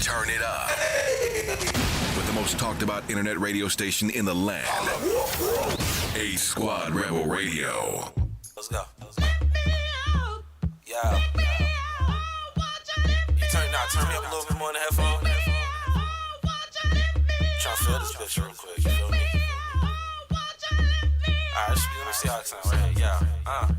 Turn it up. With the most talked about internet radio station in the land. A Squad Rebel Radio. Let's go. Yeah. Turn me up a little bit more in the headphone. Trying to feel this bitch real quick, you feel me? Alright, let me see how it sounds right here. Yeah.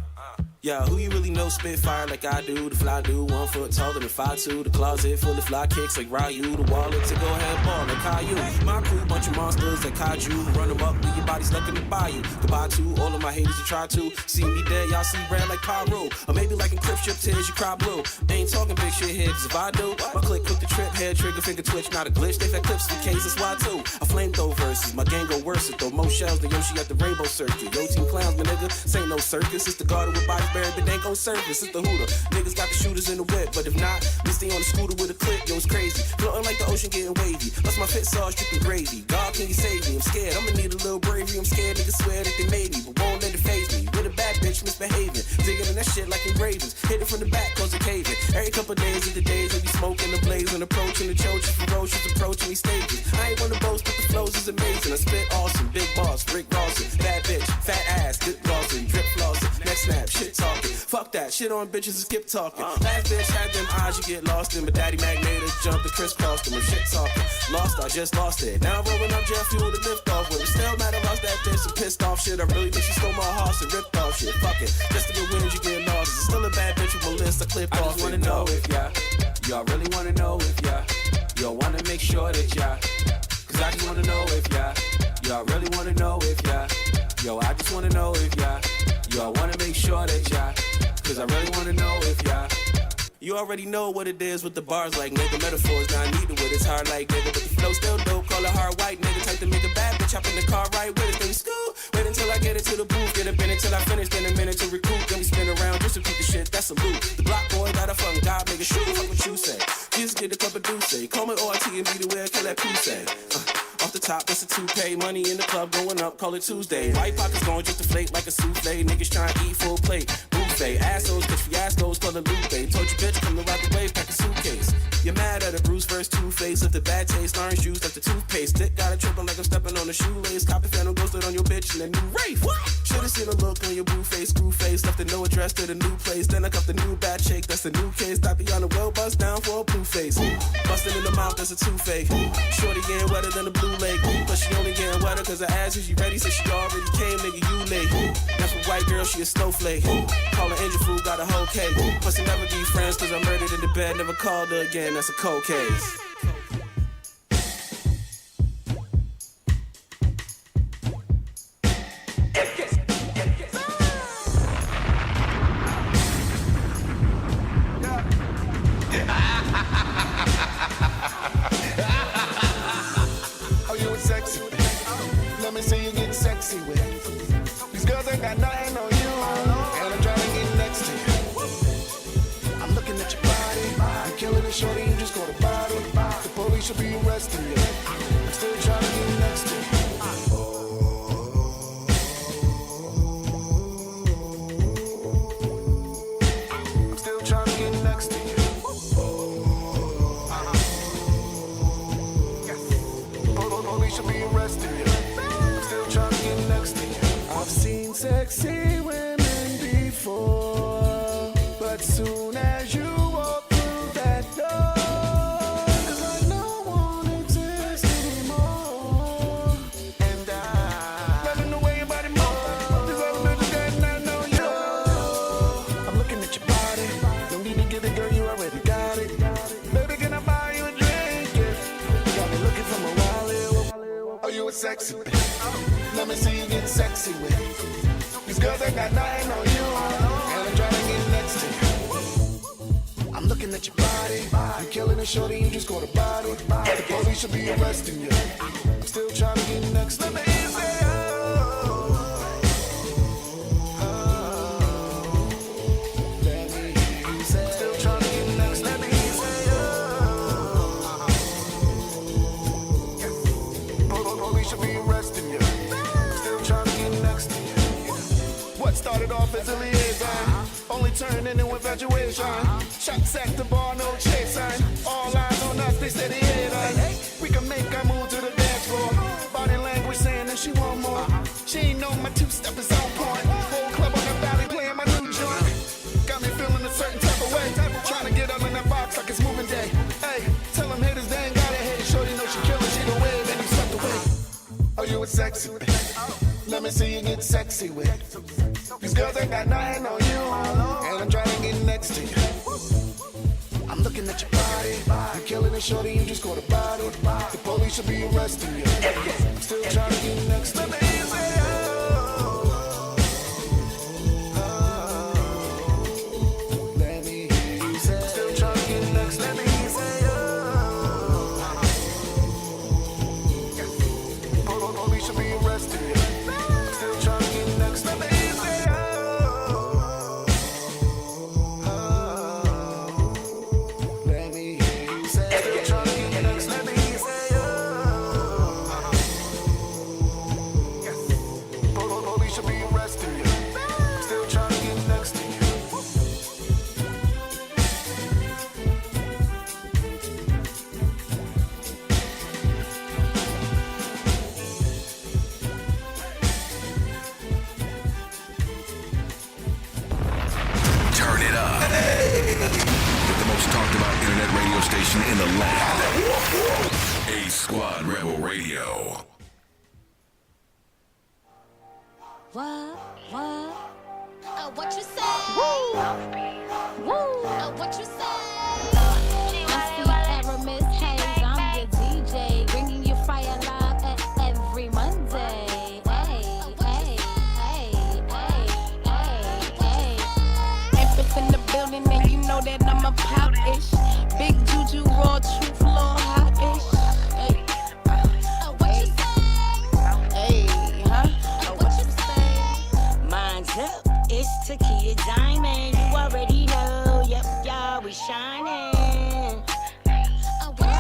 Yeah, who you really know spit fire like I do? The fly dude, 1 foot taller than 5'2". The closet full of fly kicks like Ryu. The wallet to go ahead ball like Caillou. My crew, bunch of monsters like Kaiju. Run them up, leave your body stuck in the bayou. Goodbye to all of my haters that try to see me dead. Y'all see red like Pyro. Or maybe like in Crip Strip tears, you cry blue. Ain't talking big shit here, cause if I do, my click quick the trip, head trigger, finger twitch, not a glitch. They fat clips for case, that's why too. I flame throw verses, my gang go worse. Throw more shells than Yoshi at the Rainbow Circuit. Yo, team clowns, my nigga, this ain't no circus. It's the garden with bodies buried, but they ain't gon' surface. It's the hooter. Niggas got the shooters in the whip, but if not, we stay on the scooter with a clip. Yo, it's crazy. Floating like the ocean getting wavy. Lost my fit sauce, dripping gravy. God, can you save me? I'm scared. I'ma need a little bravery. I'm scared niggas swear that they made me, but won't let it faze me. With a bad bitch misbehaving, digging in that shit like engravings. Hit it from the back, cause it caving. Every couple days of the days we be smoking the blaze and approaching the choices, ferocious approaching these stages. I ain't wanna boast, but the flows is amazing. I spit awesome, big boss, Rick Rawson, bad bitch, fat ass, good glossing, drip flossing, neck snap, shit talking. Fuck that, shit on bitches and skip talking. Last bitch had them eyes you get lost in, but daddy magnated jumped and crisscrossed them. I'm shit talking. Lost, I just lost it. Now I'm rolling up jet fuel to lift off with. Still mad I lost that bitch and pissed off shit. I really think she stole my horse and ripped off shit. Fuck it, just to get wins you get lost. It's still a bad bitch with a list I clipped off. I just wanna know if y'all really wanna know if y'all wanna make sure that cause I just wanna know if y'all really wanna know if I just wanna know if y'all wanna make sure that cause I really wanna know if you already know what it is with the bars like nigga. Metaphors not needed with it's hard like nigga, but the flow still dope. Call it hard white nigga, type to make a bad bitch hop in the car right with it. Then we school, wait until I get it to the booth, get a minute till I finish, then a minute to recoup, then we spin around just to keep the shit. That's a loop. The block boy got a fucking god, nigga. Shoot, fuck what you say. Just get a cup of Douce, call me ORT and be the way I kill that say. Off the top, that's a toupee. Money in the club going up, call it Tuesday. White pockets going just deflate like a souffle. Niggas trying to eat full plate. Buffet, assholes, catch fiascos, call it Lupe. Told you bitch, come to ride the wave, pack a suitcase. You're mad at a Bruce first Two-Face. Left the bad taste, orange juice, left the toothpaste. Dick got a tripping like I'm stepping on a shoelace. Copy phantom ghosted on your bitch in a new Wraith. Should've seen a look on your blue face, screw face. Left the no address to the new place. Then I cuffed the new bad shake, that's the new case. Tatiana well bust down for a blue face. Busting in the mouth, that's a toothache. Shorty getting wetter than a blue lake. But she only getting wetter cause her ass is she ready. So she already came, nigga, you late. That's for white girl, she a snowflake. Call her engine food, got a whole cake. Plus never be friends cause I murdered in the bed. Never called her again, that's a cold case. Shorty, you just caught a body. The police should be arresting you. I'm still trying to get next to you. I'm still trying to get next to you. The police should be arresting you. I'm still trying to get next to you. I've seen sexy women before, but soon as you walk sexy, let me see you get sexy with these girls that got nothing on you, and I'm trying to get next to you. I'm looking at your body, you killing it, shorty, you just caught a body. The police should be arresting you. I'm still trying to get next to you. Let me say, started off as a liaison, only turned into infatuation. Shots at the bar, no chase sign. All eyes on us, they said sexy with. Let me see you get sexy with. These girls ain't got nothing on you, and I'm trying to get next to you. I'm looking at your body. You killing it, shorty, you just caught a body. The police should be arresting you. I'm still trying to get next to you. Station in the land. A Squad Rebel Radio. What? What you say? Woo! Woo! What you say? I'm Aramis Hayes. I'm your DJ, bringing you fire live every Monday. If it's in the building, then you know that I'm a pop-ish. Big juju, raw truth, little hot-ish. Hey, What you say? hey, huh? What you say? Mine's up, it's Takia Diamond. You already know, yep, y'all, we shining. What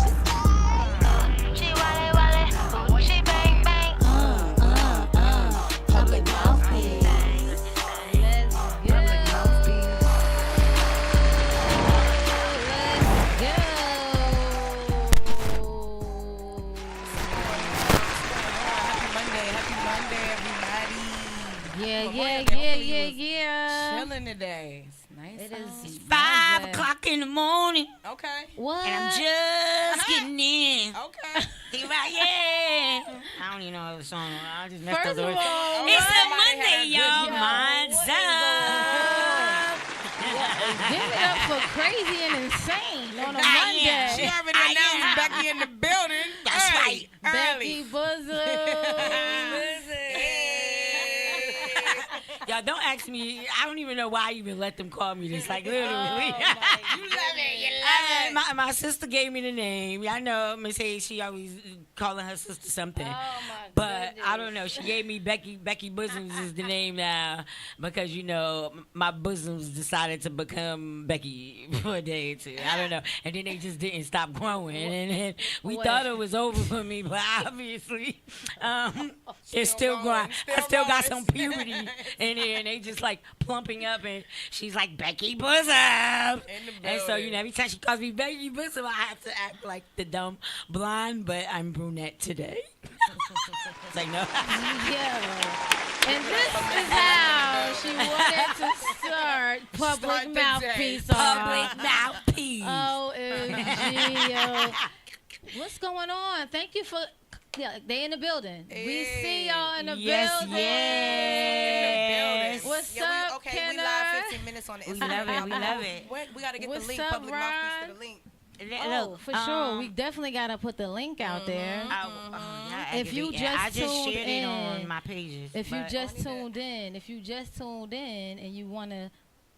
you say? She wale, she bang bang. Public mouthpiece. Yeah. Chilling today. It's nice. It is 5 o'clock in the morning, Okay. What? and I'm just getting in. Okay. Here I am. I don't even know the song. I just messed First up the of words. all, It's a somebody Monday, had a good y'all. year. Mine's up. Give it up for crazy and insane on a I Monday. am. She already announced Becky in the building. That's early, right. Becky Early. Bosom. Y'all don't ask me. I don't even know why I even let them call me this. Like literally. You love it. You love it. My sister gave me the name. I know Miss Hayes, she always calling her sister something. But I don't know. She gave me Becky. Becky Bosoms is the name now because, you know, my bosoms decided to become Becky for a day or two. I don't know. And then they just didn't stop growing. And then we thought it was over for me, but obviously it's still growing. I still got some puberty in there, and they just like plumping up, and she's like, Becky Bosom. And so, you know, every time she calls me Becky Bosom, I have to act like the dumb blonde, but I'm brunette today. It's like, no. Yeah. And this is how she wanted to start Public Mouthpiece. Public Mouthpiece. OMG, yo. What's going on? Thank you for... Yeah, they in the building. We see y'all in the building. Yes. What's Yeah, up, we Kenner? live 15 minutes on the We Instagram. love it. We love it. We got to get What's the link, up, Public Mouthpiece to the link. Oh, for sure. We definitely got to put the link out there. If you I just just tuned shared in, it on my pages. if you but- just tuned in and you want to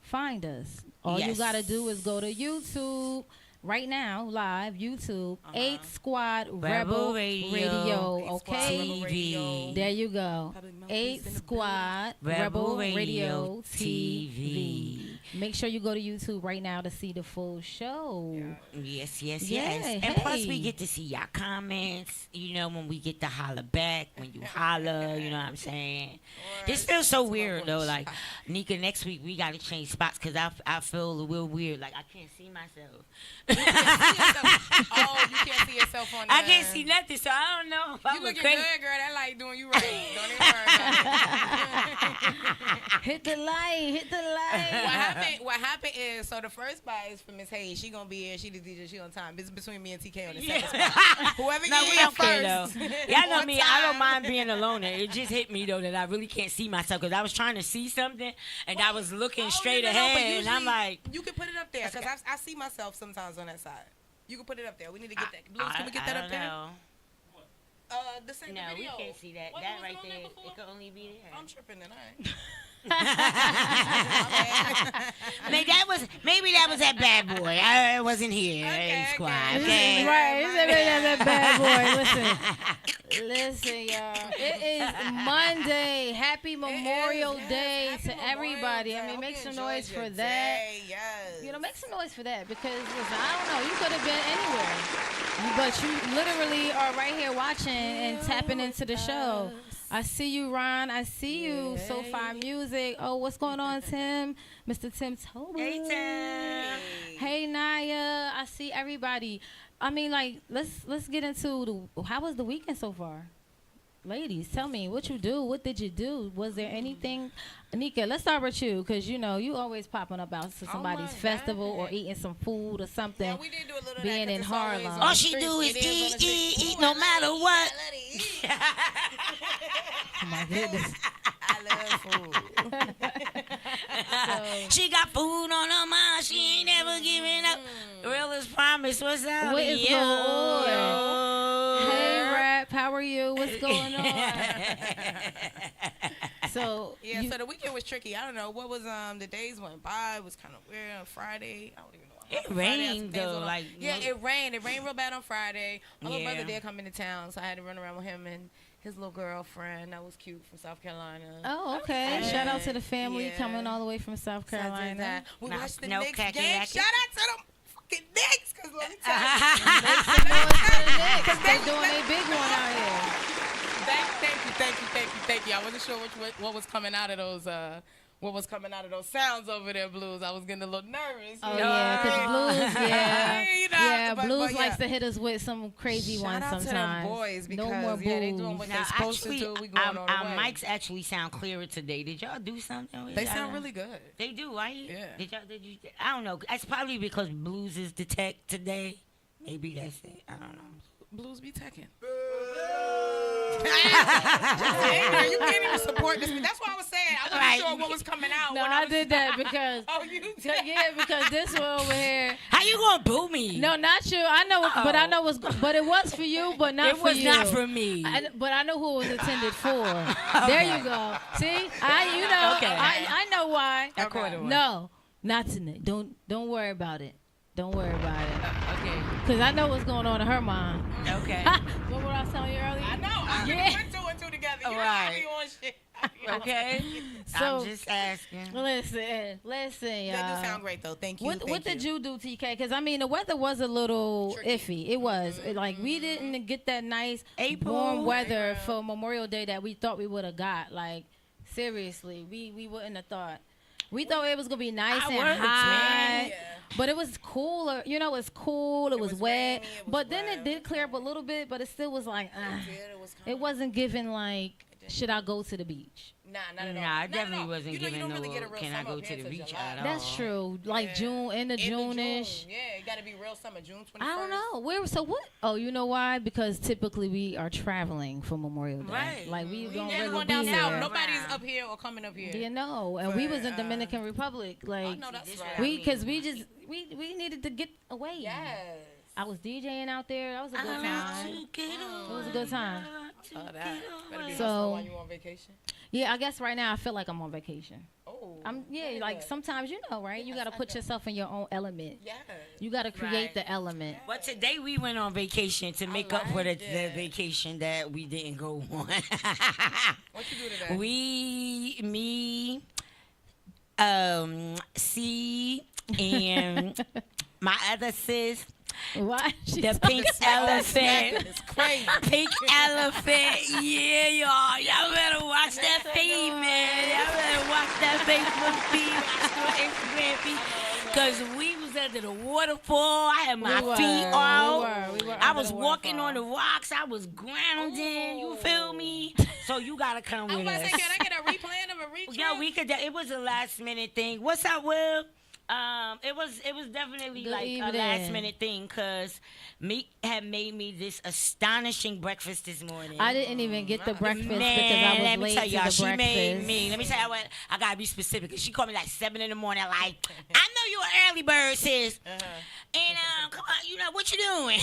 find us, all you Yes. got to do is go to YouTube right now, live, YouTube, 8 Squad Rebel Radio, okay? TV. There you go. Public Mouthpiece 8 in the Squad Rebel Rebel Radio Radio TV. Make sure you go to YouTube right now to see the full show. Yes. Yeah, And plus, we hey. get to see y'all comments, you know, when we get to holler back, when you holler, you know what I'm saying? This feels so weird, though. Like, Nika, next week, we got to change spots because I feel a little weird. Like, I can't see myself. Oh, you can't see yourself on I can't see nothing, so I don't know if You I'm looking crazy. good, girl. That light doing you right. Don't even worry about it. Hit the light, hit the light. What happened? happened is, so the first spot is for Miss Hayes. She gonna be here. She the DJ. She on time. This is between me and TK on the second spot. Whoever No, get we here don't care, first. though. Y'all know me. I don't mind being alone. It just hit me, though, that I really can't see myself because I was trying to see something, and I was looking straight ahead, and I'm like... You can put it up there, because I see myself sometimes on that side. You can put it up there. We need to get that. Blues, can we get that up there? The same No, video. we can't see that. What That was right on there, there before? it could only be there. I'm tripping tonight. Maybe that was that bad boy. I wasn't here in squad. Okay. Right. He said that's a bad boy. Listen, y'all. It is Monday. Happy Memorial Day Happy to Memorial everybody. Day. I mean, Hope make you some enjoyed noise your for that. day. Yes. You know, make some noise for that because, listen, I don't know. You could have been anywhere. But you literally are right here watching and tapping into the show. I see you, Ron. I see you. So-Fi Music. Oh, what's going on, Tim? Mr. Tim Tober. Hey, Tim. Hey, Naya. I see everybody. I mean, like, let's get into how was the weekend so far? Ladies, tell me what you do. What did you do? Was there anything? Anika, let's start with you because, you know, you always popping up out to somebody's festival or eating some food or something. Yeah, we did do a little being of that, in 'cause it's always Harlem. on All the she streets. do is It on the streets. eat, no matter what. Oh, my goodness. I love food. She got food on her mind. She ain't never giving up. Real as promise. What's up? What is going on? Hey, Rap. How are you? What's going on? So Yeah, so the weekend was tricky. I don't know what was the days went by. It was kind of weird on Friday. I don't even know. It Friday, I had some rained, things though. going on. Like, yeah, it rained. It rained real bad on Friday. My little Yeah. brother did come into town, so I had to run around with him and his little girlfriend. That was cute from South Carolina. Oh, okay. Shout out to the family Yeah. coming all the way from South Carolina. We No- watched the no Knicks khaki game. racket? Shout out to them fucking Knicks, because let me tell you. Make some noise for the Knicks. They're doing a big one out here. Thank you. I wasn't sure what was coming out of those sounds over there, Blues. I was getting a little nervous. Oh, yeah, because Blues, yeah. but Blues yeah. likes to hit us with some crazy ones Shout out sometimes. to them boys because no more they booze. doing what Now, they supposed actually, to do. We going on our the way. mics actually sound clearer today. Did y'all do something with They y'all? sound really good. They do, right? Yeah. Did you? I don't know. It's probably because Blues is the tech today. Maybe that's it. I don't know. Blues be teching. You can't even support this. That's what I was saying. I wasn't Right. sure what was coming out. No, when I was did that because Oh, you did? yeah, because this one over here. How you gonna boo me? No, not you. I know, but I know but it was for you, but not it for was you. not for me. But I know who it was intended for. There you go. See, Okay. I know why. I caught it. No, not tonight. Don't worry about it. Don't worry about it. Okay. Cause I know what's going on in her mind. Okay. What I was telling you earlier? I know. I Yeah. put two and two together. You know Right. I be on shit. Okay. So- I'm just asking. Listen, They y'all. do sound great though. Thank you. What did you do, TK? Because I mean, the weather was a little iffy. It was like we didn't get that nice April. warm weather for Memorial Day that we thought we would have got. Like seriously, we wouldn't have thought. We thought it was gonna be nice I and worked, hot, man. Yeah. but it was cooler. You know, it's cool. It was was wet, rainy, it was but then wet. it did clear up a little bit. But it still was like, It was it wasn't giving like, should I go to the beach? Nah, not at all. Nah, I Not at definitely all. wasn't You know, you giving don't really no, get a real can I summer go up to here the till beach July. at all? That's true. Like Yeah. June, end of End of June-ish. June. Yeah, it got to be real summer. June 21st. I don't know. So what? Oh, you know why? Because typically we are traveling for Memorial Day. Right. Like we We don't never really going be down south. here. Nobody's up here or coming up here. You know, and we was in Dominican Republic. Oh, Like no, that's This right. what I we, mean. because we needed to get away. Yes. I was DJing out there. That was a good time. It was a good time. Oh, that. Better be So- hustling while you on vacation. Yeah, I guess right now I feel like I'm on vacation. Oh. Yeah, like sometimes you know, right? You got to put yourself in your own element. Yes. You got to create Right. the element. But today we went on vacation to make up for the vacation that we didn't go on. What you do today? me, C, and my other sis, Why? the pink elephant. It's crazy. Pink elephant, yeah, y'all. Y'all better watch that feed, man. Y'all better watch that Facebook feed, watch the Instagram feed. Because we was under the waterfall. I had my We were, feet out. we were I under was the walking waterfall. on the rocks. I was grounding. You feel me? So you gotta come I'm with about to us. say, can I get a replan of a retrip? Yeah, we could. It was a last minute thing. What's up, Will? It was definitely Good like evening. a last minute thing because Meek had made me this astonishing breakfast this morning. I didn't even get the breakfast Man, because I was let me late tell to y'all, the she breakfast. made me. Let me tell you what. I gotta be specific. 'Cause she called me like 7 in the morning. Like, I know you an early bird, sis. And come on, you know what you doing?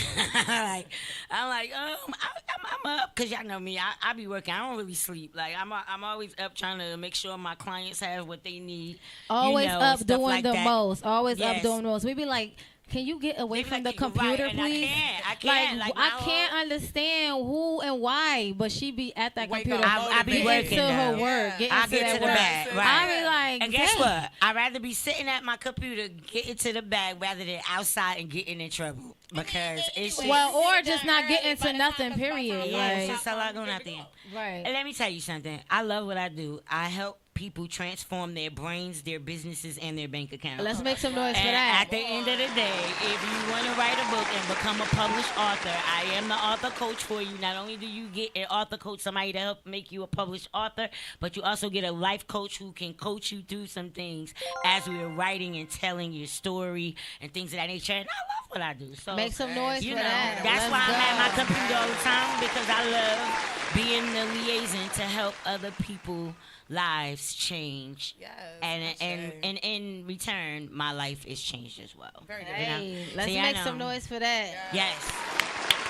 Like, I'm like, I'm up because y'all know me. I be working. I don't really sleep. Like, I'm always up trying to make sure my clients have what they need. Always you know, up stuff doing like the that. most. Always up Yes. doing the most. We be like, can you get away They be from the like, computer, right, and please? I can't. Like, I can't understand who and why, but she be at that Wake computer. up I be getting working to her though. work. Getting I to get that to the work. bag, right? I be like, And guess dang. what? I'd rather be sitting at my computer getting to the bag rather than outside and getting in trouble because it's just, Well, or just not getting to nothing, period. yeah, it's Like, just a lot going out there. right. And let me tell you something. I love what I do. I help people transform their brains, their businesses, and their bank accounts. Let's make some noise for And that. at the end of the day, if you want to write a book and become a published author, I am the author coach for you. Not only do you get an author coach, somebody to help make you a published author, but you also get a life coach who can coach you through some things as we're writing and telling your story and things of that nature. And I love what I do. So Make some noise you for know, that. that's Let's why I'm at my go. computer all the time because I love being the liaison to help other people lives change. Yes. And in return, my life is changed as well. Very good. Hey, let's See, I make know. some noise for that. Yes.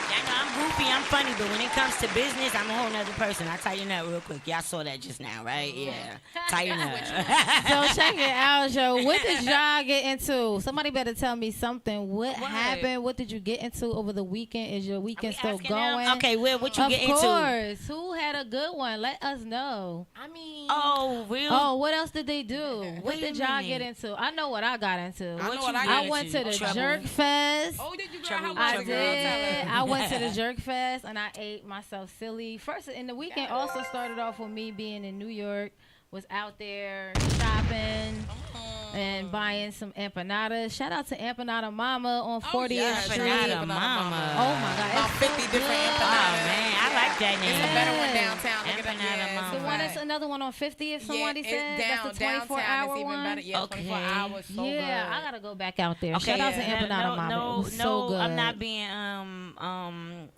Yeah, I know I'm goofy, I'm funny, but when it comes to business, I'm a whole nother person. I'll tighten up real quick. Y'all saw that just now, right? Yeah. Tighten up. So check it out, Joe. What did y'all get into? Somebody better tell me something. What happened? What did you get into over the weekend? Is your weekend still Asking going? them? Okay, Will, what you Of get into? course. Who had a good one? Let us know. I mean, Oh, Will. Oh, what else did they do? What Wait a did y'all minute. get into? I know what I got into. I know What what you I get got I went to the Trouble. Jerk Fest. oh, did you girl? Trouble, How I was trouble. it, girl? Tell did. us. I went to the Jerk Fest and I ate myself silly. First, in the weekend also started off with me being in New York. Was out there shopping and buying some empanadas. Shout out to Empanada Mama on 40th yes, Street. Empanada Mama. Oh my God, About it's 50 so different good. Oh, empanadas. man, I like that name. It's a better one Yes. downtown. Look it up. Empanada Yeah, Mama. The one is another one on 50th. Somebody yeah, said it's that's the 24 downtown. hour It's even one. better. Yeah, Okay. 24 hours. So Yeah, good. I gotta go back out there. Okay, Shout out to yeah, Empanada Mama. It was so good. I'm not being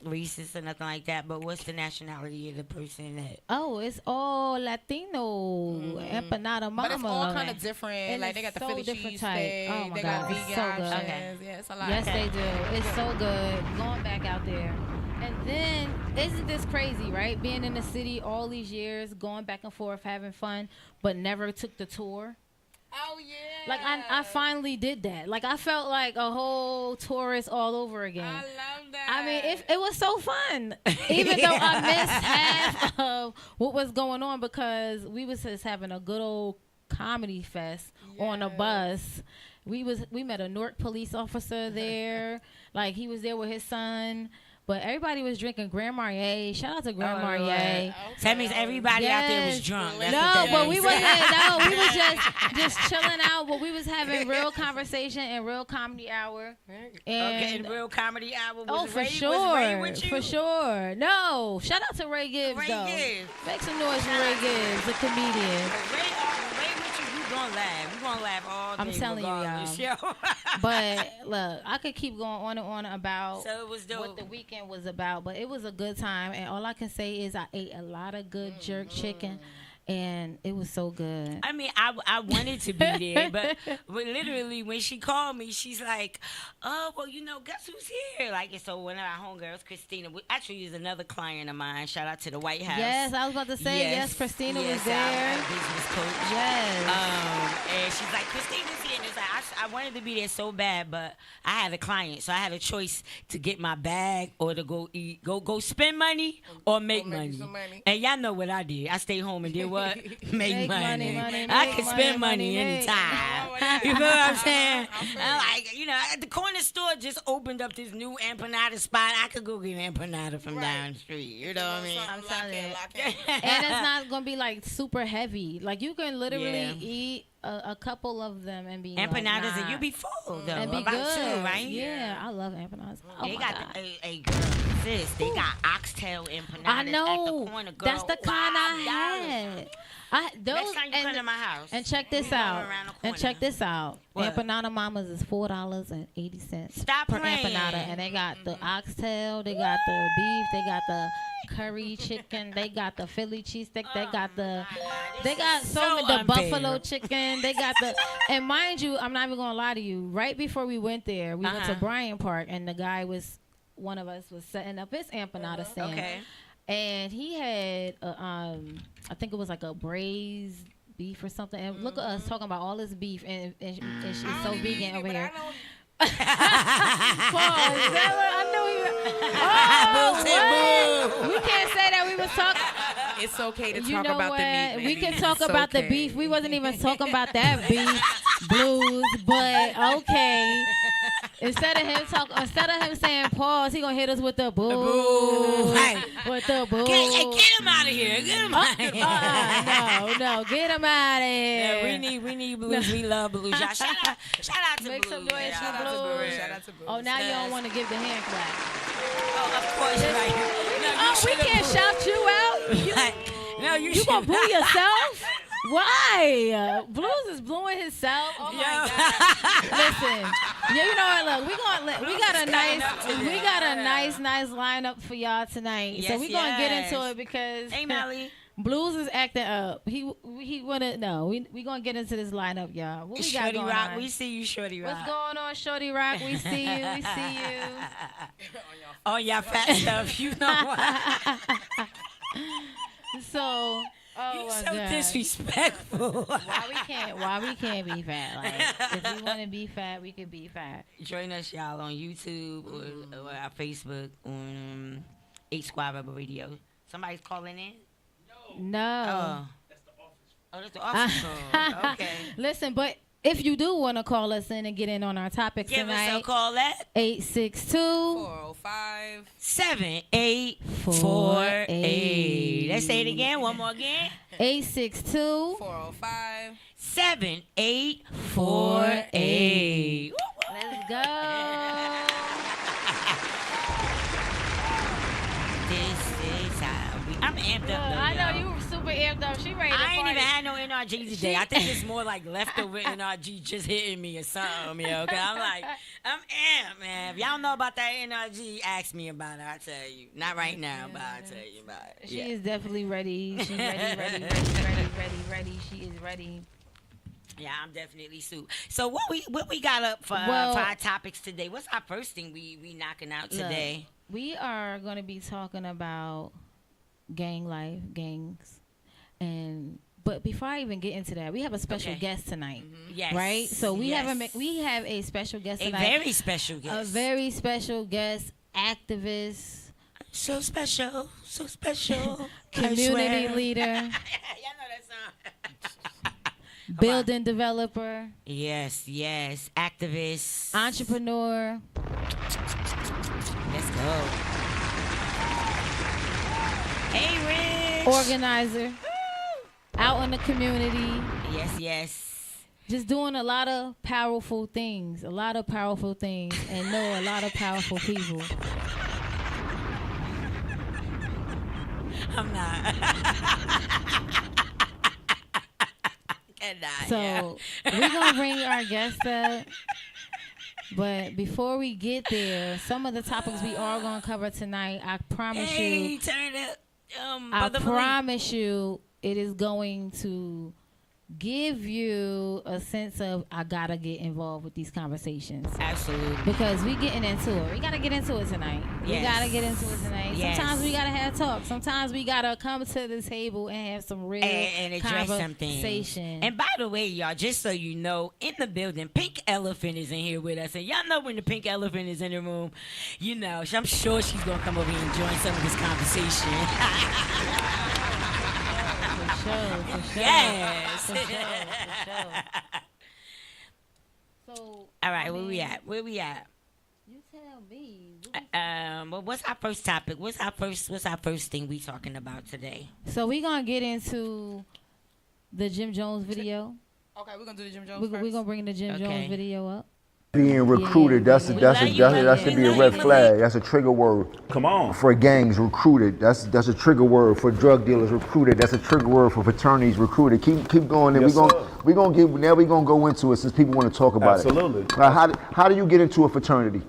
racist or nothing like that. But what's the nationality of the person that? Oh, it's all Latino. Empanada Mama. But it's all kind of different. And Like it's they got the so Philly different cheesesteak. type. Oh my they God, got it's vegan so good. options. Okay. Yeah, it's a lot. Yes, they do. It's so good. Going back out there. And then, isn't this crazy, right? Being in the city all these years, going back and forth, having fun, but never took the tour. Oh yeah. Like, I finally did that. Like, I felt like a whole tourist all over again. I love that. I mean, it was so fun, even though I missed half of what was going on because we was just having a good old comedy fest on a bus. We met a Newark police officer there, like he was there with his son. But everybody was drinking Grand Marnier. Shout out to Grand Marnier. So that means everybody out there was Yes. drunk. That's No, what that but we means. wasn't. No, we was just chilling out. But we was having real conversation and real comedy hour. Okay, And the real comedy hour was oh, for Ray, was Ray sure, with you? for sure. No, shout out to Ray Gibbs Ray though. Gibbs. Make some noise for Ray Gibbs, the comedian. Ray with you, you gonna laugh. You gonna laugh all day. I'm telling you, regardless, y'all. yo. But look, I could keep going on and on about So it was dope. what the weekend was about, but it was a good time. And all I can say is I ate a lot of good jerk chicken, and it was so good. I mean, I wanted to be there, but literally when she called me, she's like, "Oh, well, you know, guess who's here?" Like, and so one of our homegirls, Christina, actually is another client of mine. Shout out to the White House. Yes, I was about to say yes. Christina was there. Our business coach. Yes. And she's like, Christina's here. And it's like, I wanted to be there so bad, but I had a client, so I had a choice to get my bag or to go eat, go spend money or make make money. you some money. And y'all know what I did. I stayed home and did what? Make Make money. money, I make could money, spend money, money make. anytime. You know what I'm saying? I'm like, you know, at the corner store just opened up this new empanada spot. I could go get an empanada from down the street. You know what I mean? I'm telling you. Lock in. And it's not gonna be like super heavy. Like you can literally Yeah. eat a couple of them and be empanadas, like, nah. and you be full though. And be about good, you, right? Yeah, I love empanadas. Oh They my got God. a girl, sis. They got oxtail empanadas I know. at the corner, girl. That's the kind I $5. had. Next time you come to my house. And check this out. And check this out. What? Empanada Mamas is $4.80 Stop per playing. empanada, and they got the oxtail, they got the beef, they got the curry chicken, they got the Philly cheesesteak, they got so many, the unfair. buffalo chicken, they got the. And mind you, I'm not even gonna lie to you. Right before we went there, we went to Bryant Park, and the guy one of us was setting up his empanada stand. Okay. And he had, I think it was like a braised beef or something. And look at us talking about all this beef, and she's so vegan over here. Pause. I knew he. We can't say that we was talking. It's okay to You talk know about what? the meat. We Baby. can talk It's about the okay. beef. We wasn't even talking about that beef, Blues. But okay. Instead of him saying pause, he gonna hit us with the boo. Right. With the boo. Get him out of here. Get him out of here. No, get him out of here. Yeah, we need Blues. We love Blues. Y'all. Shout out to Make Blues. some noise Shout for out to Blues. Shout out to Blues. Oh, now you don't want to give the hand clap. Oh, of course, right. No, We can't shout you out. No, You gonna boo yourself? Why? Blues is booing himself. Oh my God! Listen, you know what? Look, we got a nice lineup for y'all tonight. So we gonna get into it because hey, Melly. Blues is acting up. He wanna no. We gonna get into this lineup, y'all. What we got Shorty going Rock, on? we see you, Shorty Rock. What's going on, Shorty Rock? We see you. We see you. Oh, y'all fat stuff. You know what? So. Oh You're my so God. Disrespectful. Why we can't be fat? Like, if we want to be fat, we can be fat. Join us, y'all, on YouTube or our Facebook on 8 Squad Rebel Radio. Somebody's calling in? No. Oh. That's the office call. Okay. Listen, but if you do want to call us in and get in on our topics Give tonight, us a call at 862 405 7848. Let's say it again. One more again. 862 405 7848. Let's go. This is how I'm amped up. Though, I know y'all. you were super amped up. She ready to I ain't party. even had no NRG today. I think it's more like leftover NRG just hitting me or something, yo. Cause I'm amped, man. If y'all know about that NRG, ask me about it. I'll tell you. Not right now, but I'll tell you about it. She is definitely ready. She's ready. She is ready. Yeah, I'm definitely Sue. So what we got up for our topics today? What's our first thing we knocking out today? Look, we are going to be talking about gang life, gangs, but before I even get into that, we have a special guest tonight. Mm-hmm. Yes, right? So we have a special guest tonight. A very special guest. A very special guest, activist, so special, community leader, Y'all know that song. building developer. Yes, activist, Entrepreneur. Let's go. Hey, Rich. Organizer. Out in the community. Yes. Just doing a lot of powerful things. And know a lot of powerful people. I'm not. So we're going to bring our guest up. But before we get there, some of the topics we are going to cover tonight, I promise you. Turn it I promise you it is going to give you a sense of I gotta get involved with these conversations. Absolutely. Because we getting into it. We gotta get into it tonight. Yes. We gotta get into it tonight. Yes. Sometimes we gotta have talk. Sometimes we gotta come to the table and have some real and address conversation. And by the way, y'all, just so you know, in the building, Pink Elephant is in here with us. And y'all know when the Pink Elephant is in the room, you know, I'm sure she's gonna come over here and join some of this conversation. For sure. Yes. For sure. So, all right, where we at? You tell me. Well, what's our first topic? What's our first thing we talking about today? So we gonna get into the Jim Jones video. Okay, we're gonna do the Jim Jones first. We're gonna bring the Jim Jones video up. Being recruited, that should be a red flag. That's a trigger word. Come on. For gangs, recruited. That's a trigger word. For drug dealers, recruited. That's a trigger word. For fraternities, recruited. Keep going. And we're gonna go into it since people want to talk about Absolutely. it. How do you get into a fraternity?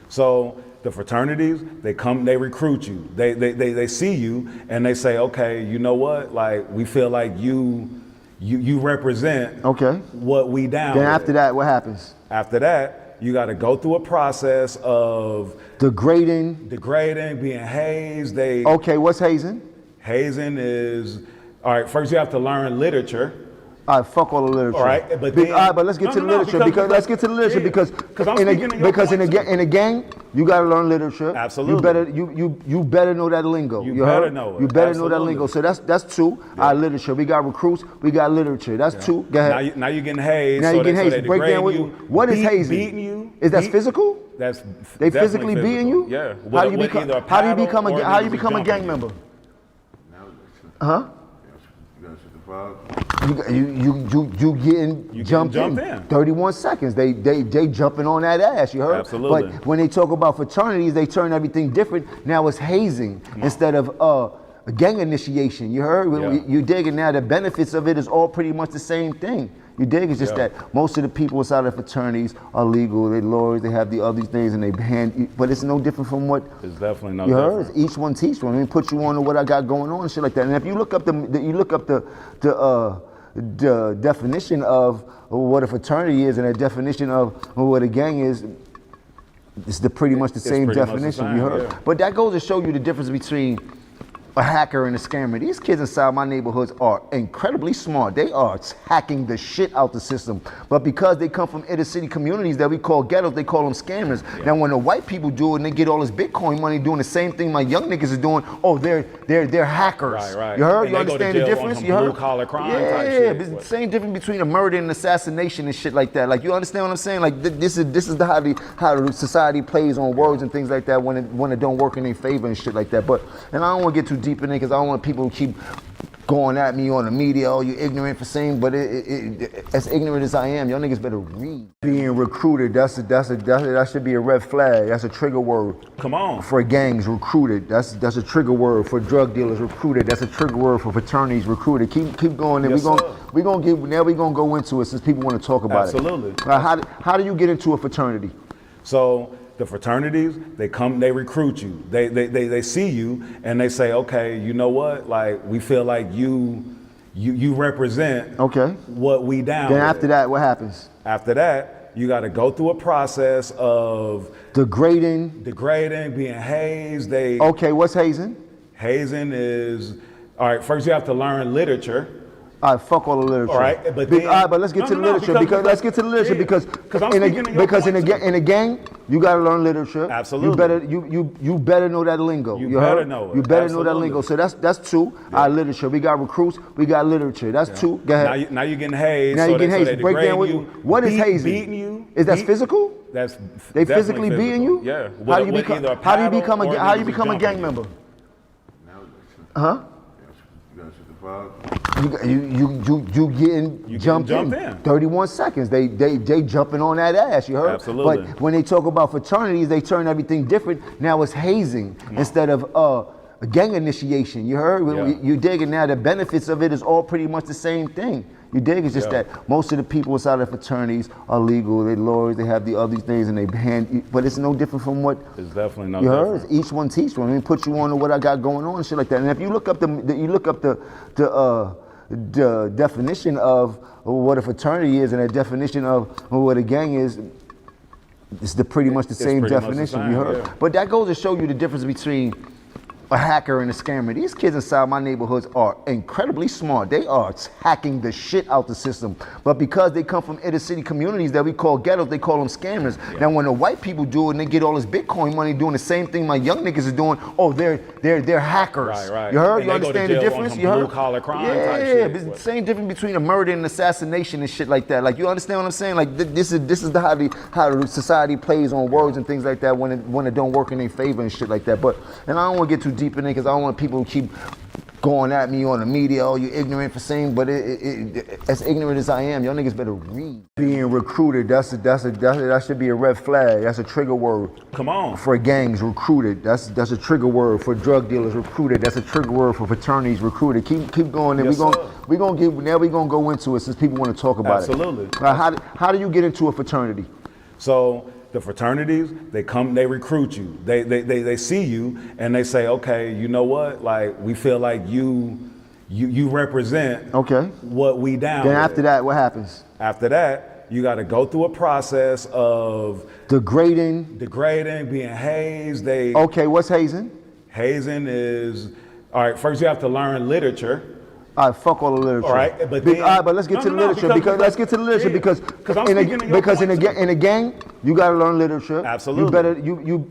So the fraternities, they recruit you. They see you and they say, okay, you know what? Like, we feel like you represent what we down. Then after that, what happens? After that, you got to go through a process of degrading, being hazed. Okay, what's hazing? Hazing is, all right, first you have to learn literature. All right, fuck all the literature. All right, but let's get to the literature because in a gang, you gotta learn literature. Absolutely. You better know that lingo. You better know it. You better know that lingo. So that's two. Yeah. Our literature. We got recruits. We got literature. That's two. Go ahead. Now you're getting hazed. Now you're getting hazed. Break down what is hazing? Beating you. Is that physical? That's they physically beating you? Yeah. How do you become a gang member? Huh? You getting jumped in. 31 seconds. They jumping on that ass. You heard? Absolutely. But when they talk about fraternities, they turn everything different. Now it's hazing instead of a gang initiation. You heard? Yeah. You digging now? The benefits of it is all pretty much the same thing. You dig? It's just that most of the people inside of fraternities are legal. They're lawyers. They have the other things, and but it's no different from what. It's definitely no you different. Heard? Each one teach one. I mean, put you on to what I got going on and shit like that. And if you look up the definition of what a fraternity is and the definition of what a gang is, it's pretty much the same definition. You heard? Yeah. But that goes to show you the difference between a hacker and a scammer. These kids inside my neighborhoods are incredibly smart. They are hacking the shit out the system. But because they come from inner city communities that we call ghettos, they call them scammers. Yeah. Now when the white people do it and they get all this Bitcoin money doing the same thing my young niggas is doing, they're hackers. Right. You heard? And you understand the difference? You heard? Blue collar crime type shit. Yeah, the same difference between a murder and an assassination and shit like that. Like, you understand what I'm saying? Like, this is how the society plays on words and things like that when it don't work in their favor and shit like that. And I don't want to get too deep in it because I don't want people to keep going at me on the media, oh, you ignorant for saying, but as ignorant as I am, y'all niggas better read. Being recruited, that should be a red flag. That's a trigger word. Come on. For gangs, recruited. That's a trigger word. For drug dealers, recruited. That's a trigger word. For fraternities, recruited. Keep going. And we're gonna go into it since people want to talk about Absolutely. it. How do you get into a fraternity? So the fraternities, they recruit you. They see you and they say, okay, you know what? Like, we feel like you represent what we down. Then after that, what happens? After that, you got to go through a process of degrading, being hazed. Okay, what's hazing? Hazing is, all right, first you have to learn literature. All right, fuck all the literature. All right, but let's get to the literature because in a gang, you gotta learn literature. Absolutely. You better know that lingo. You better know it. You better know that lingo. So that's two. Yeah. Our literature. We got recruits. We got literature. That's two. Go ahead. Now you're getting hazed. Now you're getting hazed. Break down what is hazing? Beating you. Is that physical? They physically beating you? Yeah. How do you become a gang member? Huh? You getting jumped in. 31 seconds. They jumping on that ass. You heard? Absolutely. But when they talk about fraternities, they turn everything different. Now it's hazing instead of a gang initiation. You heard? Yeah. You dig? And now the benefits of it is all pretty much the same thing. You dig? It's just that most of the people inside of fraternities are legal. They're lawyers. They have the other things, and but it's no different from what. It's definitely no you different. Heard? Each one teach one. I mean, put you on to what I got going on and shit like that. And if you look up the definition of what a fraternity is and the definition of what a gang is, it's pretty much the same definition. You heard? Yeah. But that goes to show you the difference between a hacker and a scammer. These kids inside my neighborhoods are incredibly smart. They are hacking the shit out the system. But because they come from inner city communities that we call ghettos, they call them scammers. Yeah. Now when the white people do it and they get all this Bitcoin money doing the same thing my young niggas is doing, they're hackers. Right. You heard? And you understand the difference? You heard? Blue collar crime type shit. It's the same difference between a murder and an assassination and shit like that. Like, you understand what I'm saying? Like, this is how the society plays on words and things like that when it don't work in their favor and shit like that. And I don't want to get too deep in it because I don't want people to keep going at me on the media, oh, you ignorant for saying, but as ignorant as I am, y'all niggas better read. Being recruited, that should be a red flag. That's a trigger word. Come on. For gangs, recruited. That's a trigger word. For drug dealers, recruited. That's a trigger word. For fraternities, recruited. Keep going. And yes, we're gonna go into it since people want to talk about Absolutely. it. Absolutely. How do you get into a fraternity? So the fraternities, they recruit you. They see you and they say, okay, you know what? Like, we feel like you represent what we down Then with. after that, what happens? After that, you got to go through a process of degrading, being hazed. Okay, what's hazing? Hazing is, all right, first you have to learn literature. All right, fuck all the literature. All right, but let's get to the literature because in a gang, you gotta learn literature. Absolutely.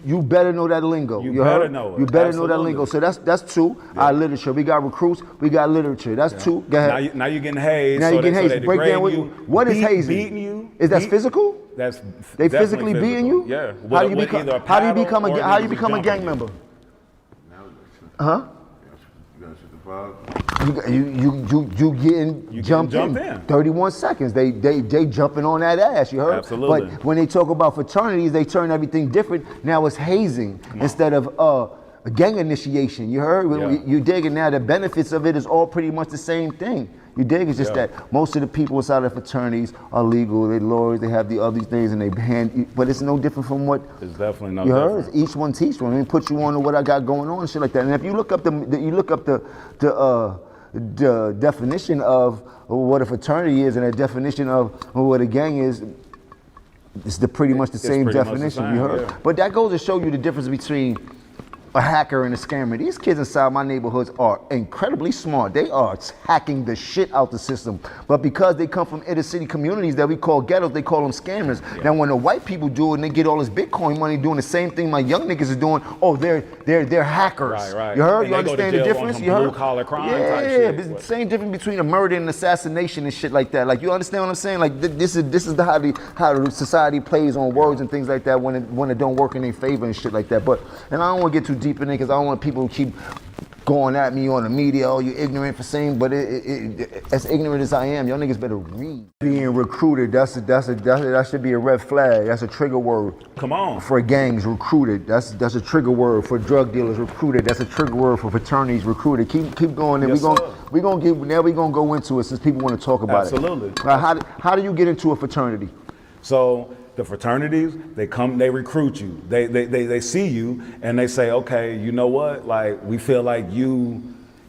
You better know that lingo. You better know it. You better know that lingo. So that's two. Yeah. Our literature. We got recruits. We got literature. That's two. Go ahead. Now you're getting hazed. Now you're getting hazed. Break down what is hazing? Beating you. Is that physical? That's they physically beating you. Yeah. How do you become a gang member? Huh? You getting jumped in. 31 seconds. They jumping on that ass. You heard? Absolutely. But when they talk about fraternities, they turn everything different. Now it's hazing instead of a gang initiation. You heard? Yeah. You digging now? The benefits of it is all pretty much the same thing. You dig? It's just that most of the people inside of fraternities are legal. They're lawyers. They have the other things, and but it's no different from what. It's definitely no you different. heard? Each one teach one. I mean, put you on to what I got going on and shit like that. And if you look up the definition of what a fraternity is and a definition of what a gang is, it's pretty much the same definition. You heard? Yeah. But that goes to show you the difference between a hacker and a scammer. These kids inside my neighborhoods are incredibly smart. They are hacking the shit out the system. But because they come from inner city communities that we call ghettos, they call them scammers. Yeah. Now when the white people do it and they get all this Bitcoin money doing the same thing my young niggas is doing, oh, they're hackers. Right. You heard? And you understand the difference? You heard? Blue collar crime type shit. Yeah, the same difference between a murder and assassination and shit like that. Like, you understand what I'm saying? Like, this is how the society plays on words and things like that when it don't work in their favor and shit like that. And I don't want to get too deep in it because I don't want people to keep going at me on the media, oh, you ignorant for saying, but as ignorant as I am, y'all niggas better read. Being recruited, that should be a red flag. That's a trigger word. Come on. For gangs, recruited. That's a trigger word. For drug dealers, recruited. That's a trigger word. For fraternities, recruited. Keep going. And we're gonna go into it since people want to talk about Absolutely. it. Absolutely. How do you get into a fraternity? So the fraternities, they recruit you. They see you and they say, okay, you know what? Like, we feel like you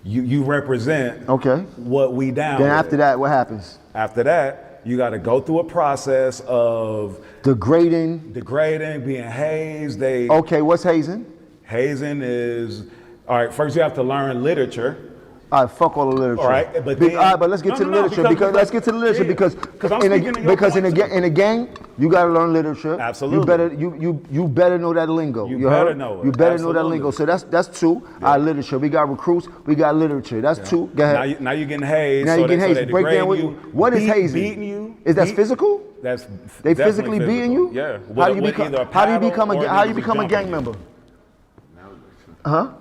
represent what we down Then with. after that, what happens? After that, you got to go through a process of degrading, being hazed. Okay, what's hazing? Hazing is, all right, first you have to learn literature. All right, fuck all the literature. All right, but let's get to the literature because in a gang, you gotta learn literature. Absolutely. You better know that lingo. You better know it. You better know that lingo. So that's two. Yeah. Our literature. We got recruits. We got literature. That's two. Go ahead. Now you're getting hazed. Now you're getting hazed. Break down what is hazing? Beating you. Is that physical? They physically beating you? Yeah. How do you become a gang member? Huh?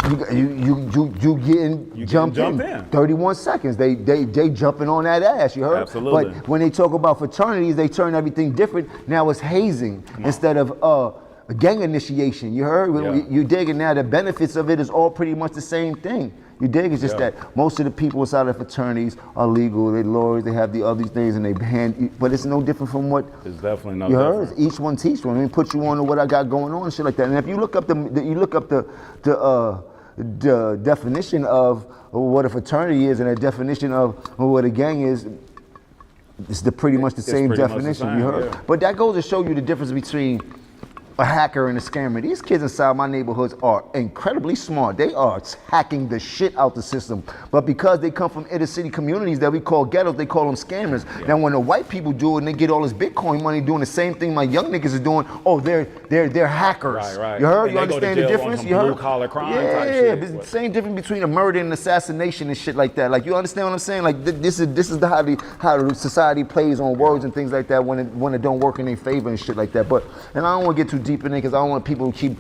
You getting jumped in. 31 seconds. They jumping on that ass. You heard? Absolutely. But when they talk about fraternities, they turn everything different. Now it's hazing instead of a gang initiation. You heard? Yeah. You dig? And now the benefits of it is all pretty much the same thing. You dig? It's just that most of the people inside of fraternities are legal. They're lawyers. They have the other things, and but it's no different from what. It's definitely no you different. heard? Each one teach one. I mean, put you on to what I got going on and shit like that. And if you look up the definition of what a fraternity is and a definition of what a gang is, it's pretty much the same definition. You heard? Yeah. But that goes to show you the difference between a hacker and a scammer. These kids inside my neighborhoods are incredibly smart. They are hacking the shit out the system. But because they come from inner city communities that we call ghettos, they call them scammers. Yeah. Now when the white people do it and they get all this Bitcoin money doing the same thing my young niggas is doing, oh, they're hackers. Right. You heard? And you understand the difference? You heard? Blue collar crime type shit. It's the same difference between a murder and assassination and shit like that. Like, you understand what I'm saying? Like, this is how the society plays on words and things like that when it don't work in their favor and shit like that. And I don't want to get too deep in it because I don't want people to keep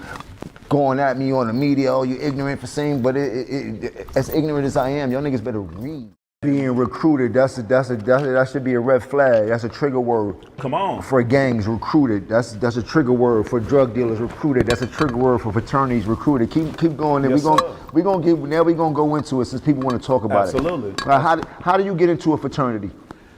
going at me on the media, oh, you ignorant for saying, but as ignorant as I am, y'all niggas better read. Being recruited, that should be a red flag. That's a trigger word. Come on. For gangs, recruited. That's a trigger word. For drug dealers, recruited. That's a trigger word. For fraternities, recruited. Keep going. And yes, we're gonna go into it since people want to talk about Absolutely. it. How do you get into a fraternity?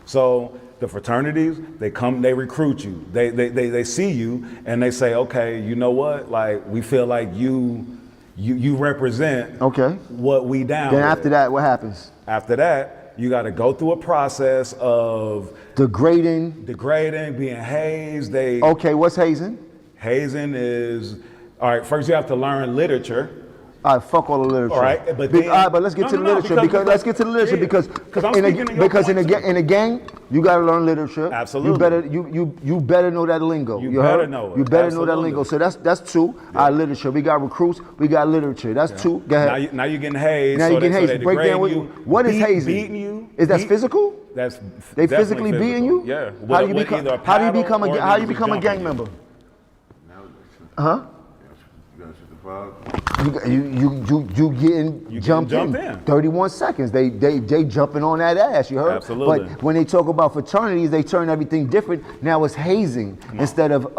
So the fraternities, they recruit you. They see you and they say, okay, you know what? Like, we feel like you represent what we down. Then after that, what happens? After that, you got to go through a process of degrading, being hazed. Okay, what's hazing? Hazing is, all right, first you have to learn literature. All right, fuck all the literature. All right, but let's get to the literature because in a gang, you gotta learn literature. Absolutely. You better know that lingo. You better know it. You better know that lingo. So that's two. Yeah. Literature. We got recruits. We got literature. That's two. Go ahead. Now you're getting hazed. Now you're getting hazed. Break down what is hazing? Beating you. Is that physical? They physically beating you? Yeah. How do you become a gang member? Huh? You getting jumped in. 31 seconds. They jumping on that ass, you heard? Absolutely. But when they talk about fraternities, they turn everything different. Now it's hazing instead of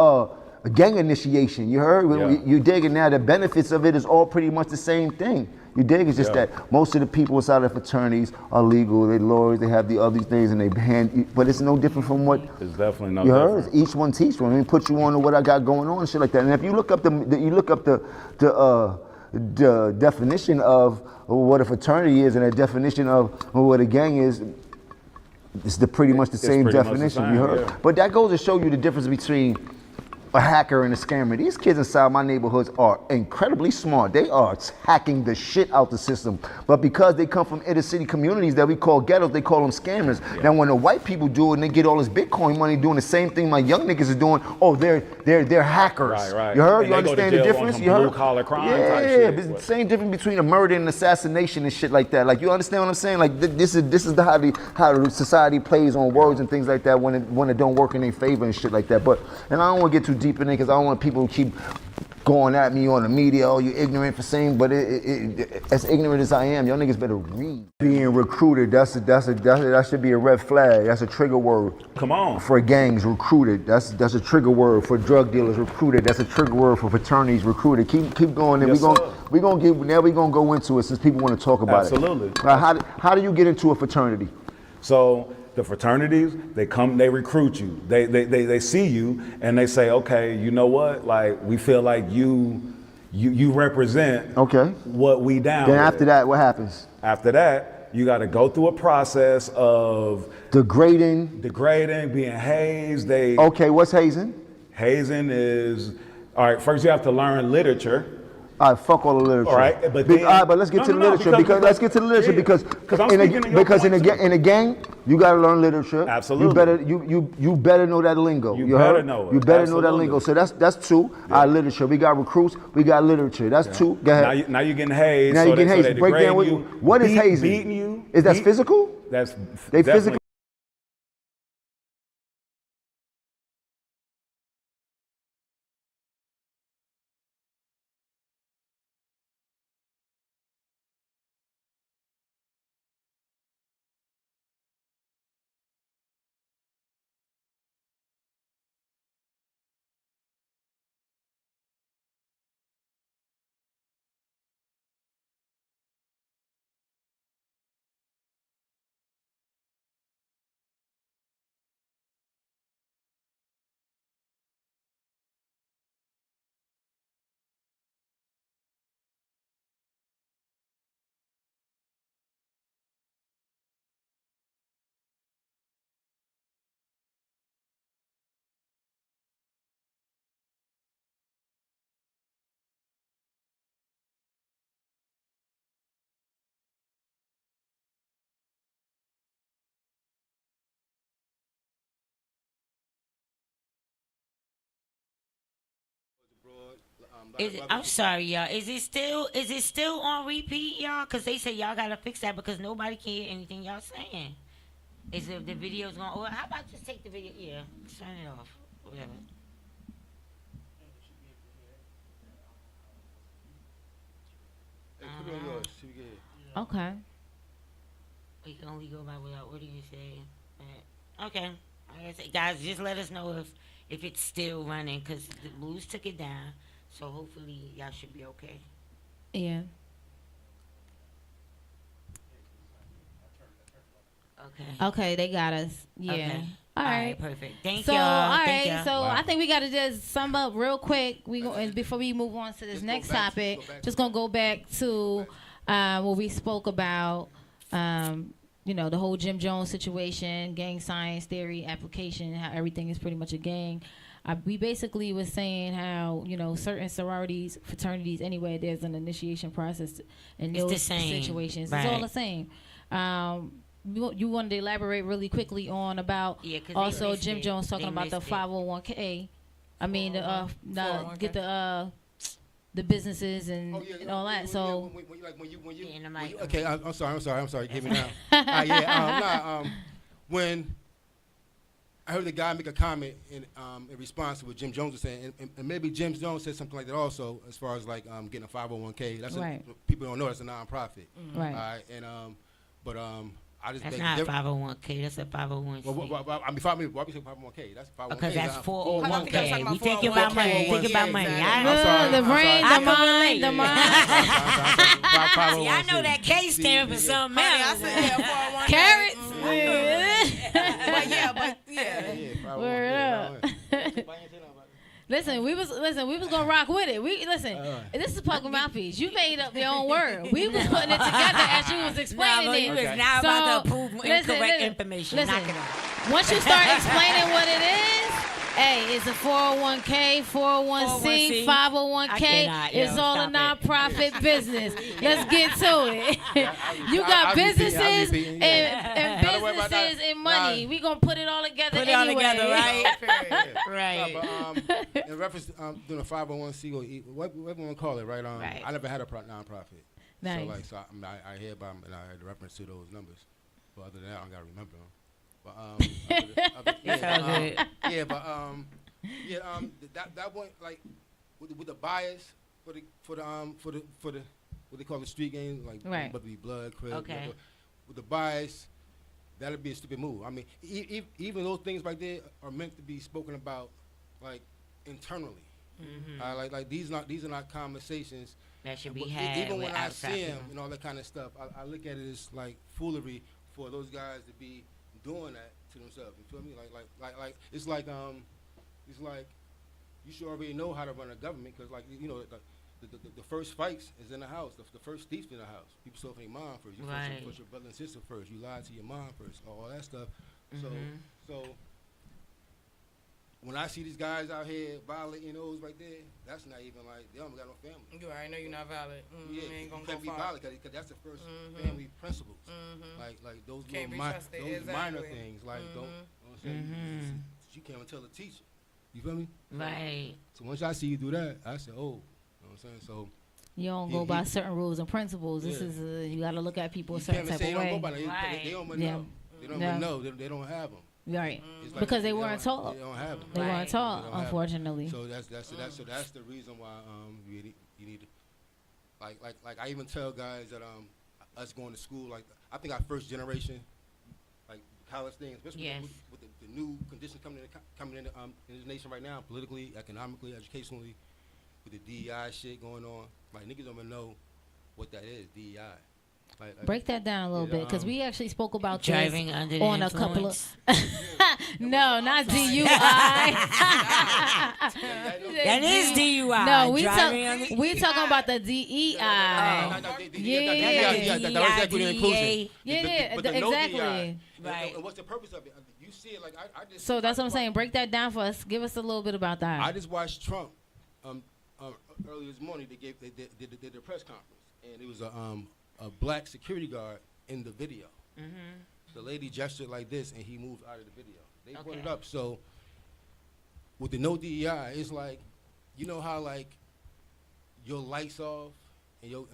gang initiation, you heard? Yeah. You dig it now, the benefits of it is all pretty much the same thing. You dig? It's just that most of the people inside of fraternities are legal, they're lawyers, they have the other things, and but it's no different from what it's definitely no you different. heard. Each one teach one. I mean, put you on to what I got going on and shit like that. And if you look up the definition of what a fraternity is and a definition of what a gang is, it's pretty much the same definition. You heard. Yeah. But that goes to show you the difference between a hacker and a scammer. These kids inside my neighborhoods are incredibly smart. They are hacking the shit out the system. But because they come from inner city communities that we call ghettos, they call them scammers. Yeah. Now when the white people do it and they get all this Bitcoin money doing the same thing my young niggas are doing, oh, they're hackers. Right. You heard? And you understand the difference? You heard? Blue collar crime type shit. It's the same difference between a murder and assassination and shit like that. Like, you understand what I'm saying? Like, this is how the society plays on words and things like that when it don't work in their favor and shit like that. And I don't want to get too deep in it because I don't want people to keep going at me on the media, oh, you ignorant for saying, but as ignorant as I am, y'all niggas better read. Being recruited, that should be a red flag. That's a trigger word. Come on. For gangs, recruited. That's a trigger word. For drug dealers, recruited. That's a trigger word. For fraternities, recruited. Keep going, and yes, we're gonna go into it since people want to talk about Absolutely. it. Absolutely. How do you get into a fraternity? So the fraternities, they recruit you. They see you and they say, okay, you know what? Like, we feel like you represent what we down. Then after that, what happens? After that, you got to go through a process of degrading, being hazed. Okay, what's hazing? Hazing is, all right, first you have to learn literature. All right, fuck all the literature. All right, but let's get to the literature because in a gang, you gotta learn literature. Absolutely. You better know that lingo. You better know it. You better know that lingo. So that's two. Yeah. Literature. We got recruits. We got literature. That's two. Go ahead. Now you're getting hazed. Now you're getting hazed. Break down what is hazing? Beating you. Is that physical? That's they physically. I'm sorry, y'all. Is it still on repeat, y'all? Cause they say y'all gotta fix that because nobody can hear anything y'all saying. Is if the video's going? Or how about just take the video? Yeah, turn it off. Whatever. Okay. We can only go by what do you say? Okay. Like I said, guys, just let us know if it's still running, because the Blues took it down. So hopefully y'all should be okay. Yeah. Okay. Okay, they got us. Yeah. Okay. All right. Perfect. Thank so, y'all. All Thank right. y'all. So Wow. I think we got to just sum up real quick. Before we move on to this next topic, just gonna go back to what we spoke about. The whole Jim Jones situation, gang science theory application, how everything is pretty much a gang. We basically was saying how certain sororities, fraternities, anyway, there's an initiation process in those situations. Right. It's all the same. You wanted to elaborate really quickly on about also Jim Jones talking about the 501k. I mean, get the businesses and all that. So okay, I'm sorry. Give me now. When I heard the guy make a comment in response to what Jim Jones was saying, and maybe Jim Jones said something like that also, as far as like getting a 501k. That's right. People don't know that's a nonprofit. Mm-hmm. Right. All right. And I just that's not a 501k. That's a 501c. Well, I mean, why we say 501k? That's 501k. Because that's 401k. We think about money. Think about money. I'm sorry. The brain, the mind. See, I know that K stand for something else. I said 401k. Carrots. Word up. Listen, we was gonna rock with it. This is Puck Mouthpiece. You made up your own word. We was putting it together as you was explaining it. You was now about to prove incorrect information. Listen, once you start explaining what it is, hey, it's a 401k, 401c, 501k. It's all a nonprofit business. Let's get to it. You got businesses and businesses and money. We gonna put it all together anyway. Put it all together, right? Right. But, in reference to doing a 501c or whatever you want to call it, right? I never had a nonprofit. Nice. I hear about them and I had reference to those numbers. But other than that, I don't gotta remember them. That one, like with the bias for the what they call the street game, like whether it be blood, crib, whatever, with the bias, that'd be a stupid move. I mean, even those things right there are meant to be spoken about, like internally. Mm-hmm. Like these are not conversations that should be had. Even when I see them and all that kind of stuff, I look at it as like foolery for those guys to be doing that to themselves. You feel me? Like it's like you should already know how to run a government, because the first fights is in the house. The first thief's in the house. People steal from their mom first. You put your brother and sister first. You lie to your mom first. All that stuff. Mm-hmm. So when I see these guys out here violating those right there, that's not even like they don't got no family. You already know you're not valid. Yeah, you ain't gonna you can't be violent because that's the first family principles. Like those minor things. Like don't you can't even tell the teacher. You feel me? Right. So once I see you do that, I say, oh, you know what I'm saying? So you don't go by certain rules and principles. This is you got to look at people a certain type of way. They don't know. They don't even know. They don't have them. Right. Like because they weren't taught. They don't have them. They weren't taught, unfortunately. So that's the reason why you need to like I even tell guys that us going to school, like I think our first generation, like college thing, especially with the new conditions coming in this nation right now, politically, economically, educationally, with the DEI shit going on, like niggas don't even know what that is, DEI. Break that down a little bit, because we actually spoke about driving this under on the a couple of. No, not DUI. That is DUI. No, we talking about the DEI. Diversity and inclusion. Exactly. Right. And what's the purpose of it? You see it like I just. So that's what I'm saying. Break that down for us. Give us a little bit about that. I just watched Trump earlier this morning. They did their press conference, and it was a black security guard in the video. Mm-hmm. The lady gestured like this, and he moved out of the video. They put it up. So with the no DEI, it's like, you know how like your lights off, and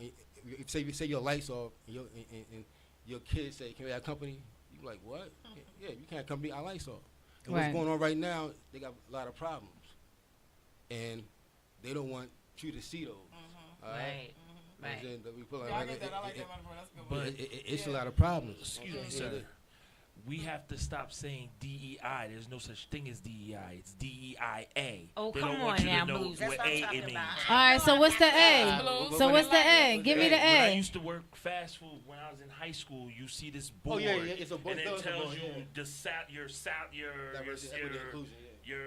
say your lights off, and your kids say, "Can we have company?" You like, what? Yeah, you can't come. Our lights off. And what's going on right now? They got a lot of problems, and they don't want you to see those. Right. Right. You know what I'm saying? That we put Yeah, I get that. I like that metaphor. That's a good one. It's a lot of problems. Excuse me, sir. We have to stop saying DEI. There's no such thing as DEI. It's DEIA. Oh, they come don't on want you now, to know Blues. That's what what I'm A talking it means. about. All right, so what's the A? So what's the A? Give me the When I A. used to work fast food when I was in high school, you see this board, yeah, it's a board. and it It's a tells board, you yeah. your Diversity, equity, inclusion, your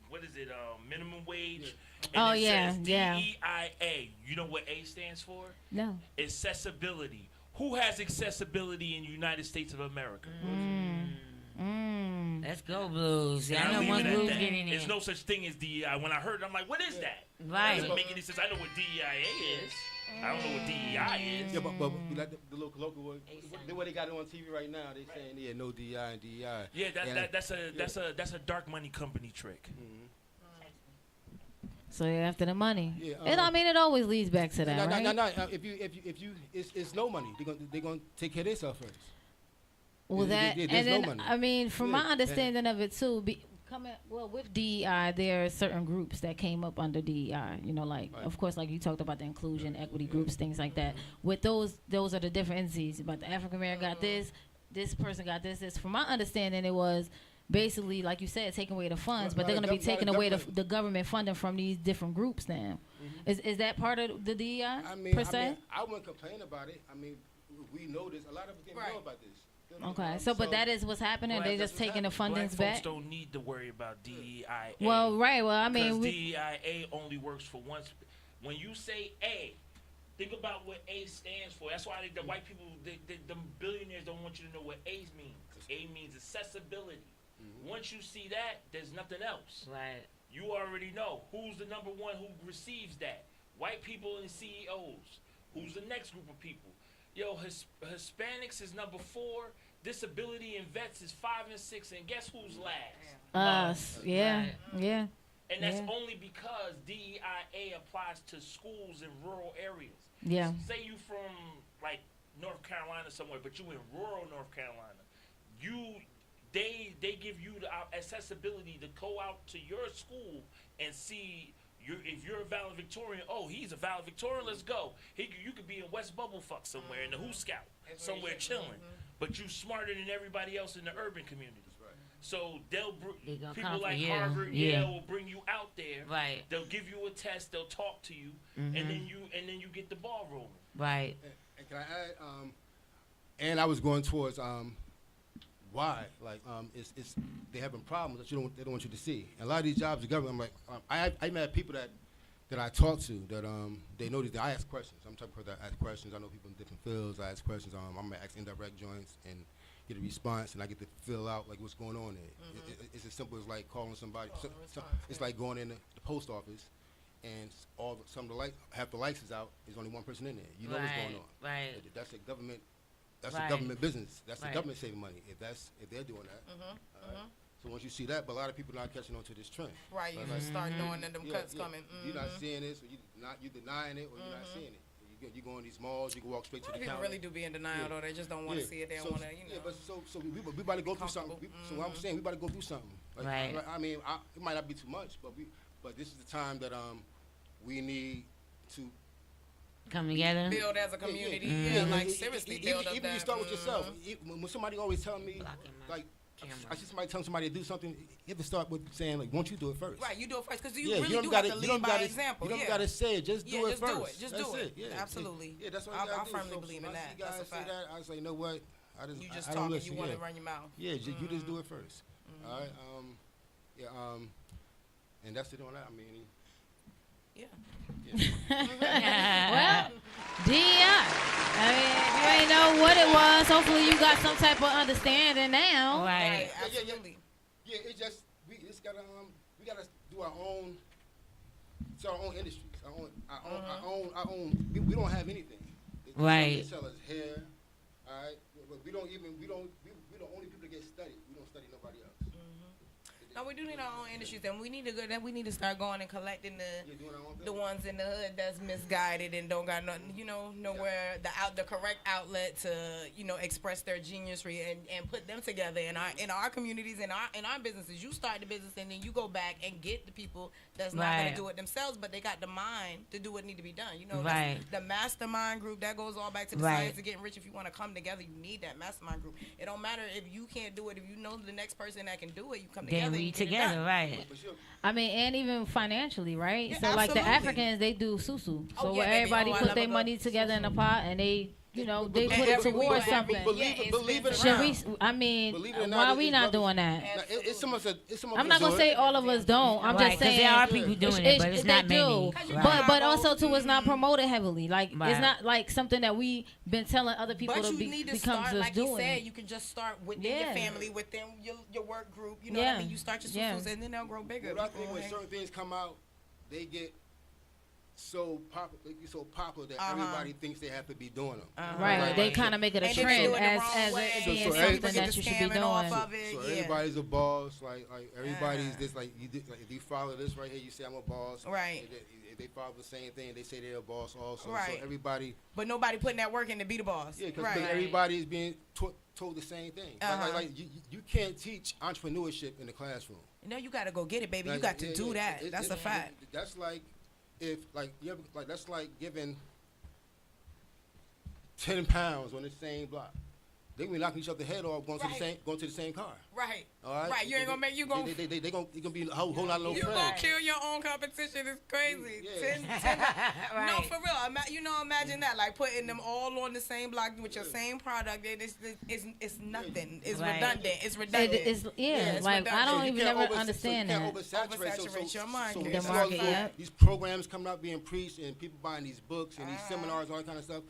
what is it, minimum wage. Oh, And it yeah, says yeah. DEIA. You know what A stands for? No. Accessibility. Who has accessibility in the United States of America? Let's go, Blues. And I I know leave one it at Blues that. getting There's it. no such thing as DEI. When I heard it, I'm like, what is that? Right. It doesn't make any sense. I know what DEIA is. I don't know what DEI is. Yeah, but like the local what they got it on TV right now, they saying no DEI and DEI. Yeah, that's a dark money company trick. Mm-hmm. So you're after the money. Yeah, I mean, it always leads back to that, right? No. If you, it's no money. They're gonna take care of themselves first. Well, There's and then no money. I mean, from my Yeah. understanding of it too, with DEI, there are certain groups that came up under DEI. You know, like of course, like you talked about the inclusion, equity groups, things like that. With those are the different entities. But the African American got this person got this. From my understanding, it was basically, like you said, taking away the funds, but they're going to be taking away the government funding from these different groups now. Is that part of the DEI per se? I wouldn't complain about it. I mean, we know this. A lot of us didn't know about this. Okay, but that is what's happening. They just taking the fundings Black folks back. don't need to worry about DEIA. Well, right. Well, I mean, because DEIA only works for once. When you say A, think about what A stands for. That's why the white people, the billionaires, don't want you to know what A means. A means accessibility. Once you see that, there's nothing else. Right. You already know who's the number one who receives that. White people and CEOs. Who's the next group of people? Yo, Hispanics is number 4. Disability and vets is 5 and 6. And guess who's last? Us. Yeah. Yeah. And that's only because DEIA applies to schools in rural areas. Yeah. Say you from like North Carolina somewhere, but you in rural North Carolina. They give you the accessibility to go out to your school and see if you're a valedictorian. Oh, he's a valedictorian. Let's go. You could be in West Bubblefuck somewhere in the Who Scout, somewhere chilling, but you smarter than everybody else in the urban communities. So people like Harvard, Yale will bring you out there. Right. They'll give you a test. They'll talk to you, and then you get the ball rolling. Right. And can I add? And I was going towards why, like, it's they having problems that they don't want you to see. And a lot of these jobs, the government, I'm like, I met people that I talk to that they know that I ask questions. I'm the type of person that ask questions. I know people in different fields. I ask questions. I'm gonna ask indirect joints and get a response, and I get to fill out like what's going on there. It's as simple as like calling somebody. It's like going in the post office, and some of the half the lights is out. There's only one person in there. You know what's going on. Right. That's a government. That's a government business. That's the government saving money. If they're doing that. So once you see that, but a lot of people not catching on to this trend. Right. You just start knowing that them cuts coming. You're not seeing this, or you denying it, or you're not seeing it. You go in these malls, you can walk straight to the counter. People really do be in denial, though. They just don't want to see it. They don't want to, Yeah, but so we about to go through something. So I'm saying we about to go through something. Like, right. I mean, it might not be too much, but this is the time that we need to come together, build as a community. Like seriously, build up. Even you start with yourself. When somebody always telling me, like, I see somebody telling somebody to do something, you have to start with saying, like, won't you do it first? Right, you do it first, because you really do have to lead by example. You don't got to say it, just do it first. Just do it. Yeah, absolutely. Yeah, that's what I firmly believe in that. That's a fact. I was like, you know what? You just talk and you want to run your mouth. Yeah, you just do it first. All right. And that's it on that. I mean, well, DEI. I mean, if you ain't know what it was, hopefully you got some type of understanding now. Right. Absolutely. Yeah, it's just we gotta do our own. It's our own industries. Our own. We don't have anything. Right. They sell us hair. All right. But we're the only people that get studied. We don't study nobody else. No, we do need our own industries, and we need to go. Then we need to start going and collecting the ones in the hood that's misguided and don't got nothing, nowhere the correct outlet to express their geniusry and put them together in our communities, in our businesses. You start the business and then you go back and get the people that's not gonna do it themselves, but they got the mind to do what need to be done. The mastermind group that goes all back to the science of getting rich. If you want to come together, you need that mastermind group. It don't matter if you can't do it. If you know the next person that can do it, you come together. Together, right? I mean, and even financially, right? Yeah, so absolutely. like the Africans, they do susu. So where everybody put their money together in a pot and they they put it towards something. Believe it Should we? I mean, why are we not doing that? I'm not gonna say all of us don't. I'm just saying there are people doing it, but it's not many. But also too, it's not promoted heavily. Like it's not like something that we been telling other people to become start, just like doing. You said, you can just start within your family, within your work group. You know what I mean? You start your susus and then they'll grow bigger. But I think when certain things come out, they get so popular that everybody thinks they have to be doing them. Right. They kind of make it a trend as it being something that you should be doing. So everybody's a boss. Like everybody's this. Like if you follow this right here, you say I'm a boss. Right. If they follow the same thing, they say they're a boss also. Right. So everybody. But nobody putting that work in to be the boss. Yeah, because everybody is being told the same thing. Like you can't teach entrepreneurship in the classroom. No, you got to go get it, baby. You got to do that. That's a fact. That's like. That's like giving 10 pounds on the same block. They gonna be knocking each other head off going to the same car. Right. All right. Right. You ain't gonna make you gonna. They gonna be a whole lot of little friends. You gonna kill your own competition? It's crazy. Right. No, for real. Imagine that. Like putting them all on the same block with your same product. It's nothing. It's redundant. It's redundant. It's like redundant. I don't even ever understand that. Oversaturate your market. The market. These programs coming out being preached and people buying these books and these seminars, all that kind of stuff.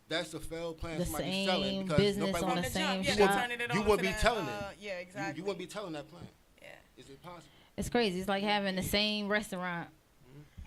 That's a failed plan. The somebody same selling because business nobody on the same shop. You wouldn't be telling it. Yeah, exactly. You wouldn't be telling that plan. Yeah. Is it possible? It's crazy. It's like having the same restaurant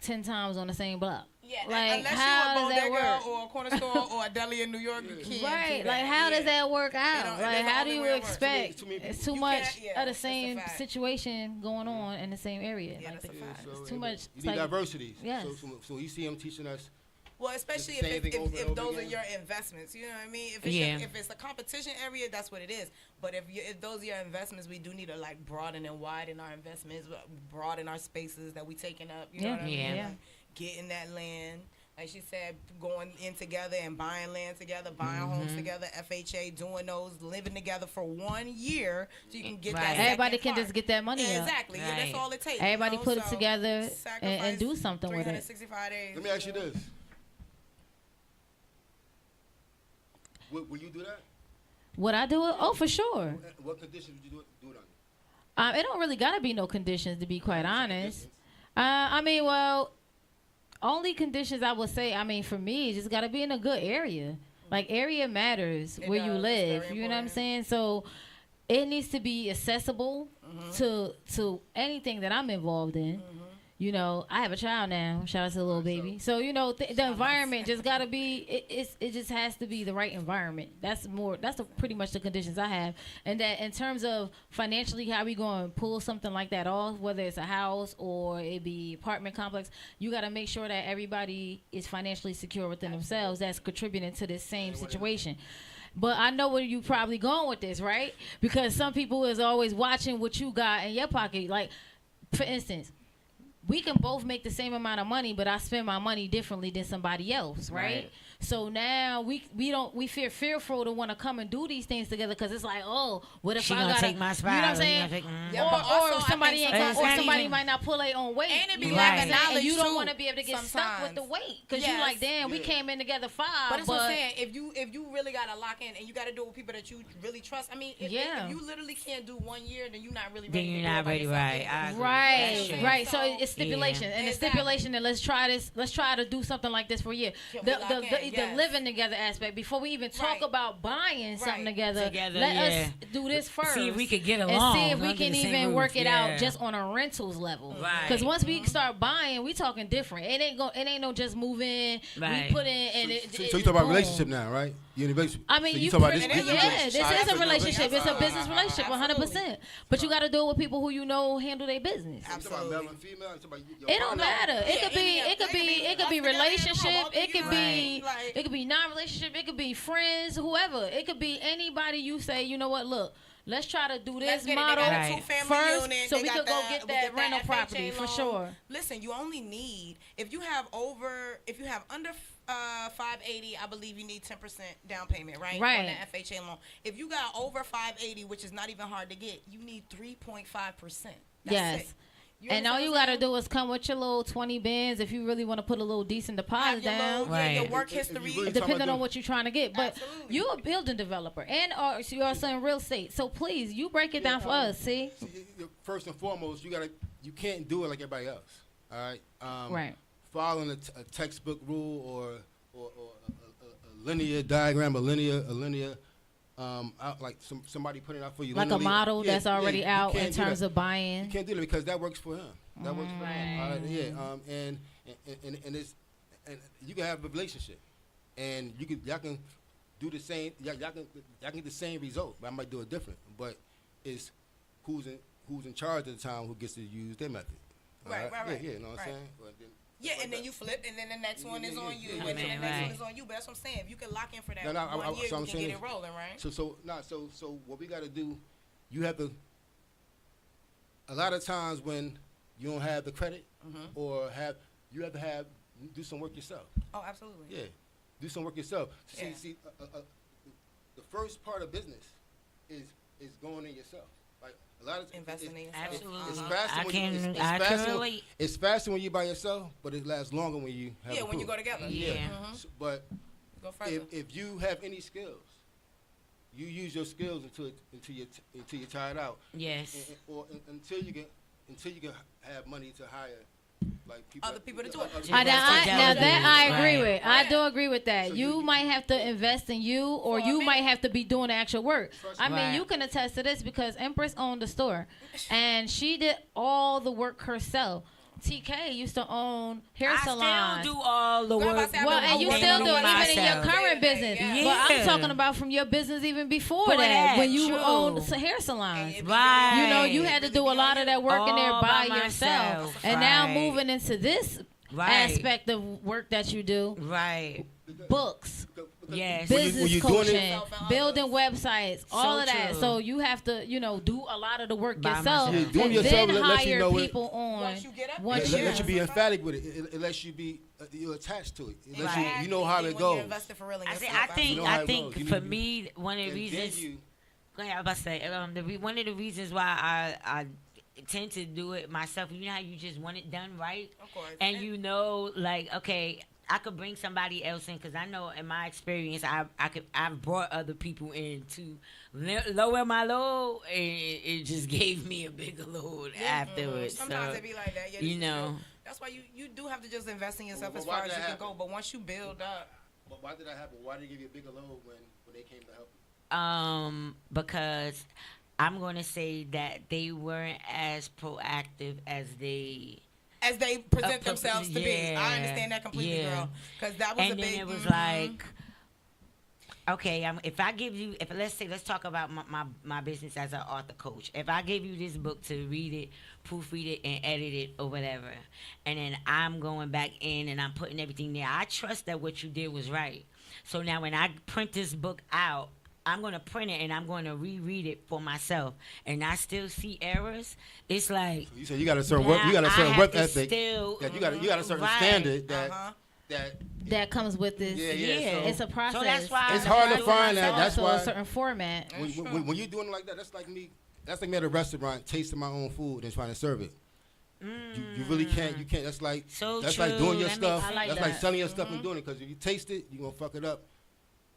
10 times on the same block. Yeah, like unless how you're a does that bodega work? or a corner store or a deli in New York, you can't. Right, do like that. how does that work out? Like how do you expect? It's too much of the that's same a fact. situation going on in the same area. Yeah, Like that's a fact. it's too much. You need diversity. Yes. So you see them teaching us. Well, especially if those are your investments, you know what I mean. If it's a competition area, that's what it is. But if those are your investments, we do need to like broaden and widen our investments, broaden our spaces that we taking up. You know what I mean? Like, getting that land. Like she said, going in together and buying land together, buying homes together, FHA, doing those, living together for 1 year so you can get that. Everybody can just get that money. Exactly. Yeah, that's all it takes. Everybody put it together and do something with it. 365 days. Let me ask you this. Will you do that? Would I do it? Oh, for sure. What conditions would you do it under? It don't really gotta be no conditions, to be quite honest. I mean, well, only conditions I would say. I mean, for me, it just gotta be in a good area. Like area matters where you live. You know what I'm saying? So it needs to be accessible to anything that I'm involved in. You know, I have a child now. Shout out to the little baby. So, you know, the environment just got to be, it just has to be the right environment. That's pretty much the conditions I have. And that in terms of financially, how we going to pull something like that off, whether it's a house or it be apartment complex, you got to make sure that everybody is financially secure within themselves that's contributing to this same situation. But I know where you probably going with this, right? Because some people is always watching what you got in your pocket. Like, for instance, we can both make the same amount of money, but I spend my money differently than somebody else, right? So now we feel fearful to want to come and do these things together because it's like, oh, what if she I gotta gotta take my spot? You know what I'm saying? Or somebody ain't come, or somebody might not pull their own weight. And it be like knowledge and you don't too, want to be able to get stuck with the weight because you like, damn, we came in together 5. But that's what I'm saying. If you really gotta lock in and you gotta do it with people that you really trust. I mean, if you literally can't do 1 year, then you're not really ready. Then you're not ready, right? Right. So it's stipulation, and the stipulation that let's try to do something like this for a year. The living together aspect before we even talk about buying something together. Let us do this first. See if we could get along. And see if we can even work it out just on a rentals level. Because once we start buying, we talking different. It ain't no just move in. We put in and so you talk about relationship now, right? You're in a relationship. I mean, so you talk about this is a relationship. It's a business relationship, 100%. But you got to do it with people who you know handle their business. Absolutely. Male and female. It don't matter. It could be relationship. It could be non-relationship. It could be friends. Whoever. It could be anybody. You say, you know what? Look. Let's try to do this model first, so we could go get that rental property for sure. Listen, you only need if you have under 580, I believe you need 10% down payment, right? On the FHA loan. If you got over 580, which is not even hard to get, you need 3.5%. Yes. It. And all you gotta do is come with your little 20 bands if you really want to put a little decent deposit down. Your work history, depending on what you're trying to get. But you're a building developer and you're also in real estate. So please, you break it down for us. See, first and foremost, you can't do it like everybody else. All right. Following a textbook rule or a linear diagram, a linear. Like somebody putting it out for you, like a model that's already out in terms of buying. You can't do that because that works for him. That works for him. And you can have a relationship, and y'all can do the same. Y'all can get the same result, but I might do it different. But it's who's in charge at the time who gets to use their method. Right. Yeah, you know what I'm saying? And then you flip, and then the next one is on you, and then the next one is on you. But that's what I'm saying. If you can lock in for that 1 year, you can get it rolling, right? So what we got to do, you have to. A lot of times when you don't have the credit, or you have to do some work yourself. Oh, absolutely. Yeah, do some work yourself. See, the first part of business is going in yourself. Like a lot of investing in yourself. Absolutely. It's faster when you by yourself, but it lasts longer when you have a crew. When you go together. But go further. If you have any skills, you use your skills until you're tired out. Yes. Or until you can have money to hire. Like other people to do it. Now that I agree with. I do agree with that. So you might have to invest in you, or you might have to be doing the actual work. I mean, you can attest to this because Empress owned the store, and she did all the work herself. TK used to own hair salons. I still do all the work. Well, and you still do it even in your current business. But I'm talking about from your business even before that, when you owned hair salons. Right. You know, you had to do a lot of that work in there by yourself. And now moving into this aspect of work that you do. Right. Books. Yes. Business coaching, building websites, all of that. So you have to, do a lot to the work yourself, and then hire people on. Once you let you be emphatic with it. It lets you be you're attached to it. It lets you know how it goes. I think for me, one of the reasons. Go ahead. I was about to say one of the reasons why I tend to do it myself. You know how you just want it done right, of course, and okay. I could bring somebody else in because I know in my experience I've brought other people in to lower my load, and it just gave me a bigger load afterwards. Sometimes it be like that. That's why you do have to just invest in yourself as far as you can go. But once you build up, but why did that happen? Why did they give you a bigger load when they came to help you? Because I'm going to say that they weren't as proactive as they present themselves to be. I understand that completely, girl. Because that was a big... And then it was like, okay, let's talk about my business as an author coach. If I give you this book to read it, proofread it, and edit it or whatever, and then I'm going back in and I'm putting everything there, I trust that what you did was right. So now when I print this book out, I'm going to print it and I'm going to reread it for myself, and I still see errors. It's like so you said you got a certain work ethic. You got a certain standard that comes with this. Yeah. So, it's a process. So that's why it's hard to find that. That's why a certain format. When you're doing it like that, that's like me. That's like me at a restaurant tasting my own food and trying to serve it. You really can't. You can't. That's like like doing your stuff. That's like selling your stuff and doing it, because if you taste it, you're gonna fuck it up.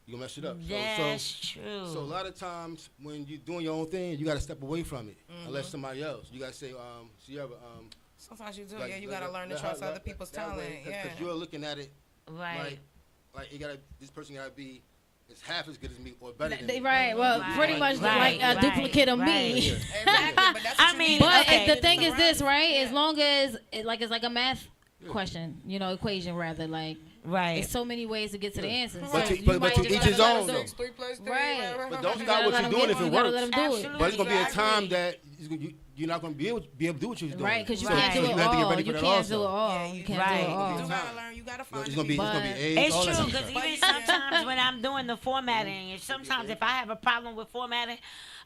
You're gonna mess it up. That's true. So a lot of times when you're doing your own thing, you gotta step away from it and let somebody else. You gotta say, Sierra, Sometimes you do. Like, Yeah, you gotta learn to trust other people's talent. Yeah. Because you're looking at it Right. like you gotta. This person gotta be. It's half as good as me or better than me. Right. Well, pretty much like a duplicate of me. Exactly. But that's what I mean, but okay. the thing is this, right? As long as it's like a math question, equation rather, like. Right. There's so many ways to get to the answers. But So to each his own, though. 3 + 3. Right. But don't stop what you're doing if it works. Let them do it. But it's gonna be a time that you're not gonna be able to do what you're doing. Right, because you So can't do you it have to get all. ready for You that can't do also. it all. You can't do it all. You gotta learn. You gotta find. It's gonna be age. It's all that true, stuff. because even sometimes when I'm doing the formatting, if I have a problem with formatting,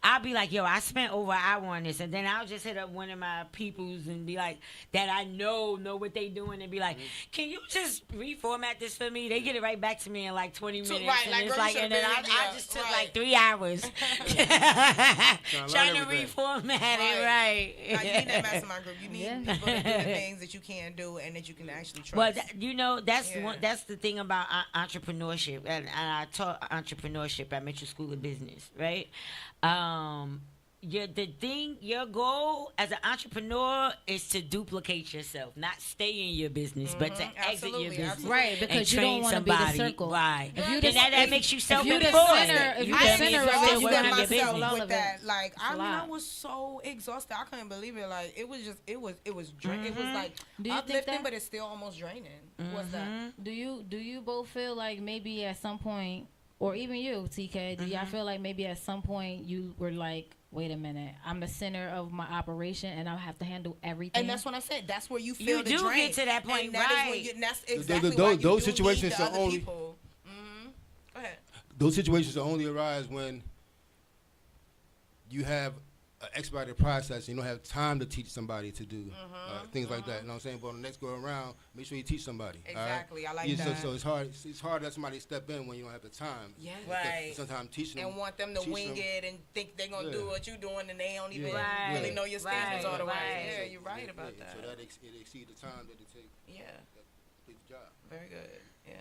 I'll be like, yo, I spent over an hour on this, and then I'll just hit up one of my peoples and be like, that I know what they doing, and be like, can you just reformat this for me? They get it right back to me in like 20 minutes, right, and like, it's girl, like, you and then should've been I just took like 3 hours trying to reformat it right. Now, you need that mastermind group. You need people to do the things that you can do and that you can actually trust. Well, that's the thing about entrepreneurship, and I taught entrepreneurship at Mitchell School of Business, right? Your goal as an entrepreneur is to duplicate yourself, not stay in your business, but to exit your business. Right, because you don't want to be the circle. Right. If you that makes you self-employed. If you the center of it, you got got myself myself with that. Like, I was so exhausted. I couldn't believe it. Like, it was draining. It was like uplifting, but it's still almost draining. What's that? Do you both feel like maybe at some point, or even you, TK, do y'all feel like maybe at some point you were like, wait a minute, I'm the center of my operation and I'll have to handle everything? And that's what I said. That's where you feel you the do drain. get to that point, and that right? is when that's exactly why you those do situations need the are other only. people. Go ahead. Those situations only arise when you have an expedited process and you don't have time to teach somebody to do things like that. You know what I'm saying? But on the next go around, make sure you teach somebody. Exactly. All right? I like that. So it's hard. It's hard to let somebody step in when you don't have the time. Yes. Right. Sometimes teaching them. And want them to wing it and think they're going to do what you're doing and they don't even really know your standards all the way. Yeah, you're right about that. So that it exceeds the time that it takes. Yeah. To complete the job. Very good. Yeah.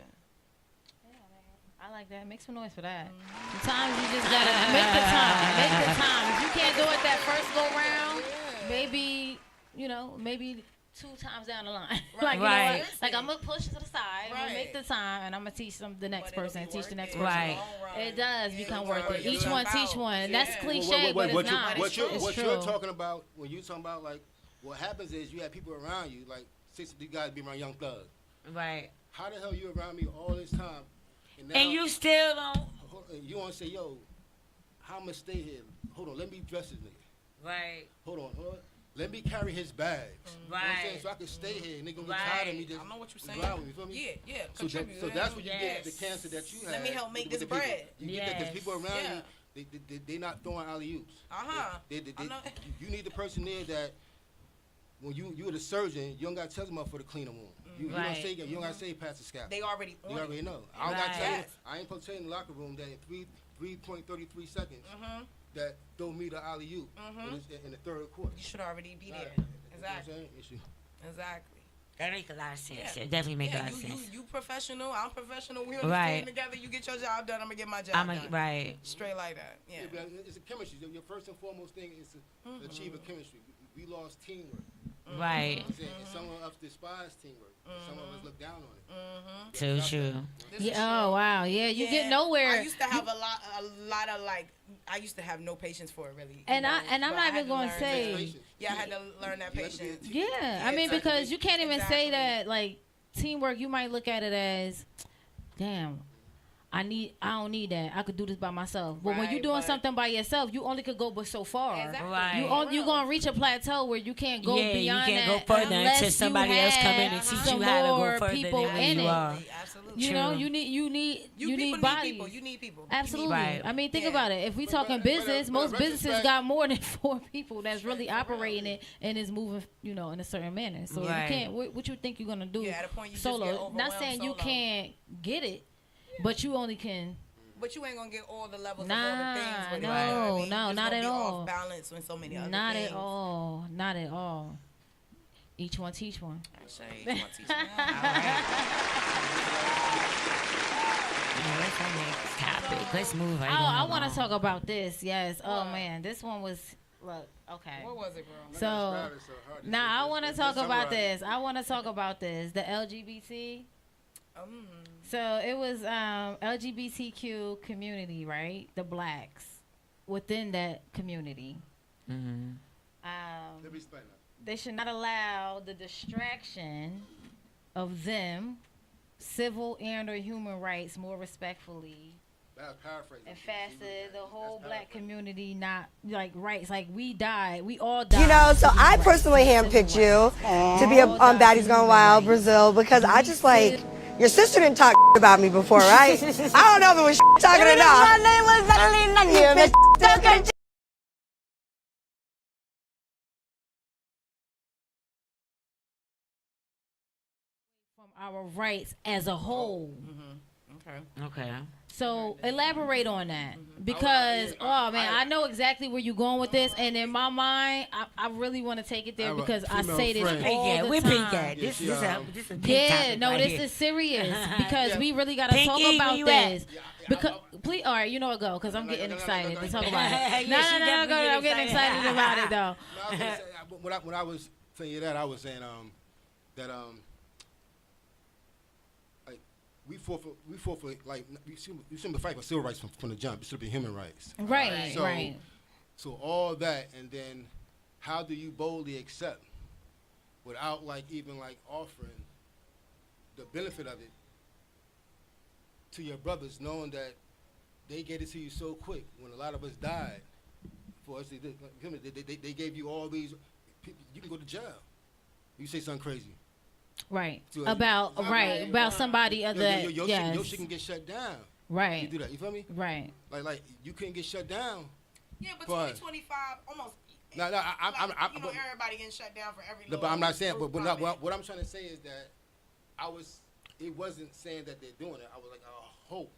I like that. Make some noise for that. Sometimes you just gotta make the time. Make the time. If you can't do it that first go round, maybe 2 times down the line. Like you know what? Like I'm gonna push it to the side. I'm gonna make the time, and I'm gonna teach the next person. Teach the next person. Right. It does become worth it. Each one teach one. That's cliche, but it's not. What you're talking about when you talking about like what happens is you have people around you like 60 guys be around Young Thug. Right. How the hell you around me all this time? And you still don't. You want to say, yo, how I'm going to stay here? Hold on, let me dress this nigga. Right. Hold on. Let me carry his bags. Right. You know what I'm saying? So I can stay here. And they going to get tired of me just I know what you're saying. with me. You feel me? Yeah. So that's when you get the cancer that you have. Let me help make this bread. You get that because people around you, they not throwing alley-oops. You need the person there that when you're the surgeon, you don't got to tell them up for the cleaner wound. You don't say pass the scalp. They already You already know. I don't got to tell you. I ain't supposed to tell you in the locker room that in 3.33 seconds that throw me the alley-oop in the third quarter. You should already be there. Exactly. Exactly. That makes a lot of sense. It definitely makes a lot of sense. You professional. I'm professional. We understand together. You get your job done. I'm gonna get my job done. Right. Straight like that. Yeah. It's a chemistry. Your first and foremost thing is to achieve a chemistry. We lost teamwork. Right. And some of us despise teamwork. Some of us look down on it. So true. Yeah. Oh wow. Yeah. You get nowhere. I used to have a lot of like. I used to have no patience for it really. And I'm not even going to say. Yeah, I had to learn that patience. Yeah. I mean, because you can't even say that like teamwork. You might look at it as, damn. I don't need that. I could do this by myself. But when you're doing something by yourself, you only could go but so far. Exactly. Right. You're going to reach a plateau where you can't go beyond that. You can't go further until somebody else come in and teach you how to go further people than where you are. Absolutely. You know, you need bodies. You need people. Absolutely. Right. I mean, think about it. If we talking business, most businesses got more than 4 people that's really operating it and is moving, in a certain manner. So you can't. What you think you're gonna do at a point you solo? Just get Not saying you can't get it, but you only can. But you ain't gonna get all the levels of all the things. No, not at all. Off balance with so many other not things. At all. Not at all. Each one teach one. I say each one teach one. Let's move right on. I want to talk about this. Yes. Oh man, this one was. Look, okay. What was it, girl? So, now I want to talk about this. The LGBT. So it was LGBTQ community, right? The blacks within that community. Let me explain that. They should not allow the distraction of them, civil and or human rights, more respectfully. And fasted the whole black community, not like rights. Like we died, we all died. You know, so I personally handpicked you to be on Baddies Gone Wild Brazil because I just like your sister didn't talk about me before, right? I don't know if it was talking or not. My name was Adelina. From our rights as a whole. Okay. So elaborate on that because I know exactly where you're going with this, and in my mind, I really want to take it there because I say this all the time. This is a this is serious because we really got to talk about this. Because please, all right, you know what, go because I'm getting excited to talk about it. No, I'm getting excited about it though. When I was saying that, I was saying that we fought for like we seem to fight for civil rights from the jump. It should be human rights. Right. Right. So all that, and then how do you boldly accept without even offering the benefit of it to your brothers, knowing that they gave it to you so quick when a lot of us died for us. They gave you all these. You can go to jail. You say something crazy. Right. About somebody other. Your shit can get shut down. Right. You do that. You feel me? Right. Like you couldn't get shut down. Yeah, but 2025 almost. No, everybody getting shut down for every. But I'm not saying. But what I'm trying to say is that it wasn't saying that they're doing it. I was like, I hope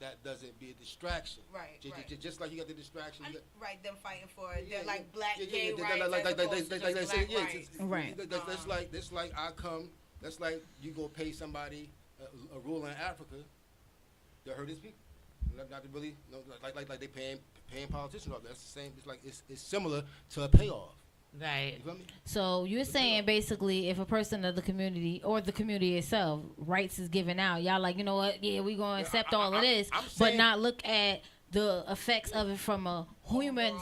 that doesn't be a distraction. Right. Just like you got the distraction. Right. Them fighting for like black gay rights. Right. That's like I come. That's like you go pay somebody a ruler in Africa to hurt his people. Not to really, like they paying politicians off. That's the same. It's like it's similar to a payoff. Right. You feel me? So you're saying basically, if a person of the community or the community itself rights is given out, y'all like, you know what? Yeah, we gonna accept all of this, but not look at the effects of it from a human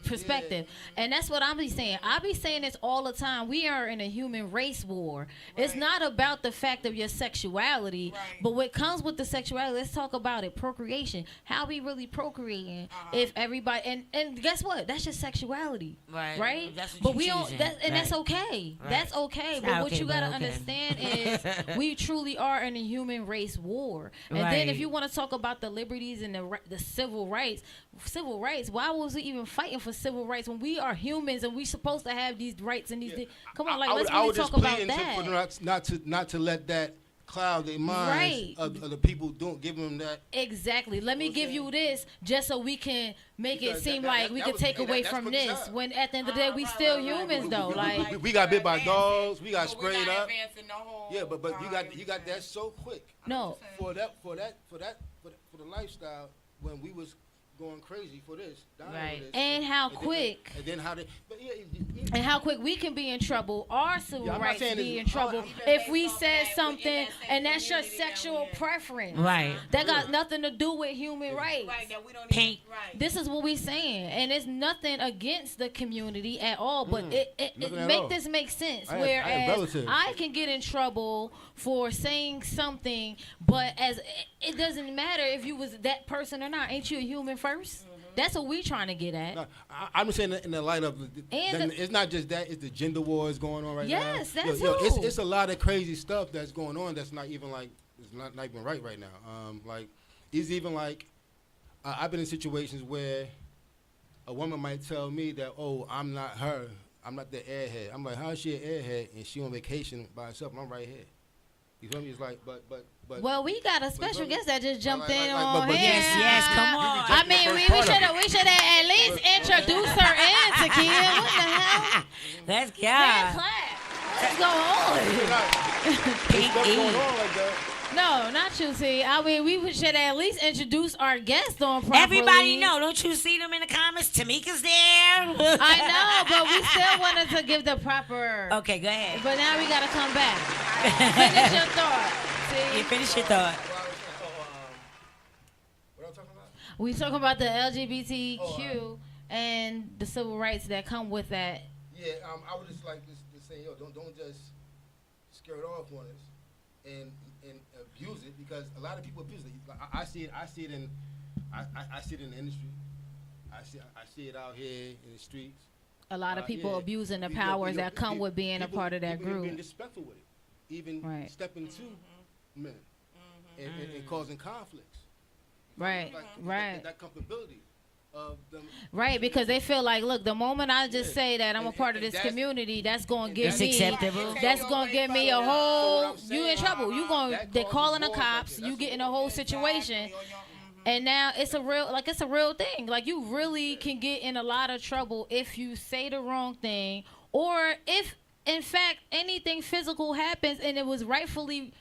perspective. And that's what I be saying. I be saying this all the time. We are in a human race war. Right. It's not about the fact of your sexuality, but what comes with the sexuality, let's talk about it. Procreation. How we really procreating if everybody and guess what? That's just sexuality. Right? That's what but we don't that's okay. Right. That's okay. But what you gotta understand is we truly are in a human race war. And then if you want to talk about the liberties and the civil rights, why was we even fighting for civil rights when we are humans and we supposed to have these rights and these come on, let's really talk about that. Not to let that cloud their minds of the people giving them that. Exactly. Let me give you this just so we can make it seem like we can take away from this. When at the end of the day we still humans though. Like we got bit by dogs, we got sprayed up. Yeah, but you got that so quick. No. For the lifestyle when we was going crazy for this, and how quick, and then how they, and how quick we can be in trouble. Our civil rights be in trouble if we said something, and that's your sexual preference. Right. That got nothing to do with human rights. Right. That we don't Pink. This is what we saying, and it's nothing against the community at all. But it make this make sense. Whereas I can get in trouble for saying something, but as it doesn't matter if you was that person or not. Ain't you a human first? That's what we trying to get at. No, I'm saying in the light of it's not just that; it's the gender wars going on right now. Yes, that's it's a lot of crazy stuff that's going on. That's not even it's not even right now. It's even I've been in situations where a woman might tell me that, oh, I'm not her, I'm not the airhead. I'm like, how is she an airhead and she on vacation by herself and I'm right here? You feel me? It's like, but. Well, we got a special guest that just jumped in on here. Yes, come on. I mean, we should have at least introduced her in to Kim. What the hell? Let's go. What's going on? There's stuff going on like that. No, not you, T. I mean, we should at least introduce our guest on properly. Everybody know. Don't you see them in the comments? Tamika's there. I know, but we still wanted to give the proper. Okay, go ahead. But now we got to come back. Finish your thought. See? You finish your thought. What I'm talking about? We talking about the LGBTQ and the civil rights that come with that. Yeah, I would just like to say, don't just scare it off on us and abuse it, because a lot of people abuse it. I see it in the industry. I see it out here in the streets. A lot of people abusing the powers that come with being a part of that group. Being disrespectful with it, even stepping to men and causing conflicts. Right, right. That comfortability of them. Right, because they feel like, look, the moment I just say that I'm a part of this community, that's gonna give me acceptable. That's gonna give me a whole. You in trouble. You they calling the cops. You get in a whole situation. And now it's a real thing. Like, you really can get in a lot of trouble if you say the wrong thing, or if, in fact, anything physical happens and it was rightfully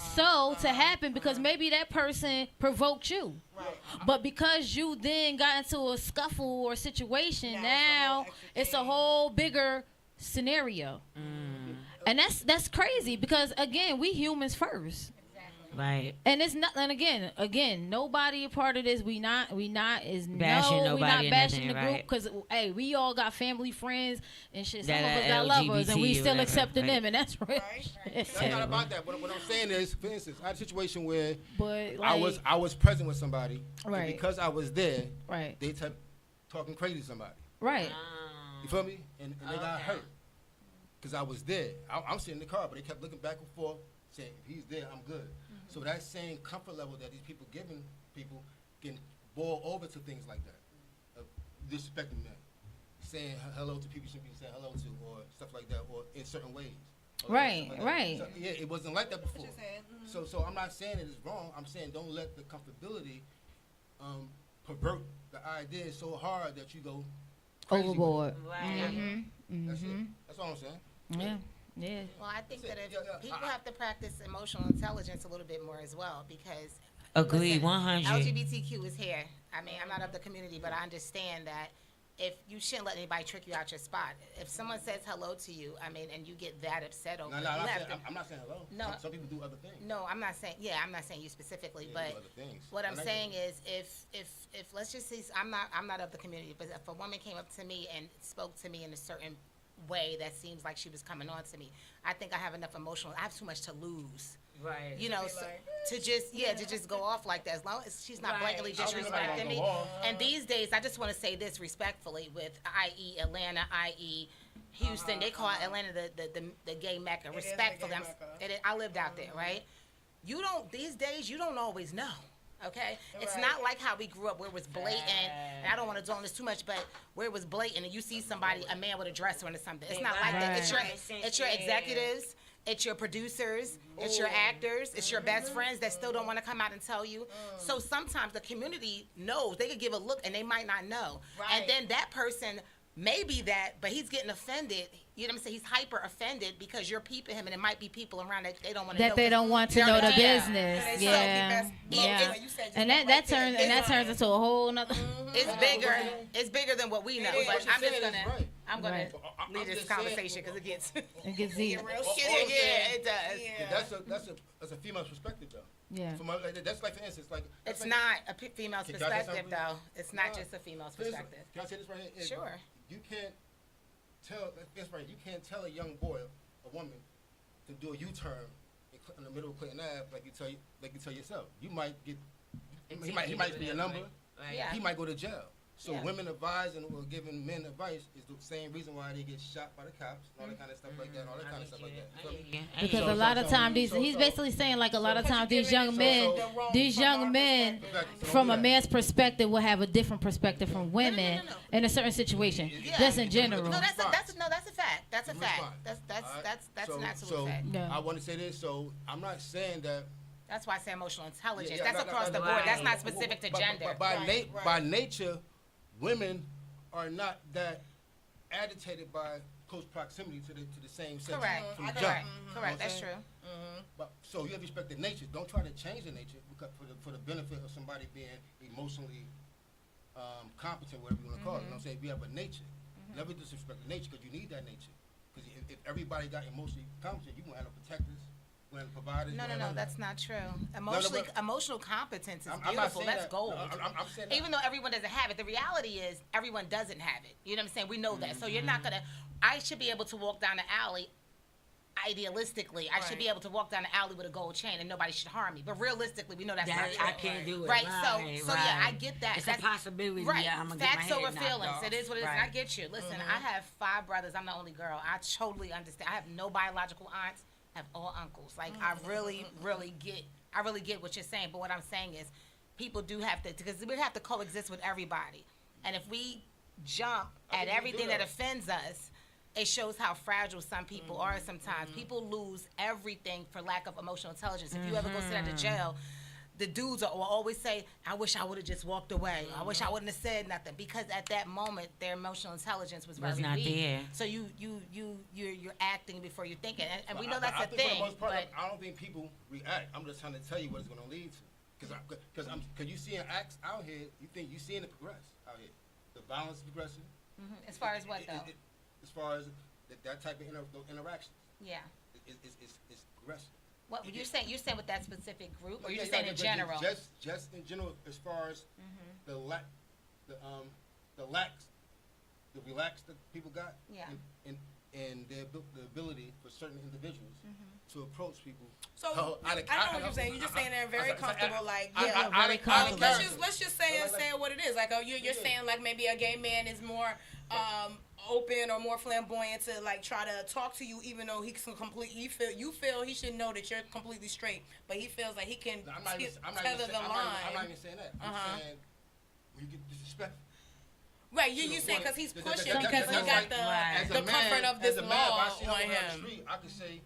to happen, because maybe that person provoked you. Right. But because you then got into a scuffle or situation, now it's a whole bigger scenario. And that's crazy, because, again, we humans first. Right. And it's not. And again, nobody a part of this. We not bashing the group, because hey, we all got family, friends, and shit. Some of us got lovers, and we still accepting them, and that's right. That's not about that. What I'm saying is, for instance, I had a situation where like, I was present with somebody, right? And because I was there, right? They kept talking crazy to somebody, right? You feel me? And they got hurt because I was there. I'm sitting in the car, but they kept looking back and forth, saying, if he's there, I'm good. So that same comfort level that these people giving people can boil over to things like that, of disrespecting men, saying hello to people you shouldn't be saying hello to, or stuff like that, or in certain ways. Right, like right. So, yeah, it wasn't like that before. So I'm not saying it is wrong. I'm saying don't let the comfortability pervert the idea so hard that you go crazy overboard. Right. That's it. That's all I'm saying. Yeah. Yeah. Well, I think that if people have to practice emotional intelligence a little bit more as well, because agreed, 100. LGBTQ is here. I mean, I'm not of the community, but I understand that if you shouldn't let anybody trick you out your spot. If someone says hello to you, I mean, and you get that upset over I'm not saying hello. No, some people do other things. No, I'm not saying. Yeah, I'm not saying you specifically, but what I'm saying is, if let's just say I'm not of the community, but if a woman came up to me and spoke to me in a certain way that seems like she was coming on to me, I think I have enough emotional. I have too much to lose. Right. You know, to just go off like that, as long as she's not blatantly disrespecting me. And these days, I just want to say this respectfully, with i.e. Atlanta, i.e. Houston, they call Atlanta the gay mecca. Respectfully, I lived out there, right? These days, you don't always know. Okay, it's not like how we grew up, where it was blatant. And I don't want to dwell on this too much, but where it was blatant, and you see somebody, a man with a dress on or something. It's not like that. It's your executives, it's your producers, it's your actors, it's your best friends that still don't want to come out and tell you. So sometimes the community knows. They could give a look, and they might not know. And then that person may be that, but he's getting offended. You know what I'm saying? He's hyper offended because you're peeping him, and it might be people around that they don't want to know. That they don't want to know the business. Yeah. And that turns into a whole nother. It's bigger than what we know. But I'm gonna leave this conversation because it gets deep. Real shitty. Yeah, it does. Yeah. That's a female's perspective, though. Yeah. That's like, for instance, it's not a female's perspective, though. It's not just a female's perspective. Can I say this right here? Sure. You can't tell. That's right. You can't tell a young boy, a woman, to do a U-turn in the middle of Clinton Ave like you tell yourself. You might get. He might be a number. Right. Yeah. He might go to jail. So women advising or giving men advice is the same reason why they get shot by the cops and all that kind of stuff like that. All that kind of stuff like that. Because a lot of times he's basically saying, like, a lot of times these young men, from a man's perspective, will have a different perspective from women in a certain situation, just in general. No, that's a fact. That's a fact. That's an absolute fact. I want to say this. So I'm not saying that. That's why I say emotional intelligence. That's across the board. That's not specific to gender. By nature, women are not that agitated by close proximity to the same sex Correct. from the Correct. jump. Correct. That's true. But so you have to respect the nature. Don't try to change the nature because for the benefit of somebody being emotionally competent, whatever you want to call it. You know what I'm saying? We have a nature. Never disrespect the nature because you need that nature. Because if everybody got emotionally competent, you won't have no protectors, you won't have no providers. No, that's not true. Emotional competence is I'm not beautiful. saying That's that. gold. I'm saying that. Even though everyone doesn't have it, the reality is everyone doesn't have it. You know what I'm saying? We know that. So you're not gonna. I should be able to walk down the alley. Idealistically, I should be able to walk down the alley with a gold chain and nobody should harm me. But realistically, we know that's not true. I can't do it. Right. So yeah, I get that. It's a possibility. Right. Yeah, I'm gonna Facts get my over head knocked feelings. off. It is what it is. And Right. I get you. Listen, I have 5 brothers. I'm the only girl. I totally understand. I have no biological aunts. I have all uncles. Like I really get what you're saying. But what I'm saying is, people do have to, because we have to coexist with everybody. And if we jump at everything that offends us, it shows how fragile some people are sometimes. People lose everything for lack of emotional intelligence. If you ever go sit at a jail, the dudes will always say, I wish I would have just walked away. I wish I wouldn't have said nothing. Because at that moment, their emotional intelligence was very not weak. there. So you're acting before you're thinking. And we know I that's a think for the thing. most part, But I don't think people react. I'm just trying to tell you what it's going to lead to. Because you seeing acts out here, you seeing it progress out here. The violence is progressing. as far as what, though? As far as that type of interaction. Yeah. It's progressing. What you're saying with that specific group, or you're Yeah, saying yeah, in but general? Just in general, as far as the relax that people got, Yeah. and the ability for certain individuals to approach people. So I know what you're saying. You're just saying they're very comfortable. Like, yeah, very comfortable. let's just say what it is. Like, you're saying like maybe a gay man is more open or more flamboyant to like try to talk to you, even though he's completely. You feel he should know that you're completely straight, but he feels like he can tether the line. I'm not even saying that. I'm saying when you get disrespectful. Right, you saying because he's pushing because he got the comfort of this law on him. I could say,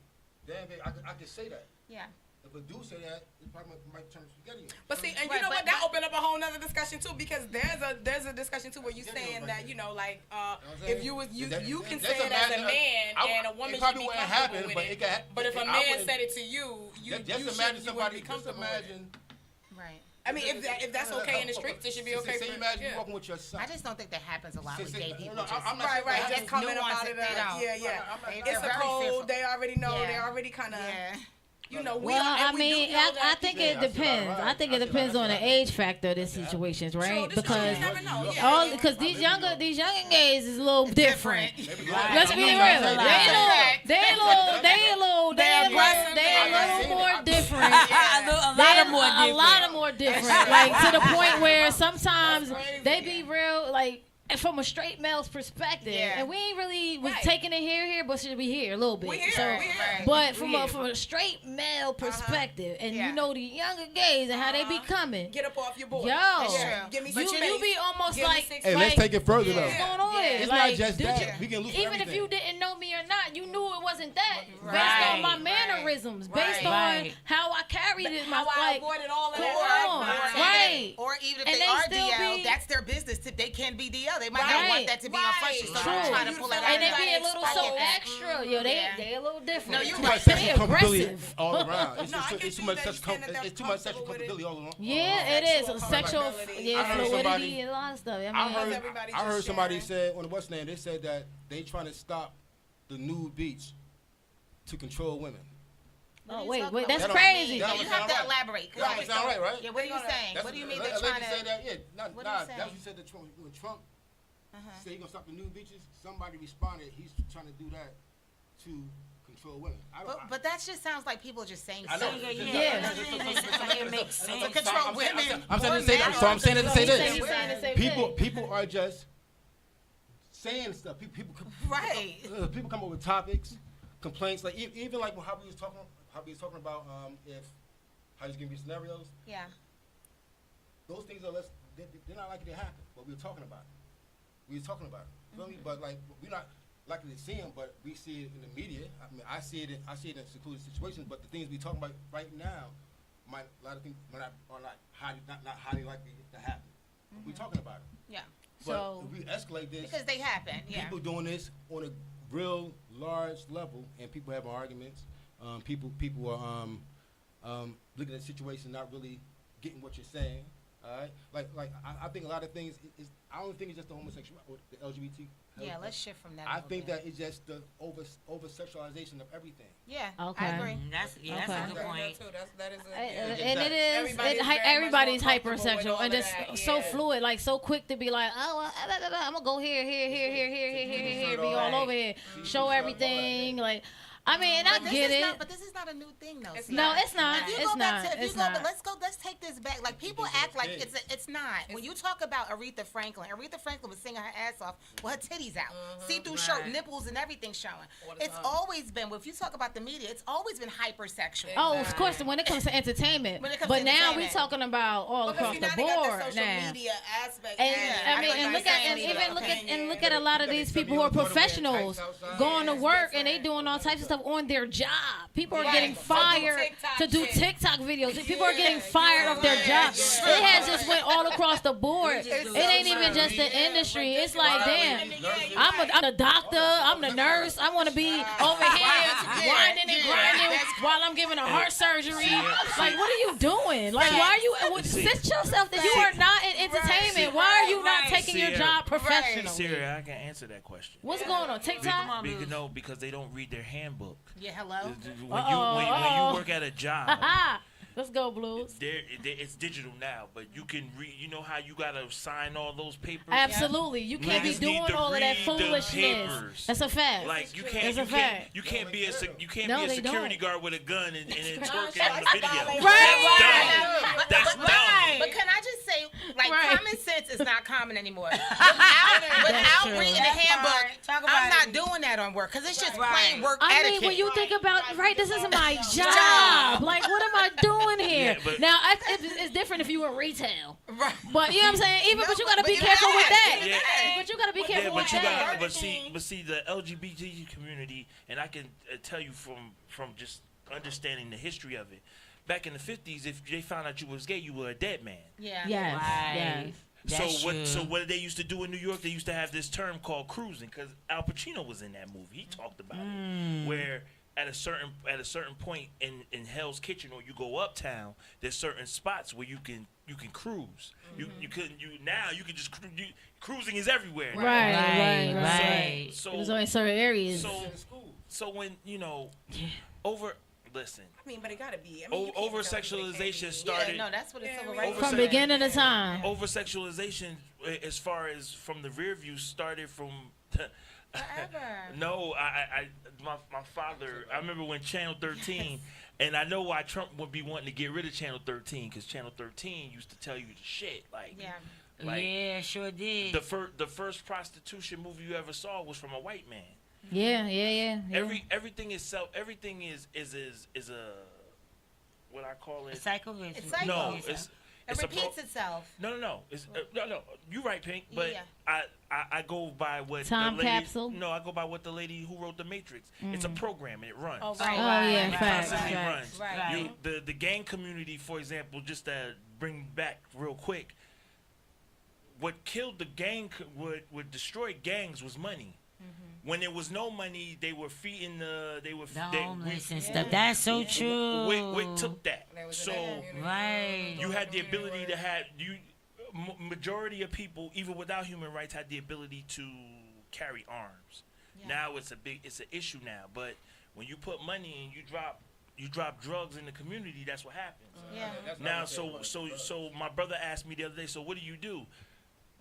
damn, babe, I could say that. Yeah. If a dude say that, it probably might turn spaghetti. But see, and you know what? That opened up a whole nother discussion too, because there's a discussion too where you saying that like if you can say it as a man and a woman should be comfortable with it. But if a man said it to you, you wouldn't be comfortable with it. Right. I mean, if that's okay in the streets, it should be okay. Say you imagine you walking with your son. I just don't think that happens a lot with gay people. Right. Just coming about it. Yeah. It's a code. They already know. They already kind of. You know, I think it depends. I think it depends on the age factor of the situations, right? Because these younger gays is a little different. Let's be real. They a little more different. A lot more different. Like to the point where sometimes they be real like. From a straight male's perspective, and we ain't really was taking it here, but should be here a little bit. But from a straight male perspective, and you know the younger gays and how they be coming. Get up off your board. Yo, you be almost like. Hey, let's take it further though. What's going on here? It's like, not just that. We can lose even if you didn't know me or not, you knew it wasn't that. Based on my mannerisms, based on how I carried it, how I avoided all of that. Right. Or even if they are DL, that's their business. They can be DL. They might not want that to be unfreshly, so they're trying to pull it out. And they be a little so extra. Yo, they a little different. No, you're right. They aggressive. All around. It's too much sexual comfortability all around. Yeah, it is. Sexual fluidity and a lot of stuff. I heard somebody say on the West End, they said that they trying to stop the nude beach to control women. Oh, wait, that's crazy. You have to elaborate. That sound right? Yeah, what are you saying? What do you mean they're trying to... say that, yeah. That's what what you said that when Trump said he's going to stop the nude beaches, somebody responded, he's trying to do that to control women. But that just sounds like people just saying something. It makes sense. To control women. I'm saying to say that. So I'm saying to say this. People are just saying stuff. People come up with topics, complaints, like even like how we was talking about how he's giving me scenarios. Yeah. Those things are they're not likely to happen, but we were talking about it. Feel me? But like we're not likely to see them, but we see it in the media. I mean, I see it in secluded situations. But the things we talking about right now, a lot of things are not highly likely to happen. We're talking about it. Yeah. But if we escalate this, because they happen. Yeah. People doing this on a real large level, and people having arguments. People are looking at the situation, not really getting what you're saying. All right, I think a lot of things is I don't think it's just the homosexual or the LGBT. Yeah, let's shift from that. I think that it's just the over sexualization of everything. Yeah, okay. I agree. That's a good point. That is and it is everybody's hypersexual and just so fluid, like so quick to be like, oh, I'm gonna go here, be all over here, show everything, like. I mean, I get it. But this is not a new thing, though. No, it's not. It's not. Let's take this back. Like, people act like it's not. When you talk about Aretha Franklin was singing her ass off with her titties out, see-through shirt, nipples, and everything showing. It's always been. If you talk about the media, it's always been hypersexual. Oh, of course. When it comes to entertainment, but now we're talking about all across the board now. Media aspect. I mean, and look at a lot of these people who are professionals going to work and they doing all types of stuff on their job. People are getting fired to do TikTok videos. People are getting fired off their job. It has just went all across the board. It ain't even just the industry. It's like, damn, I'm the doctor, I'm the nurse. I want to be over here whining and grinding while I'm giving a heart surgery. Like, what are you doing? Like, why are you sit yourself that you are not in entertainment? Why are you not taking your job professional? Syria, I can answer that question. What's going on? TikTok? No, because they don't read their handbook. Yeah, hello. When you work at a job, let's go, Blues. It's digital now, but you can read. You know how you gotta sign all those papers. Absolutely, you can't be doing all of that foolishness. That's a fact. Like you can't be a security guard with a gun and it's working on the video. That's dumb. But can I just say, like, common sense is not common anymore. Without reading the handbook, I'm not doing that on work because it's just plain work etiquette. I mean, when you think about this isn't my job. Like, what am I doing here? Yeah, now, it's different if you were retail. Right. But you know what I'm saying? But you got to be careful with that. Yeah. But you got to be careful with that. But see, the LGBT community, and I can tell you from just understanding the history of it. Back in the 50s, if they found out you was gay, you were a dead man. Yeah. Yes. So what they used to do in New York, they used to have this term called cruising, because Al Pacino was in that movie. He talked about it, where at a certain point in Hell's Kitchen, or you go uptown, there's certain spots where you can cruise. You can just cruising is everywhere. Right. So it was only certain areas. So when listen. I mean, but it gotta be. Over sexualization started. Yeah, no, that's what it's civil rights from beginning of time. Over sexualization, as far as from the rear view, started from. No, my father. I remember when Channel 13, and I know why Trump would be wanting to get rid of Channel 13, because Channel 13 used to tell you the shit, like. Yeah. Yeah, sure did. The first prostitution movie you ever saw was from a white man. Yeah. Everything is everything is a what I call it. A cycle. No, it repeats itself. No. No. You're right, Pink. But I go by what time the lady, capsule. No, I go by what the lady who wrote The Matrix. It's a program and it runs. Oh, yeah, facts. Right. The gang community, for example, just to bring back real quick. What killed the gang, what destroyed gangs was money. When there was no money, they were feeding the homeless and stuff. That's so true. Wick took that. So you had the ability to have majority of people, even without human rights, had the ability to carry arms. Yeah. Now it's an issue now. But when you put money and you drop drugs in the community, that's what happens. Now, so my brother asked me the other day, so what do?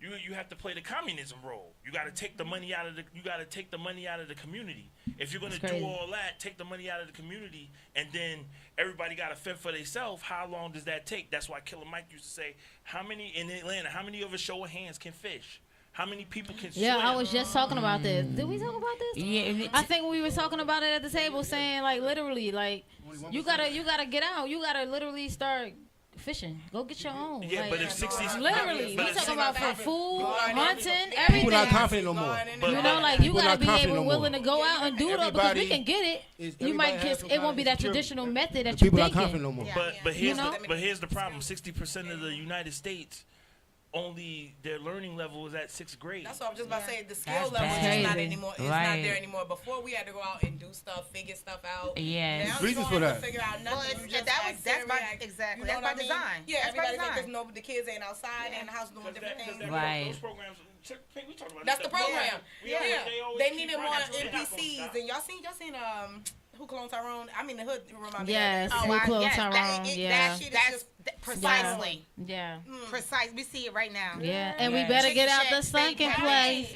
You have to play the communism role. You got to take the money out of the community. If you're gonna do all that, take the money out of the community, and then everybody got to fend for themselves. How long does that take? That's why Killer Mike used to say, how many in Atlanta? How many of us show of hands can fish? How many people can swim? Yeah, I was just talking about this. Did we talk about this? Yeah, I think we were talking about it at the table, saying like literally, like you gotta get out. You gotta literally start fishing. Go get your own. Yeah, like, but if 60s... Literally. We talking about for food, hunting, everything. People not confident no more. You know, like, you got to be able, willing to go out and do it, because we can get it. You might get... It won't be that traditional method that you're thinking. People not confident no more. But here's the problem. 60% of the United States only their learning level is at 6th grade. That's what I was just about to say. The skill level is not anymore. It's not there anymore. Before we had to go out and do stuff, figure stuff out. Yeah. Now reasons you for don't have that. to figure out nothing. Well, You just that's by exactly. You know That's by what I mean? design. Yeah, That's by everybody design. because the kids ain't outside and in the house doing different things. Those programs, we talk about That's the stuff. program. Yeah. They needed more NPCs, and y'all seen Who Cloned Tyrone? I mean, the hood remind me. Yes, of that. Who Cloned Tyrone? That shit is just precisely. Yeah. Precise. We see it right now. Yeah, and we better get out the sunken place.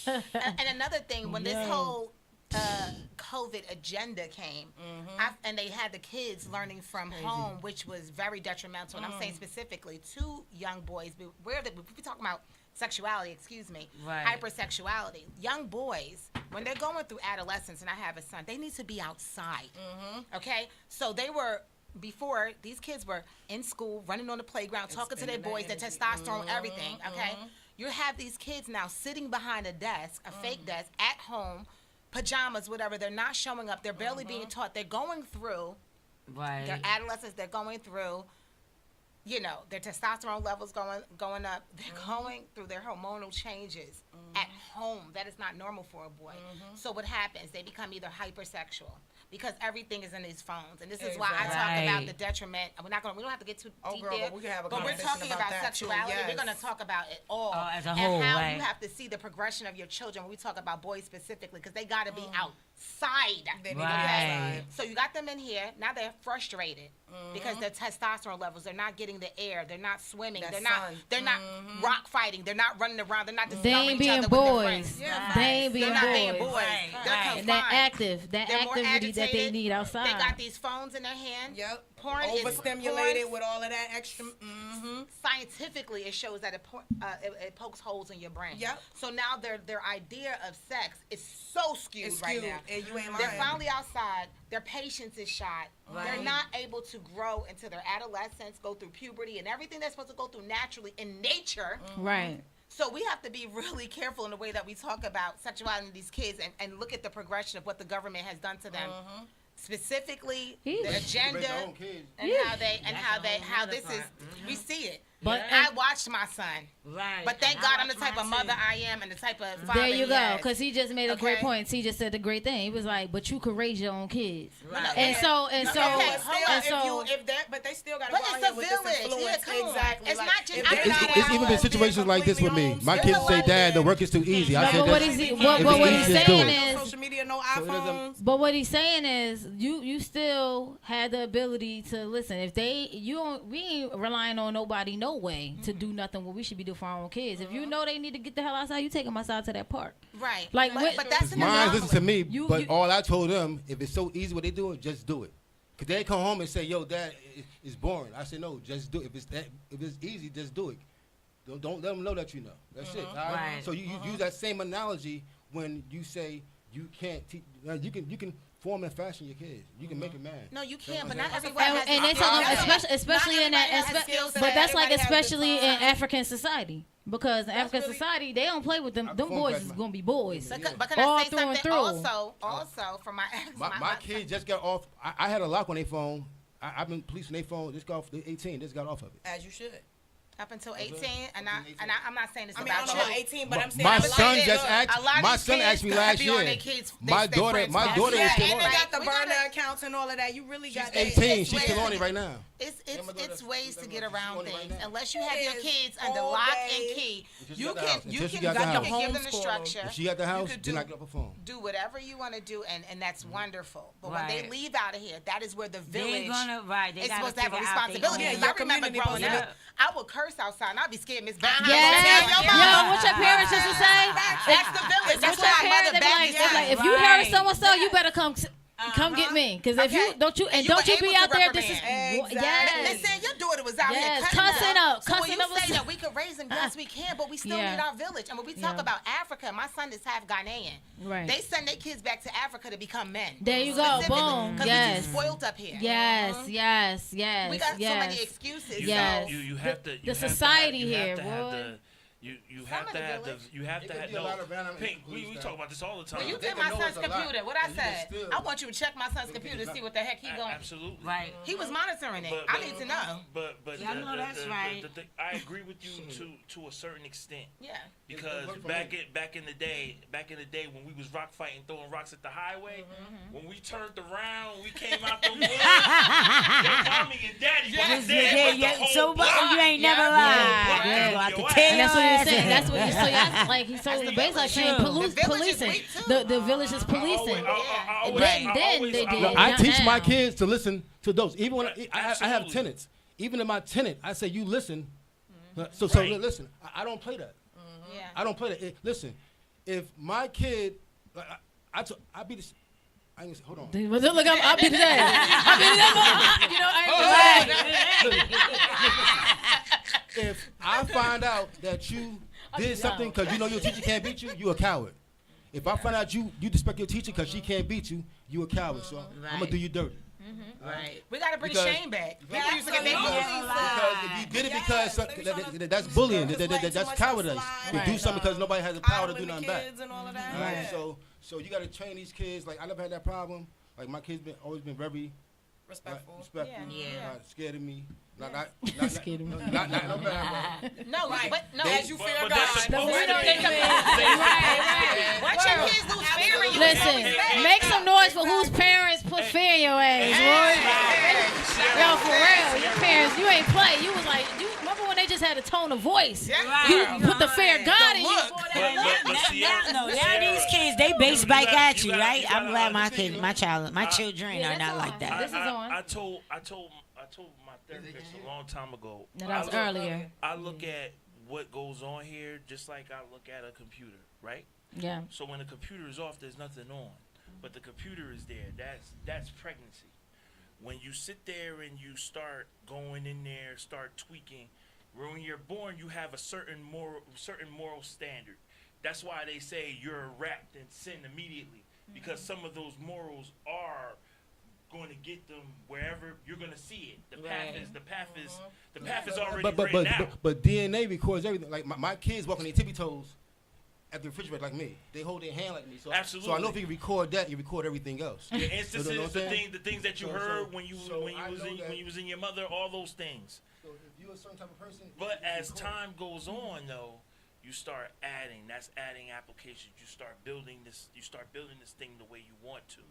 And another thing, when this whole COVID agenda came, and they had the kids learning from home, which was very detrimental. And I'm saying specifically to young boys, we're talking about sexuality, hypersexuality. Young boys, when they're going through adolescence, and I have a son, they need to be outside. Okay? So before, these kids were in school, running on the playground, talking to their boys, their testosterone, everything. Okay? You have these kids now sitting behind a desk, a fake desk, at home, pajamas, whatever. They're not showing up. They're barely being taught. They're going through their adolescence. They're going through, their testosterone levels going up. They're going through their hormonal changes at home. That is not normal for a boy. So what happens? They become either hypersexual because everything is in these phones. And this is why I talk about the detriment. We don't have to get too deep there. But we're talking about sexuality. We're going to talk about it all. As a whole, and how you have to see the progression of your children when we talk about boys specifically, because they got to be outside. So you got them in here. Now they're frustrated because their testosterone levels, they're not getting the air. They're not swimming. They're not rock fighting. They're not running around. They're not discovering each other with their friends. They ain't being boys. They're confined. And that activity that they need outside. They got these phones in their hand. Yep. Porn overstimulated with all of that extra. Scientifically, it shows that it pokes holes in your brain. Yep. So now their idea of sex is so skewed right now. And you ain't lying. They're finally outside. Their patience is shot. Right. They're not able to grow into their adolescence, go through puberty, and everything they're supposed to go through naturally in nature. Right. So we have to be really careful in the way that we talk about sexuality in these kids and look at the progression of what the government has done to them. Specifically, the agenda and how this is. We see it. But I watched my son. Right. But thank God I'm the type of mother I am and the type of father there you he go, has. because he just made a great point. He just said a great thing. He was like, "But you could raise your own kids." Right. But they still got to But go it's out a here with village. this influence. Exactly. It's not just. It's even been situations like this with me. My kids say, "Dad, the work is too easy." I said, what he's saying is, social media, no iPhones. But what he's saying is, you still had the ability to listen. If we ain't relying on nobody, no way to do nothing. What we should be doing for our own kids. If you know they need to get the hell outside, you take them outside to that park. Right. Like, but that's mine. Listen to me. But all I told them, if it's so easy what they doing, just do it. Cause they come home and say, "Yo, Dad, it's boring." I said, "No, just do it. If it's easy, just do it. Don't let them know that you know. That's it." Right. So you use that same analogy when you say you can't teach. You can form and fashion your kids. You can make a man. No, you can't. But not everyone has. And they talk especially in that. But that's like especially in African society. Because in African society, they don't play with them. Them boys is gonna be boys. But can I say something? Also, for my kids just got off. I had a lock on their phone. I've been policing their phone. Just got off. They're 18. Just got off of it. As you should. Up until 18, and I'm not saying this I about don't you. know 18, but I'm saying my son just asked. My son asked me last year. My daughter is still on it. And they got the burner accounts and all of that. You really got. She's 18. She's still on it right now. It's ways to get around things. Unless you have your kids under lock and key, you can give them the structure. If she got the house, do not get off a phone. Do whatever you want to do, and that's wonderful. But when they leave out of here, that is where the village is supposed to have a responsibility. I remember growing up, I would curse outside, and I'd be scared Miss Becky. What your parents used to say? That's the village. That's what my mother Becky said. If you heard someone so, you better come get me, because if you don't you be out there. This is listen. Your daughter was out here cussing up. So when you say that we could raise them, yes, we can, but we still need our village. And when we talk about Africa, my son is half Ghanaian. Right. They send their kids back to Africa to become men. There you go. Boom. Because we're too spoiled up here. Yes. We got so many excuses. You have to. The society You here, have to have You have to have Pink. We talk about this all the time. When you take my son's computer, what I said, I want you to check my son's computer to see what the heck he going. Absolutely. Right. He was monitoring it. I need to know. But I know that's right. I agree with you to a certain extent. Yeah. Because back in the day when we was rock fighting, throwing rocks at the highway, when we turned around, we came out the woods. Your mommy and daddy was there. So you ain't never lied. And that's what you're saying. That's what you're saying. Like he sold the base, like saying policing. The village is policing. Then they did. I teach my kids to listen to those. Even when I have tenants, even in my tenant, I say you listen. So listen. I don't play that. Yeah. I don't play that. Listen, if my kid, I be this. I ain't gonna say, hold on. Look, I'll be the dad. I'll be the dad. If I find out that you did something because you know your teacher can't beat you, you a coward. If I find out you disrespect your teacher because she can't beat you, you a coward. So I'm gonna do you dirty. Right. We gotta bring shame back. People used to get their because if you did it because that's bullying. That's cowardice. You do something because nobody has the power to do nothing back. Right. So you gotta train these kids. Like I never had that problem. Like my kids always been very respectful. Not scared of me. Not scared of me. Not no bad. No, but no. As you fear God. Once your kids lose fear in you. Listen, make some noise for whose parents put fear in your ass, boy. Yo, for real, your parents, you ain't play. You was like, you remember when they just had a tone of voice? You put the fear of God in you. Now these kids, they base back at you, right? I'm glad my children are not like that. This is on. I told my therapist a long time ago. No, that was earlier. I look at what goes on here just like I look at a computer, right? Yeah. So when the computer is off, there's nothing on, but the computer is there. That's pregnancy. When you sit there and you start going in there, start tweaking, when you're born, you have a certain moral standard. That's why they say you're wrapped in sin immediately, because some of those morals are going to get them wherever you're going to see it. The path is already written out. But DNA records everything. Like my kids walk on their tippy toes at the refrigerator like me. They hold their hand like me. So, absolutely. So I know if you record that, you record everything else. The instances, the things that you heard when you was in your mother, all those things. So if you're a certain type of person. But as time goes on, though, you start adding. That's adding applications. You start building this. You start building this thing the way you want to,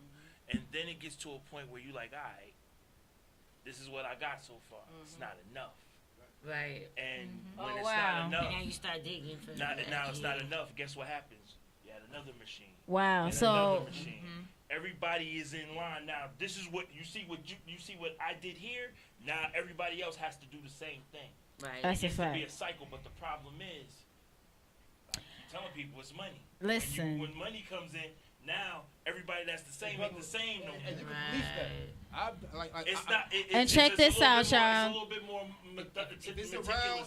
and then it gets to a point where you like, all right, this is what I got so far. It's not enough. Right. And when it's not enough, and now you start digging for now it's not enough. Guess what happens? You add another machine. Wow. And so another machine. Everybody is in line now. This is what you see. You see what I did here. Now everybody else has to do the same thing. Right. That's it a gets fact. to be a cycle, but the problem is, I'm telling people it's money. Listen. When money comes in, now everybody that's the same ain't the same no more. And you can police that. It's not. And check this out, It's y'all. a little bit more meticulous now.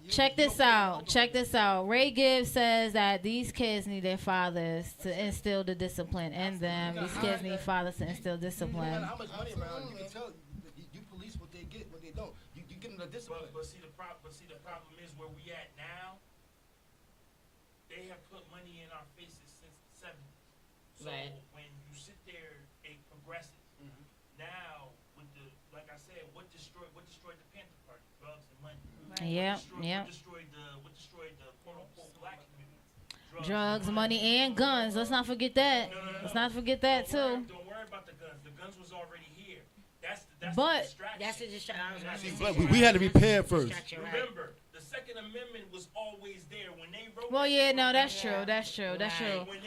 Check this out. Check this out. Ray Gibbs says that these kids need their fathers to instill the discipline in them. These kids need fathers to instill discipline. No matter how much money around, you can tell you police what they get, what they don't. You give them the discipline. But see the problem is where we at now. They have put money in our faces since the 70s. So when you sit there, it progresses. Now, like I said, what destroyed the Panther Party? Drugs and money. Yeah. What destroyed the quote unquote black community? Drugs, money, and guns. Let's not forget that. Let's not forget that too. Don't worry about the guns. The guns was already here. That's That's the distraction. We had to repair first. Remember, the Second Amendment was always there when they wrote. Well, yeah, no, that's true. That's true.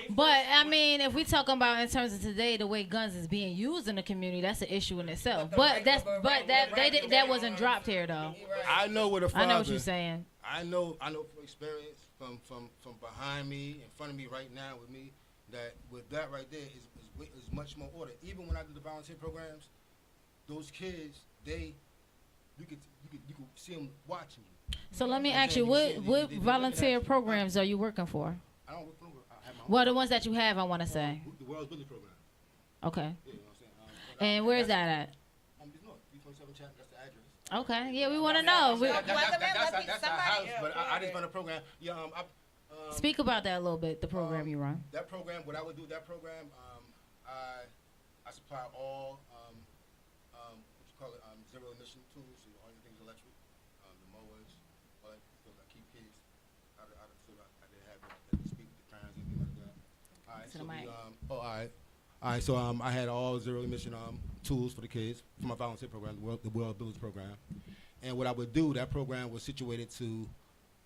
But I mean, if we talking about in terms of today, the way guns is being used in the community, that's an issue in itself. But that wasn't dropped here though. I know what a father. I know what you're saying. I know from experience, from behind me, in front of me right now with me, that with that right there is much more order. Even when I did the volunteer programs, those kids, you could see them watching you. So let me ask you, what volunteer programs are you working for? I don't work for them. Well, the ones that you have, I want to say. The World's Business Program. Okay. Yeah, you know what I'm saying? And where is that at? North, 327 Chapman, that's the address. Okay, yeah, we want to know. That's our house, but I just run a program. Yeah, Speak about that a little bit. The program you run. That program, what I would do with that program, I supply all what you call it, zero emission tools, so all things electric, the mowers, but I keep kids out of so I didn't have to speak with the parents and things like that. All right, so all right. So I had all zero emission tools for the kids for my volunteer program, the World Builders program, and what I would do, that program was situated to,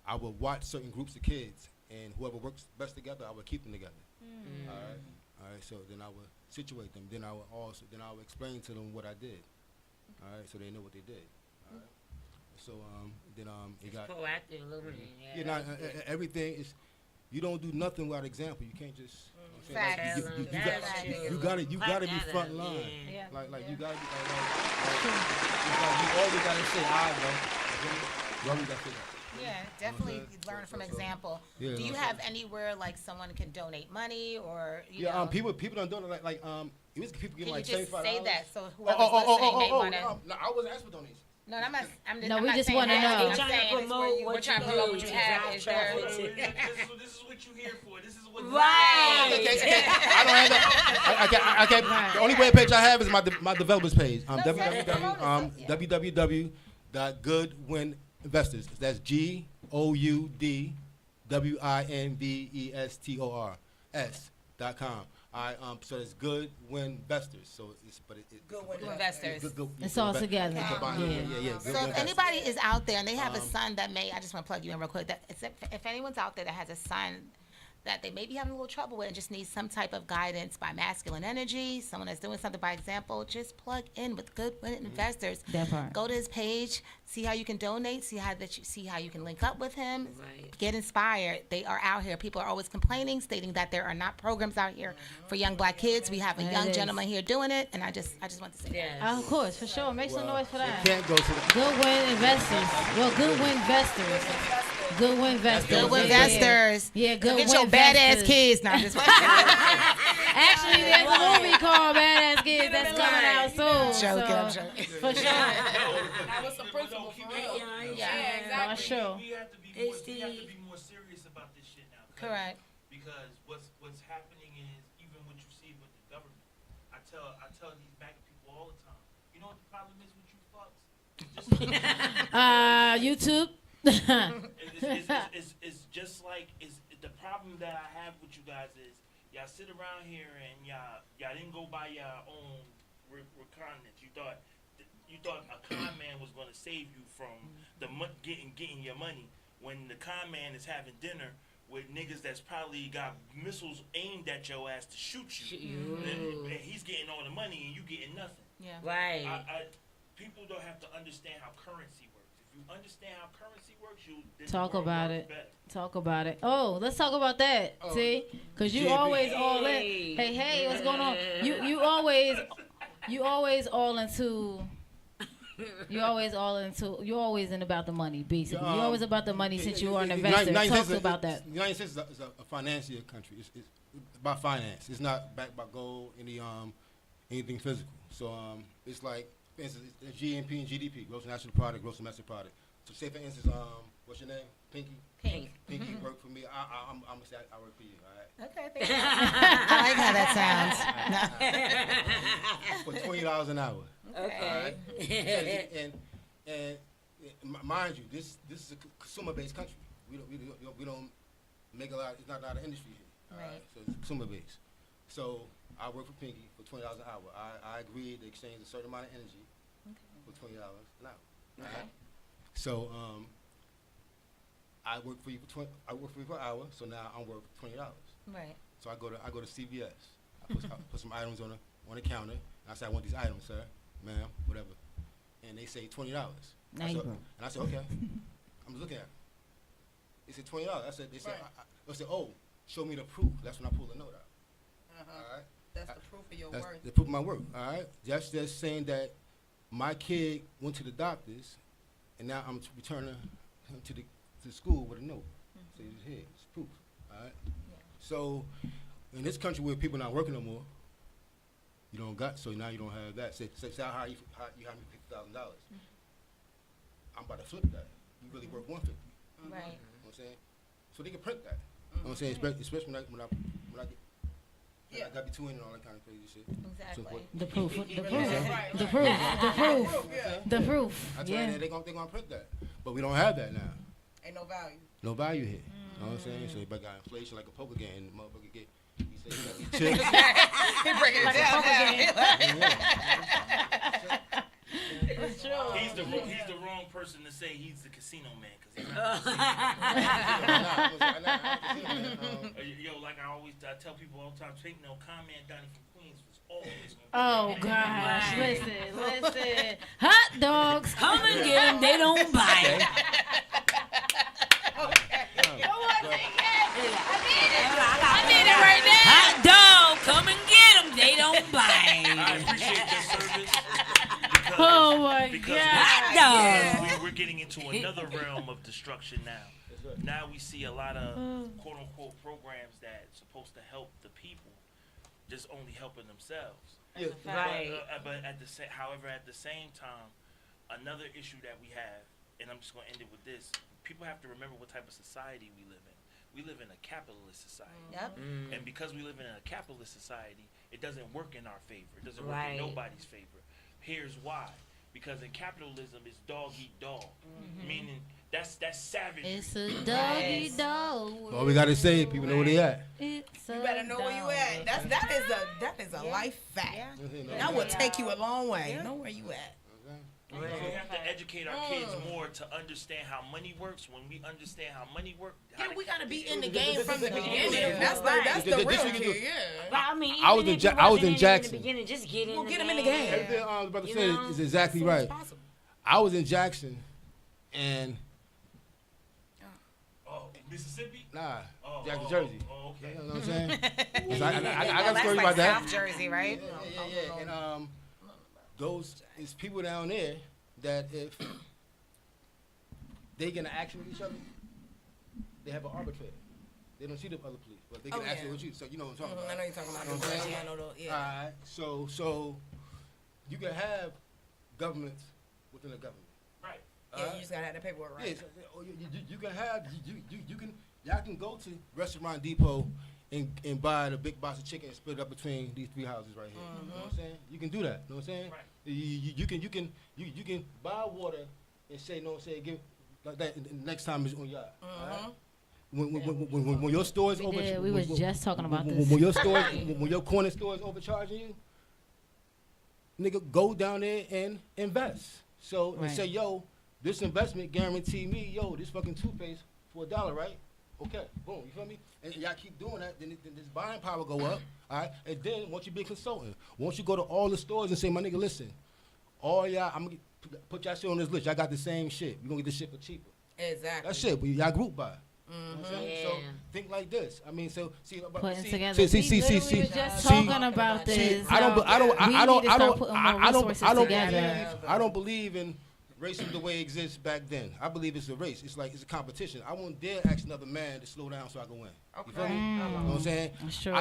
I would watch certain groups of kids, and whoever works best together, I would keep them together. All right. So then I would situate them. Then I would explain to them what I did. All right. So they know what they did. All right. So then it got proactive, illuminating. Yeah. Everything is. You don't do nothing without example. You can't just. You gotta be front line. Yeah. Like you gotta be. You always gotta say, I know. You always gotta say that. Yeah, definitely learn from example. Yeah, do you have anywhere like someone can donate money or you know? People don't donate like it was people giving like $75. Can you just say that so whoever's listening may want to? No, I wasn't asking for donations. No, I'm not. No, we just want to know. I'm trying to promote what you have. This is what you here for. This is what. Right. I don't have that. I can't. The only web page I have is my developers page. www.goodwinvestors. That's GOUDWINVESTORS.com. So it's Good Win Investors. So it's Good Win Investors. It's all together. Yeah. So if anybody is out there and they have a son that I just want to plug you in real quick. If anyone's out there that has a son that they may be having a little trouble with and just need some type of guidance by masculine energy, someone that's doing something by example, just plug in with Good Win Investors. That part. Go to his page, see how you can donate, see how you can link up with him, get inspired. They are out here. People are always complaining, stating that there are not programs out here for young black kids. We have a young gentleman here doing it, and I just want to say that. Of course, for sure. Make some noise for that. Can't go to the Good Win Investors. Well, Good Win Investors. Good Win Investors. Good Win Investors. Yeah, Good Win Get your badass kids. Now, just actually, there's a movie called Badass Kids that's coming out soon. I'm joking. For sure. That was some principle for real. Yeah, exactly. For sure. We have to be more serious about this shit now. Correct. Because what's happening is even what you see with the government. I tell these MAGA people all the time. You know what the problem is with you fucks? YouTube. It's just like the problem that I have with you guys is y'all sit around here and y'all didn't go buy your own reconnaissance. You thought a con man was gonna save you from getting your money when the con man is having dinner with niggas that's probably got missiles aimed at your ass to shoot you, and he's getting all the money and you getting nothing. Yeah. Right. People don't have to understand how currency works. If you understand how currency works, Talk about it. Talk about it. Oh, let's talk about that. See, because you always all in. Hey, what's going on? You always all into. You always in about the money, basically. You're always about the money since you are an investor. Talk about that. The United States is a financial country. It's about finance. It's not backed by gold, anything physical. So it's like, for instance, it's GNP and GDP, gross national product, gross domestic product. So say for instance, what's your name? Pinky. Pinky work for me. I'm gonna say I work for you. All right. Okay. Thank you. I like how that sounds. For $20 an hour. Okay. And mind you, this is a consumer-based country. We don't make a lot. It's not a lot of industry here. Right. So it's consumer-based. So I work for Pinky for $20 an hour. I agreed to exchange a certain amount of energy for $20 an hour. Okay. Right. So I work for you for an hour. So now I'm worth $20. Right. So I go to CVS. I put some items on the counter. And I say, I want these items, sir, ma'am, whatever. And they say $20. And I said, okay. I'm looking at it. They said $20. I said, I said, oh, show me the proof. That's when I pull the note out. All right. That's the proof of your worth. The proof of my work. All right. That's just saying that my kid went to the doctors, and now I'm returning him to the school with a note. So it's here. It's proof. All right. Yeah. So in this country where people not working no more, you don't got. So now you don't have that. Say how you have me $50,000. I'm about to flip that. You really worth 150. Right. You know what I'm saying? So they can print that. You know what I'm saying? Especially when I get. Yeah, I got between and all that kind of crazy shit. Exactly. So, The proof. the proof. I tell you, they're gonna print that, but we don't have that now. Ain't no value. No value here. You know what I'm saying? So everybody got inflation like a poker game. The motherfucker get. He said he got these chips. He breaking it down. It's true. He's the wrong person to say he's the casino man because he's not. Yo, like I tell people all the time, take no comment. Donnie from Queens was always. Oh gosh, listen. Hot dogs, come and get them. They don't bite. I need it right now. Hot dog, come and get them. They don't bite. I appreciate your service. Oh my God! We're getting into another realm of destruction now. Now we see a lot of quote unquote programs that's supposed to help the people, just only helping themselves. Yeah. Right. But at the same time, another issue that we have, and I'm just gonna end it with this: people have to remember what type of society we live in. We live in a capitalist society. Yep. And because we live in a capitalist society, it doesn't work in our favor. It doesn't work in nobody's favor. Here's why. Because in capitalism, it's dog eat dog. Meaning, that's savage. It's a dog eat dog. All we gotta say, people know where they at. You better know where you at. That is a life fact. That will take you a long way. Know where you at. We have to educate our kids more to understand how money works. When we understand how money works, we gotta be in the game from the beginning. That's the real key. Yeah. But I mean, I was in Jackson. In the beginning, just get in. We'll get them in the game. Everything I was about to say is exactly right. I was in Jackson, and Mississippi? Nah, Jackson, Jersey. Oh, okay. You know what I'm saying? I got a story about that. South Jersey, right? Yeah. And those is people down there that if they get in an action with each other, they have an arbitrator. They don't see the other police, but they get an action with you. So you know what I'm talking about. I know you're talking about. You know what I'm saying? I know those. Yeah. All right. So you can have governments within a government. Right. Yeah, you just gotta have the paperwork right. Yeah, so you can have y'all can go to Restaurant Depot and buy the big box of chicken and split it up between these three houses right here. You know what I'm saying? You can do that. You know what I'm saying? Right. You can buy water and say, no, say give like that. And next time is on y'all. Right? When your store is overcharging, we was just talking about this. When your corner store is overcharging you, nigga, go down there and invest. So and say, yo, this investment guarantee me, yo, this fucking toothpaste for $1, right? Okay, boom, you feel me? And y'all keep doing that, then this buying power go up, all right? And then once you be a consultant, once you go to all the stores and say, my nigga, listen, all y'all, I'm gonna put y'all shit on this list. Y'all got the same shit. We gonna get this shit for cheaper. Exactly. That shit, but y'all group buy. So think like this. I mean, so see, putting together. We were just talking about this. I don't believe in racism the way it exists back then. I believe it's a race. It's like it's a competition. I won't dare ask another man to slow down so I can win. You feel me? You know what I'm saying? That's true.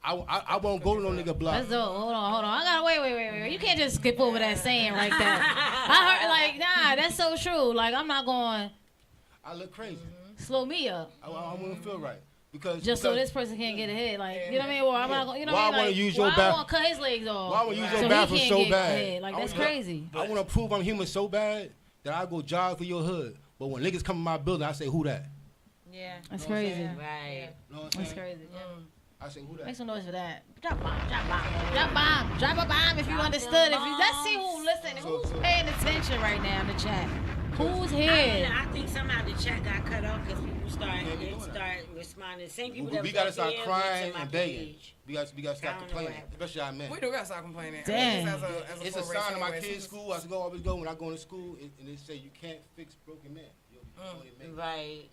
I won't go to no nigga block. Let's do it. Hold on. I gotta wait. You can't just skip over that saying like that. I heard like, nah, that's so true. Like I'm not going. I look crazy. Slow me up. I won't feel right. Because so this person can't get ahead, like you know what I mean? Well, I'm not gonna, you know what I mean? Why I want to use your bathroom? I want to cut his legs off. Why I want to use your bathroom so bad? Ahead. Like that's crazy. I want to prove I'm human so bad that I go jog through your hood. But when niggas come in my building, I say, who that? Yeah, that's crazy. Right. That's crazy. I say, who that? Make some noise for that. Drop a bomb if you understood. Let's see who's listening, who's paying attention right now in the chat. Who's here? I think somehow the chat got cut off because people start responding. Same people that we gotta start crying and begging. We gotta stop complaining, especially our men. We do gotta stop complaining. Damn. It's a sign of my kids' school. I always go when I go to school, and they say you can't fix broken men. Right.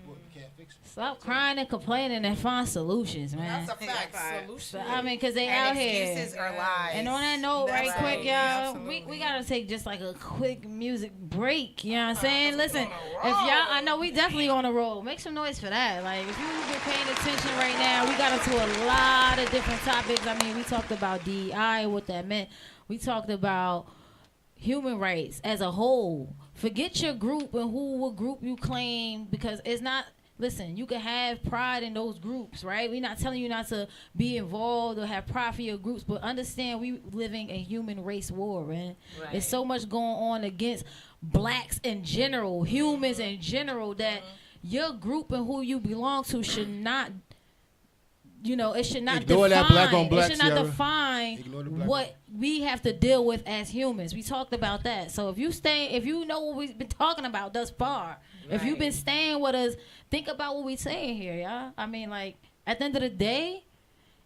You can't fix it. Stop crying and complaining and find solutions, man. That's a fact. Solution. I mean, because they out here. Excuses are lies. And on that note, right quick, y'all, we got to take just like a quick music break. You know what I'm saying? Listen, if y'all, I know we definitely on a roll. Make some noise for that. Like, if you've been paying attention right now, we got into a lot of different topics. I mean, we talked about DEI, what that meant. We talked about human rights as a whole. Forget your group and what group you claim, because it's not. Listen, you can have pride in those groups, right? We're not telling you not to be involved or have pride for your groups, but understand we living a human race war, man. Right. There's so much going on against blacks in general, humans in general, that your group and who you belong to should not, it should not Ignore define. That black on black, it should not Sierra. define what we have to deal with as humans. We talked about that. So if you know what we've been talking about thus far, if you've been staying with us, think about what we're saying here, y'all. I mean, like, at the end of the day,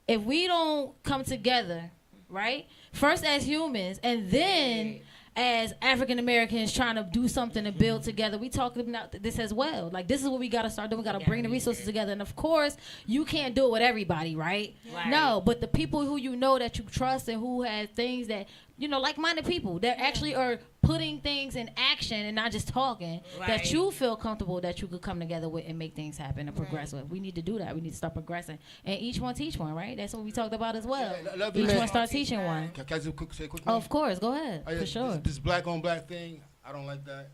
if we don't come together, right, first as humans and then as African Americans trying to do something to build together, we talk about this as well. Like, this is what we got to start doing. We got to bring the resources together. And, of course, you can't do it with everybody, right? No, but the people who you know that you trust and who have things that, like-minded people that actually are putting things in action and not just talking, that you feel comfortable that you could come together with and make things happen and progress with. We need to do that. We need to start progressing. And each one teach one, right? That's what we talked about as well. Each one start teaching one. Can I just say a quick Oh, of course. Go ahead. For sure. This black on black thing, I don't like that.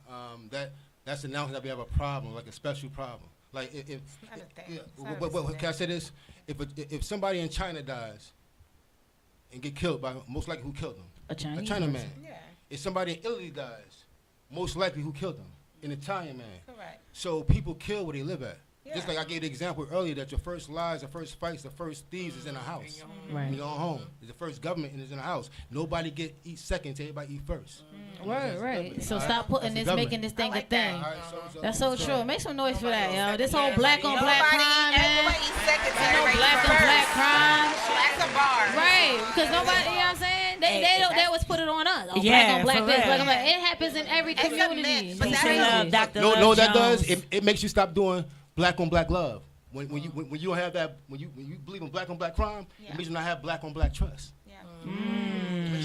That's announcing that we have a problem, like a special problem. Like can I say this? If somebody in China dies and get killed by, most likely who killed them? A China man. Yeah. If somebody in Italy dies, most likely who killed them? An Italian man. Correct. So people kill where they live at. Yeah. Just like I gave the example earlier that your first lies, the first fights, the first thieves is in a house. In your own home. The first government is in a house. Nobody eat second, everybody eat first. Right. So stop putting this, making this thing a thing. That's so true. Make some noise for that, yo. This whole black on black crime, man. Black on black crime. That's a bar. Right. Because nobody, you know what I'm saying? They always put it on us. Black on black this, black on black. It happens in every community. It's crazy. No, that does. It makes you stop doing black on black love. When you don't have that, when you believe in black on black crime, it means you not have black on black trust.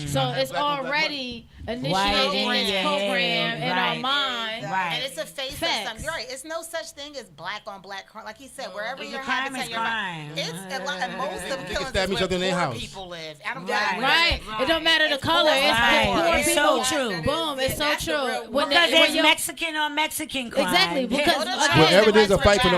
So it's already initiated in this program in our mind. And it's a face of something. You're right. It's no such thing as black on black crime. Like he said, wherever you're having your crime. It's a lot, and most of the killings is where poor people live. Right. It don't matter the color. It's poor people. It's so true. Boom. It's so true. Because there's Mexican on Mexican crime. Exactly. Because wherever there's a fight for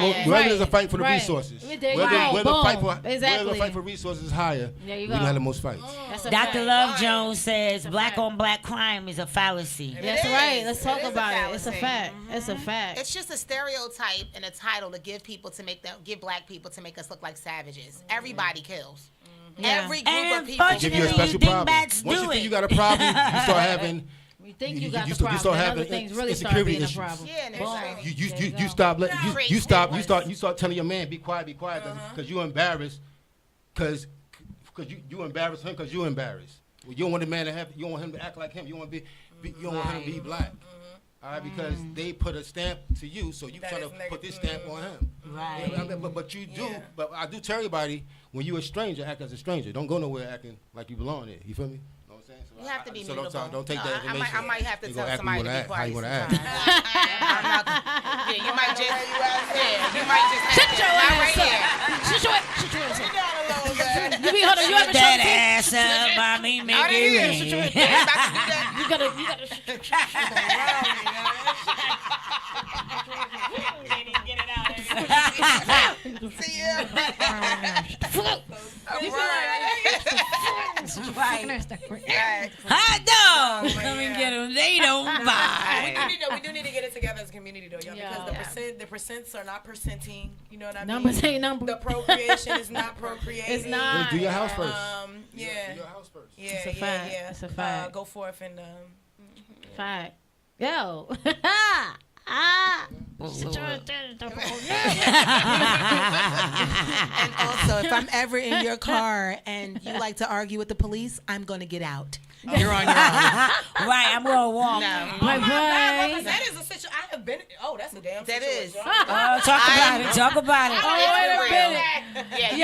the resources. Where the fight for resources is higher, we don't have the most fights. Dr. Love Jones says black on black crime is a fallacy. That's right. Let's talk about it. It's a fact. It's a fact. It's just a stereotype and a title to give people give black people to make us look like savages. Everybody kills. Every group of people give you a special problem. Once you think you got a problem, you start having. You think you got the problem, start and having other things really start being a problem. You start telling your man be quiet because you're embarrassed because you embarrass him because you're embarrassed. Well, you don't want the man you don't want him to act like him. You don't want him to be black. All right, because they put a stamp to you, so you try to put this stamp on him. Right. But you do. But I do tell everybody, when you're a stranger, act as a stranger. Don't go nowhere acting like you belong there. You feel me? Know what I'm saying? So you have to be mutable. Don't take that information. I might have to tell somebody to be quiet. How you want to act? You might just. You might just. Shut your ass up. Shut your ass up. You ever that ass up, mommy, make it rain. You gotta. Get it out. See ya. Hot dog. Come and get them. They don't buy. We do need to get it together as a community, though, y'all, because the percents are not percenting. You know what I mean? Numbers ain't numbers. The procreation is not procreating. It's not. Do your house first. Yeah. Do your house first. Yeah, it's a fact. Yeah. It's a fact. Go forth and fact. Yo. And also, if I'm ever in your car and you like to argue with the police, I'm going to get out. You're on your own. Right, I'm going to walk. No. That is a situation. I have been. Oh, that's a damn that situation. Is. Talk about it. Oh, wait a minute. Yeah,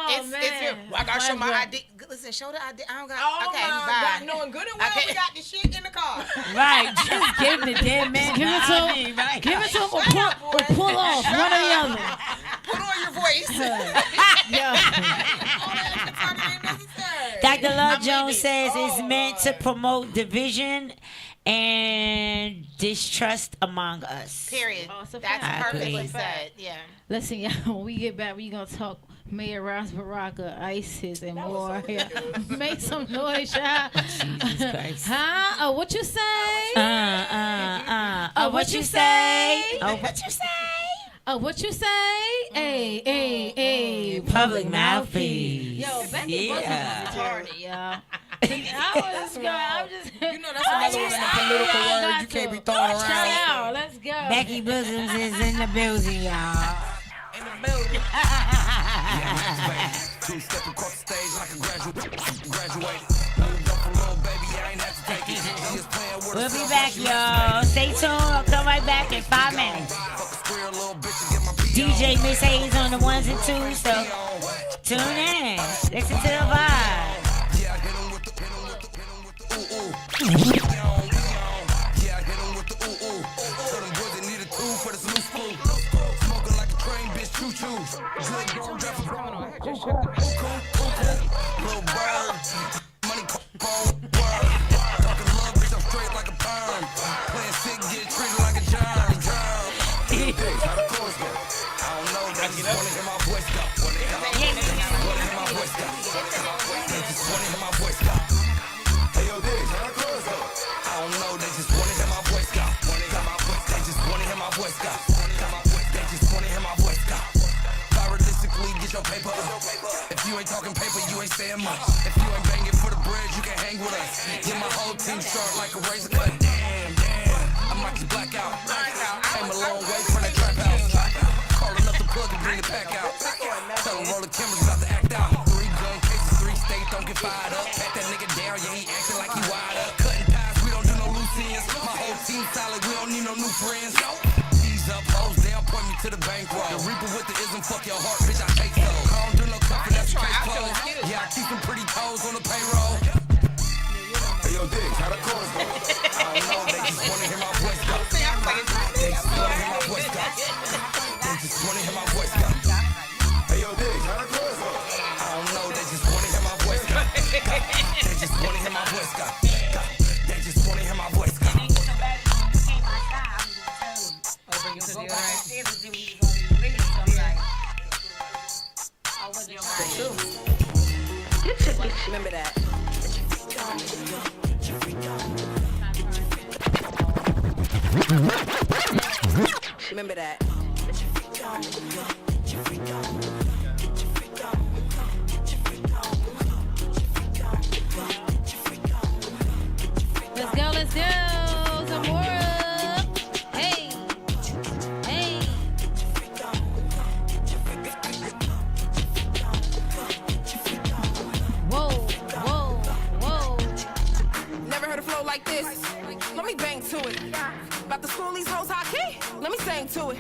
Oh, man. I got to show my ID. Listen, show the ID. I don't got. Oh, okay, my bye. God. Knowing good and well we got the shit in the car. Right. Just give the dead man. Give it to him. Right. Give it to him or pull off. One or the other. Put on your voice. Yeah. Dr. Nigga Love Jones says it's meant to promote division and distrust among us. Period. That's perfectly said. Yeah. Listen, y'all, when we get back, we going to talk Mayor Ras Baraka, ISIS, and more. Yeah. Make some noise, y'all. Huh? Oh, what you say? Oh, what you say? Oh, what you say? Oh, what you say? Hey, Public Mouthpiece. Yo, Becky was retarded, y'all. I'm just, You know that's another one of the political words you can't be throwing around. Shout out, let's go. Becky Bosoms is in the building, y'all. In the building. Two-step across the stage like a graduated. Moved up a little baby, I ain't have to take it. She is playing with We'll be back, y'all. Stay tuned. I'll come right back in 5 minutes. DJ Miss Hayes on the ones and twos, so tune in. Listen to the vibe. Yeah, I hit him with the ooh-ooh. Yeah, I hit him with the ooh-ooh. So them boys that need a tool for this loose screw. Smoking like a train, bitch, choo-choo. Good girl, dress a criminal. Little bird. Money, cold word. Talking love, bitch, I'm straight like a perm. Playing sick, get treated like a germ. How the chorus go? I don't know, they just wanna hear my voice go. Wanna hear my voice go. They just wanna hear my voice go. Hey yo, Diggs, how the chorus go? I don't know, they just wanna hear my voice go. They just wanna hear my voice go. They just wanna hear my voice go. Viralistically, get your paper up. If you ain't talking paper, you ain't saying much. If you ain't banging for the bread, you can hang with us. Get my whole team sharp like a razor cut. Damn, I might just black out. Came a long way from that trap house. Calling up the plug and bring it back out. Tell him roll the cameras about to act out. 3 gun cases, 3 states, don't get fired up. Pat that nigga down, yeah, he acting like he wired up. Cutting ties, we don't do no loose ends. My whole team solid, we don't need no new friends. These up hoes, down, point me to the bankroll. The reaper with the ism, fuck your heart, bitch, I take so. I don't do no cuffing, that's case closed. Yeah, I keep some pretty toes on the payroll. Hey yo, Diggs, how the chorus go? I don't know, they just wanna hear my voice go. They just wanna hear my voice go. They just wanna hear my voice go. Hey yo, Diggs, how the chorus go? I don't know, they just wanna hear my voice go. They just wanna hear my voice go. They just wanna hear my voice go. Remember that. Remember that. Let's go. Some more up. Hey. Whoa. Never heard a flow like this. Let me bang to it. About to school these hoes high key. Let me sing to it.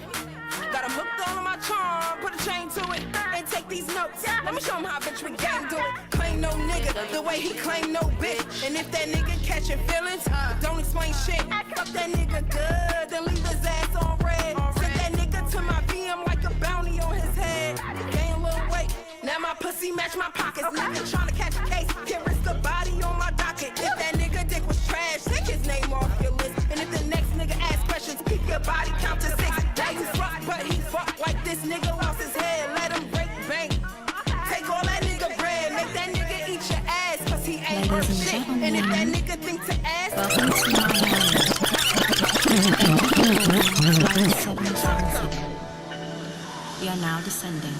Got 'em hooked on my charm, put a chain to it, and take these notes. Let me show 'em how bitch we gang do it. Claim no nigga, the way he claim no bitch. And if that nigga catching feelings, don't explain shit. Fuck that nigga good, then leave his ass on red. Send that nigga to my VM like a bounty on his head. Gain a little weight, now my pussy match my pockets. Nigga tryna catch a case, can't risk the body on my docket. If that nigga dick was trash, take his name off your list. And if the next nigga asks questions, keep your body count to 6. Now you fuck, but he fuck like this nigga lost his head. Let him break bank. Take all that nigga bread, make that nigga eat your ass, cause he ain't worth shit. And if that nigga think to ask, You're now descending.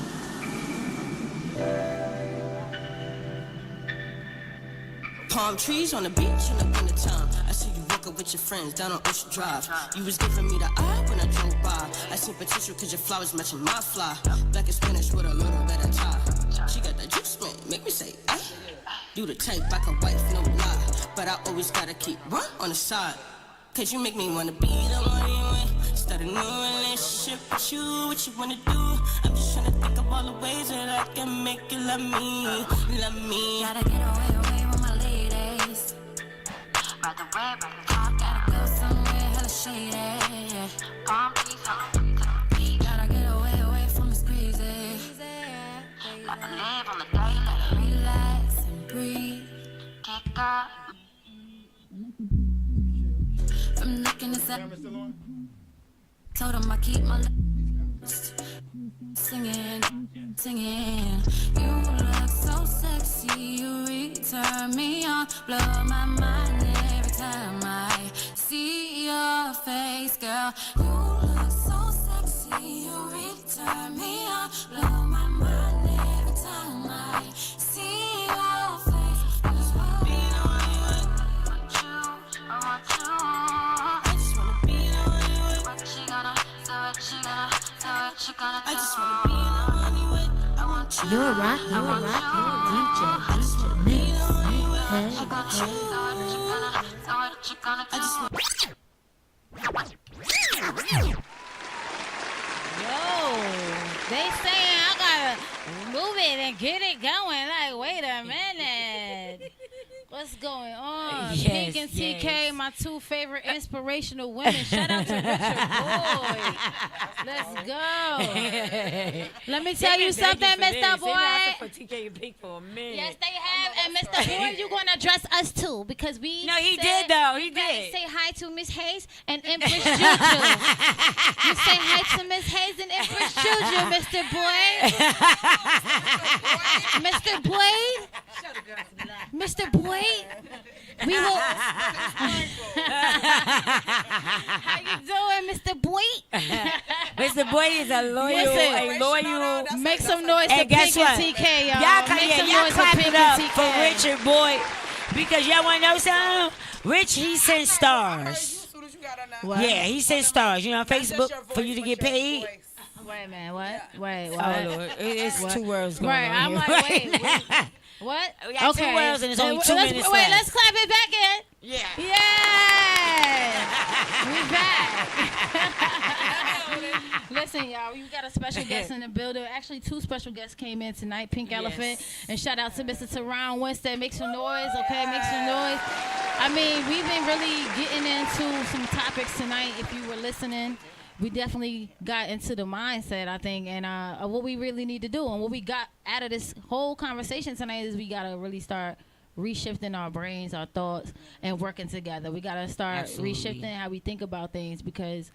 Palm trees on the beach in the wintertime. I see you walking with your friends down on Ocean Drive. You was giving me the eye when I drove by. I see potential cause your flowers matching my fly. Black and Spanish with a little bit of tie. She got that juice, man, make me say, ah. You the type I can wife, no lie. But I always gotta keep one on the side. Cause you make me wanna be the one you want. Start a new relationship with you, what you wanna do? I'm just tryna think of all the ways that I can make you love me. Love me. Gotta get away with my ladies. By the way, by the top, gotta go somewhere hella shady. Palm trees, gotta get away from the squeezy. Gotta live on the day, gotta relax and breathe. Told him I keep my lips singing, singing. You look so sexy, you return me on, blow my mind every time I see your face, girl. You look so sexy, you return me on, blow my mind every time I see your face. I just wanna be the one you want you, I want you. I just wanna be the one you want. What you gonna, so what you gonna, so what you gonna do? I just wanna be the one you want. I want you. You're a rock, DJ. I just wanna be the one you want. Hey, I got you. So what you gonna, so what you gonna do? I just wanna. Yo, they saying I gotta move it and get it going. Like, wait a minute. What's going on? Yes, Pink and TK, my two favorite inspirational women. Shout out to Richard Boyd. Let's go. Let me tell you something, Mr. Boyd. For TK and Pink for a minute. Yes, they have. And Mr. Boyd, you're going to address us too because we. No, he did though. He did. Say hi to Miss Hayes and Empress Juju. You say hi to Miss Hayes and Empress Juju, Mr. Boyd. Mr. Boyd. Mr. Boyd. We will. How you doing, Mr. Boyd? Mr. Boyd is a loyal, Make some noise and for guess Pink what? and TK, y'all. Y'all, Make some y'all noise for clap Pink it up and for TK. Richard Boyd because y'all want to know something? Rich, he sent stars. What? Yeah, he sent stars. You know, on Facebook for you to get paid. Wait a minute, what? Wait, what? Oh, Lord. It's What? 2 words going right, on I'm here. like, wait. What? We got 2 words and it's only 2 minutes Wait, left. let's clap it back in. Yeah. Yeah. We back. Listen, y'all, we got a special guest in the building. Actually, 2 special guests came in tonight, Pink Elephant. And shout out to Mr. Teron Winston. Make some noise, okay? Make some noise. I mean, we've been really getting into some topics tonight, if you were listening. We definitely got into the mindset, I think, and what we really need to do. And what we got out of this whole conversation tonight is we got to really start reshifting our brains, our thoughts, and working together. We got to start reshifting how we think about things because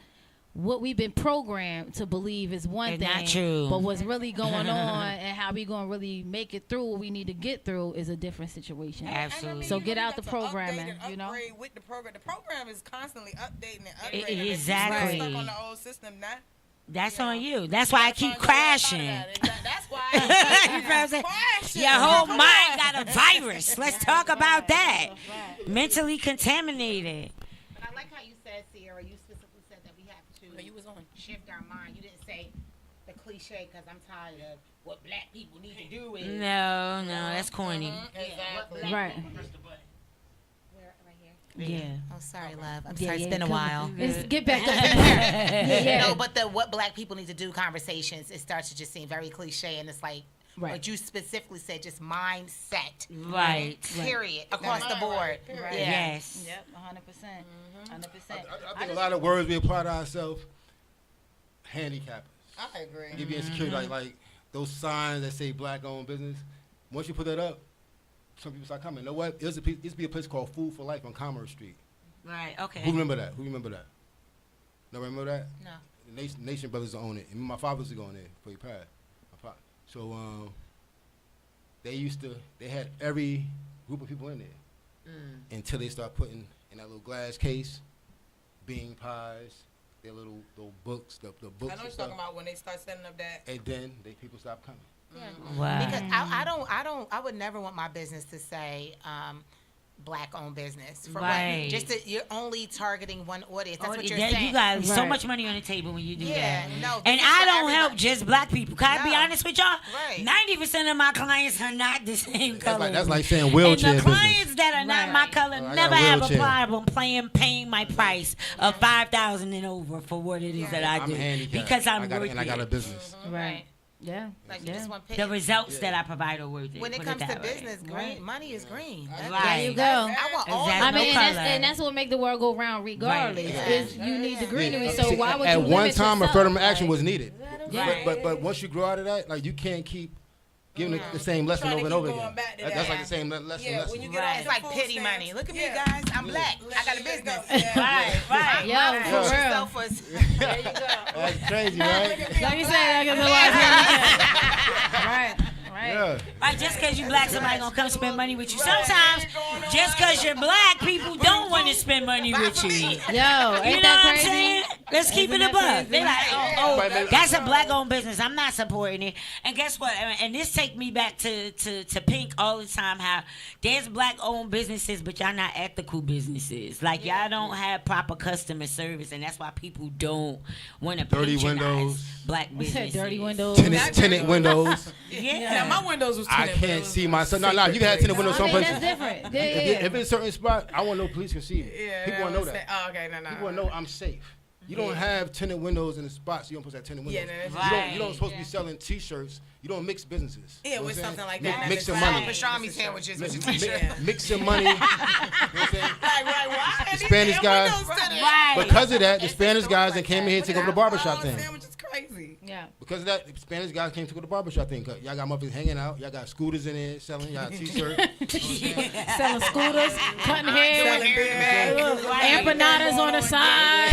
what we've been programmed to believe is one It's thing, not true. but what's really going on and how we going to really make it through what we need to get through is a different situation. Absolutely. So get out the programming, you know. With the program is constantly updating and upgrading. Exactly. If you're stuck on the old system now. That's on you. That's why I keep crashing. That's why. You know what I'm saying? Your whole mind got a virus. Let's talk about that. Mentally contaminated. But I like how you said, Sierra, you specifically said that we have to shift our mind. You didn't say the cliche because I'm tired of what black people need to do. No, that's corny. Exactly. Right. Yeah. Oh, sorry, love. I'm sorry. It's been a come while. on. Get back up. No, but the what black people need to do conversations, it starts to just seem very cliche, and it's like what you specifically said, just mindset. Right. Period. Across the board. Right. Yeah. Yes. Yep, 100%. 100%. I think a lot of words we apply to ourselves, handicappers. I agree. Give you insecurity, like those signs that say black-owned business. Once you put that up, some people start coming. You know what? It used to be a place called Food for Life on Commerce Street. Right, okay. Who remember that? No, remember that? No. Nation Brothers own it. And my father used to go in there before he passed. So they had every group of people in there until they start putting in that little glass case, bean pies, their little books, the books. I know what you're talking about when they start setting up that. And then people stop coming. Yeah. Wow. Because I would never want my business to say black-owned business. For Right. what? Just that you're only targeting one audience. That's what you're You saying. got so much money on the table when you do that. No, and this is I for don't help everybody. just black people. Can I be honest with y'all? Right. 90% of my clients are not the same color. That's like saying wheelchair And the business. clients that are not my color I got never a have a wheelchair. problem paying my price of $5,000 and over for what it is that I I'm do. handicapped. Because I'm worth and I got a it. business. Right. Yeah. Like you just want The results that I provide are worth it. When it put comes to that way. business, green money is green. Right. There you go. I want all. I mean, no and that's what make the world go round regardless. Right. Is you need the greenery. So why would you At limit one time, yourself? affirmative action was needed. Yeah. But once you grow out of that, like you can't keep giving the same lesson over and over again. That's like the same lesson. Yeah, when you get It's like pity money. Look at me, guys. I'm black. I got a business. Right. Yo, for real. There you go. That's crazy, right? Like you said, right. Yeah. Right, just because you black, somebody gonna come spend money with you. Sometimes, just because you're black, people don't want to spend money with you. Yo, You ain't know that what I'm crazy? saying? Let's keep it Isn't above. that They like, crazy? that's a black-owned business. I'm not supporting it. And guess what? And this take me back to Pink all the time. How there's black-owned businesses, but y'all not ethical businesses. Like y'all don't have proper customer service, and that's why people don't want to Dirty patronize windows. black businesses. Dirty windows. Tenant windows. Yeah. My windows was I can't see myself. No, you can have tenant windows some places. That's different. If it's a certain spot, I want to know police can see it. Yeah, People want to know that. Oh, okay, no. People want to know I'm safe. You don't have tenant windows in the spots. You don't put that tenant windows. You don't supposed to be selling T-shirts. You don't mix businesses. Yeah, with something like that. Mix your money. Pastrami sandwiches with your t-shirt. Mix your money. You know what I'm saying? Right. The Spanish guys. Right. Because of that, the Spanish guys that came in here and took over the barbershop thing. Sandwiches crazy. Yeah. Because of that, the Spanish guys came to the barbershop thing. Y'all got motherfuckers hanging out. Y'all got scooters in there selling. Y'all got T-shirts. Selling scooters, cutting hair, empanadas on the side.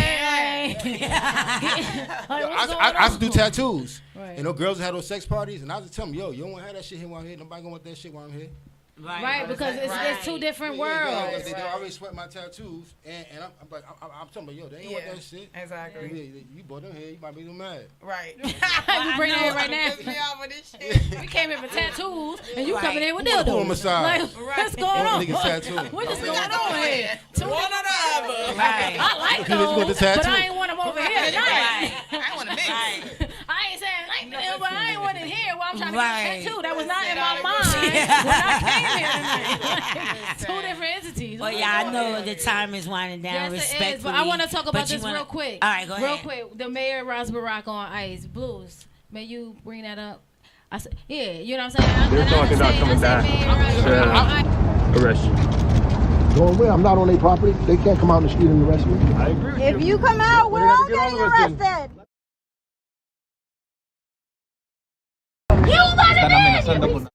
I used to do tattoos. Right. You know, girls had those sex parties, and I was just telling them, yo, you don't want to have that shit here while I'm here. Nobody gonna want that shit while I'm here. Right, because it's two different worlds. They already sweat my tattoos, and I'm like, I'm telling them, yo, they ain't want that shit. Exactly. You bought them here, you might be them mad. Right. You bring that in right now. We came in for tattoos, and you coming in with dildos. Like, what's going on? Tattoo. What is going on here? One or the other. Right. I like those, but I ain't want them over here tonight. I want to mix. I ain't saying like them, but I ain't want it here while I'm trying to get a tattoo. That was not in my mind when I came here tonight. Two different entities. Well, yeah, I know the time is winding down. Yes, Respectfully, it is, but I want to talk about this real quick. All right, go ahead. Real quick, the mayor Ross Barack on ice. Blues. May you bring that up? I said, yeah, you know what I'm saying? They're talking about coming back to arrest you. Going where? I'm not on their property. They can't come out in the street and arrest me. I agree. If you come out, we're all getting arrested. You want to be?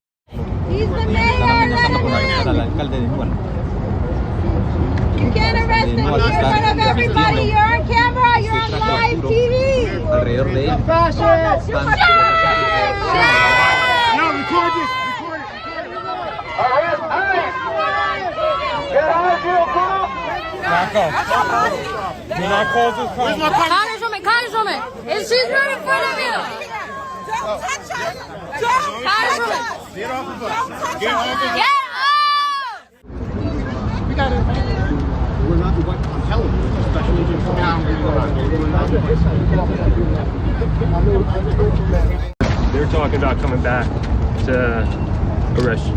He's the mayor. Let him in. You can't arrest him here in front of everybody. You're on camera. You're on live TV. Alrededor de él. No, record this. Arrest ICE! Get out here, girl! Back up. Do not cause this problem. Congresswoman, she's right in front of you. Don't touch her! Congresswoman. Get off the bus. Get up! We got it. We're not the one on television. Special agent from They're talking about coming back to arrest you.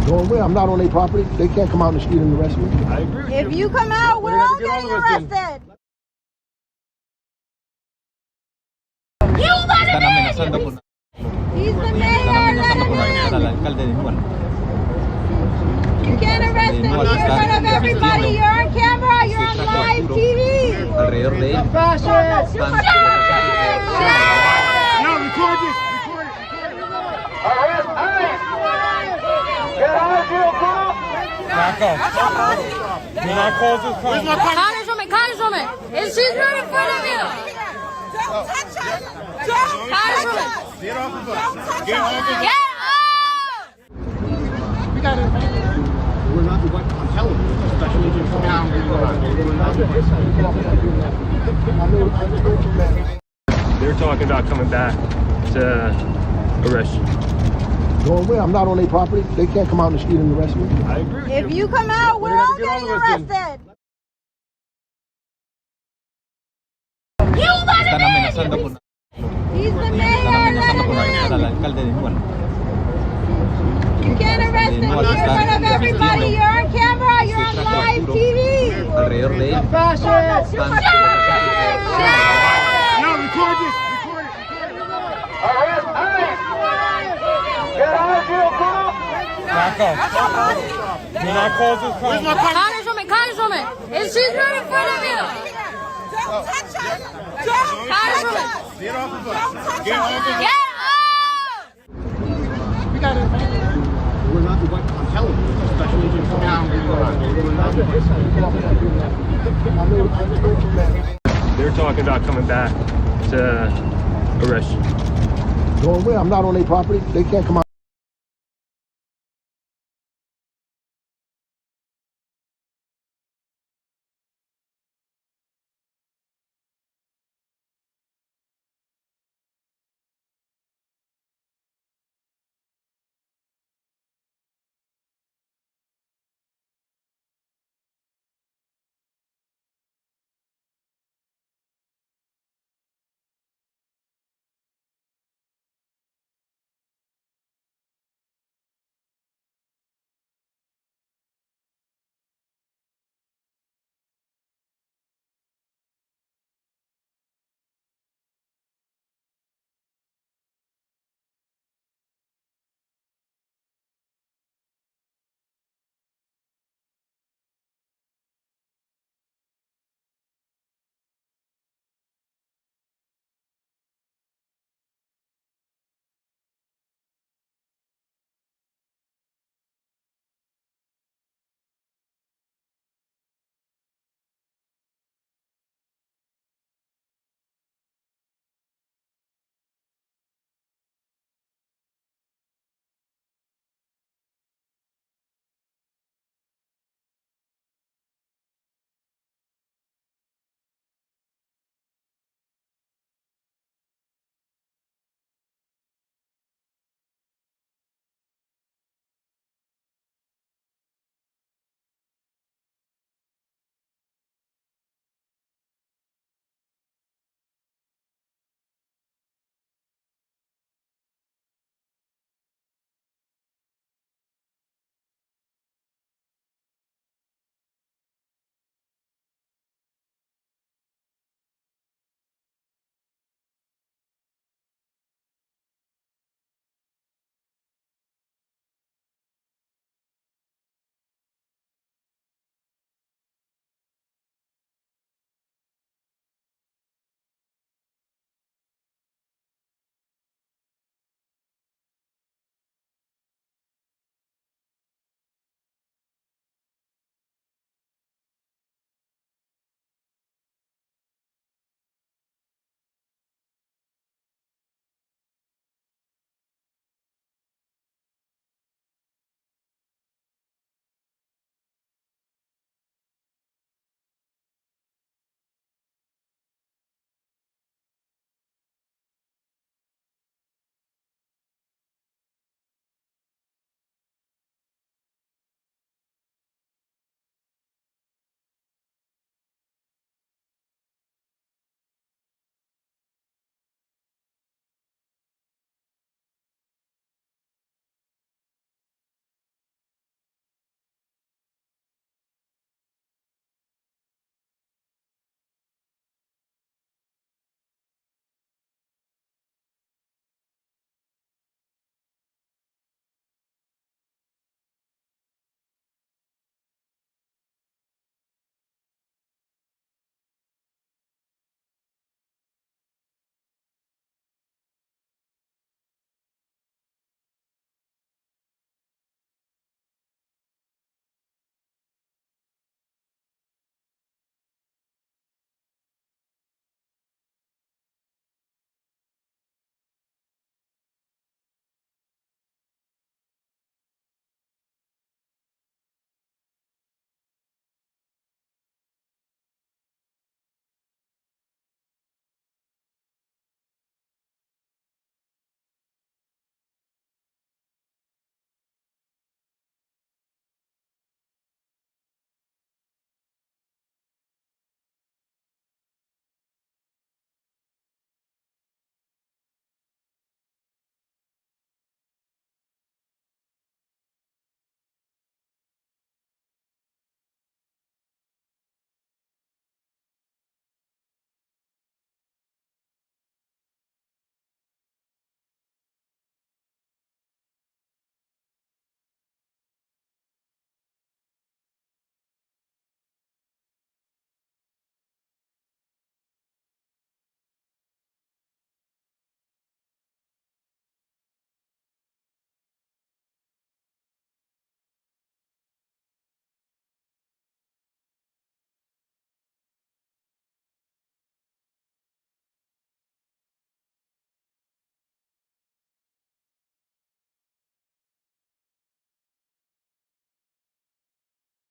Going where? I'm not on their property. They can't come out in the street and arrest me. I agree. If you come out, we're all getting arrested. You want to be? He's the mayor. Let him in. You can't arrest him here in front of everybody. You're on camera. You're on live TV. Alrededor de él. No, record this. Arrest ICE! Get out here, girl! Back up. Do not cause this problem. Congresswoman, she's right in front of you. Don't touch her! Congresswoman. Get off the bus. Get up! We got it. We're not the one on television. Special agent from They're talking about coming back to arrest you. Going where? I'm not on their property. They can't come out in the street and arrest me. I agree. If you come out, we're all getting arrested. You want to be? He's the mayor. Let him in. You can't arrest him here in front of everybody. You're on camera. You're on live TV. Alrededor de él. No, record this. Arrest ICE! Get out here, girl! Back up. Do not cause this problem. Congresswoman, she's right in front of you. Don't touch her! Congresswoman. Get off the bus. Get up! not do what I'm telling you. It's a special agent coming out. They're talking about coming back to arrest you. Going where? I'm not on their property. They can't come out.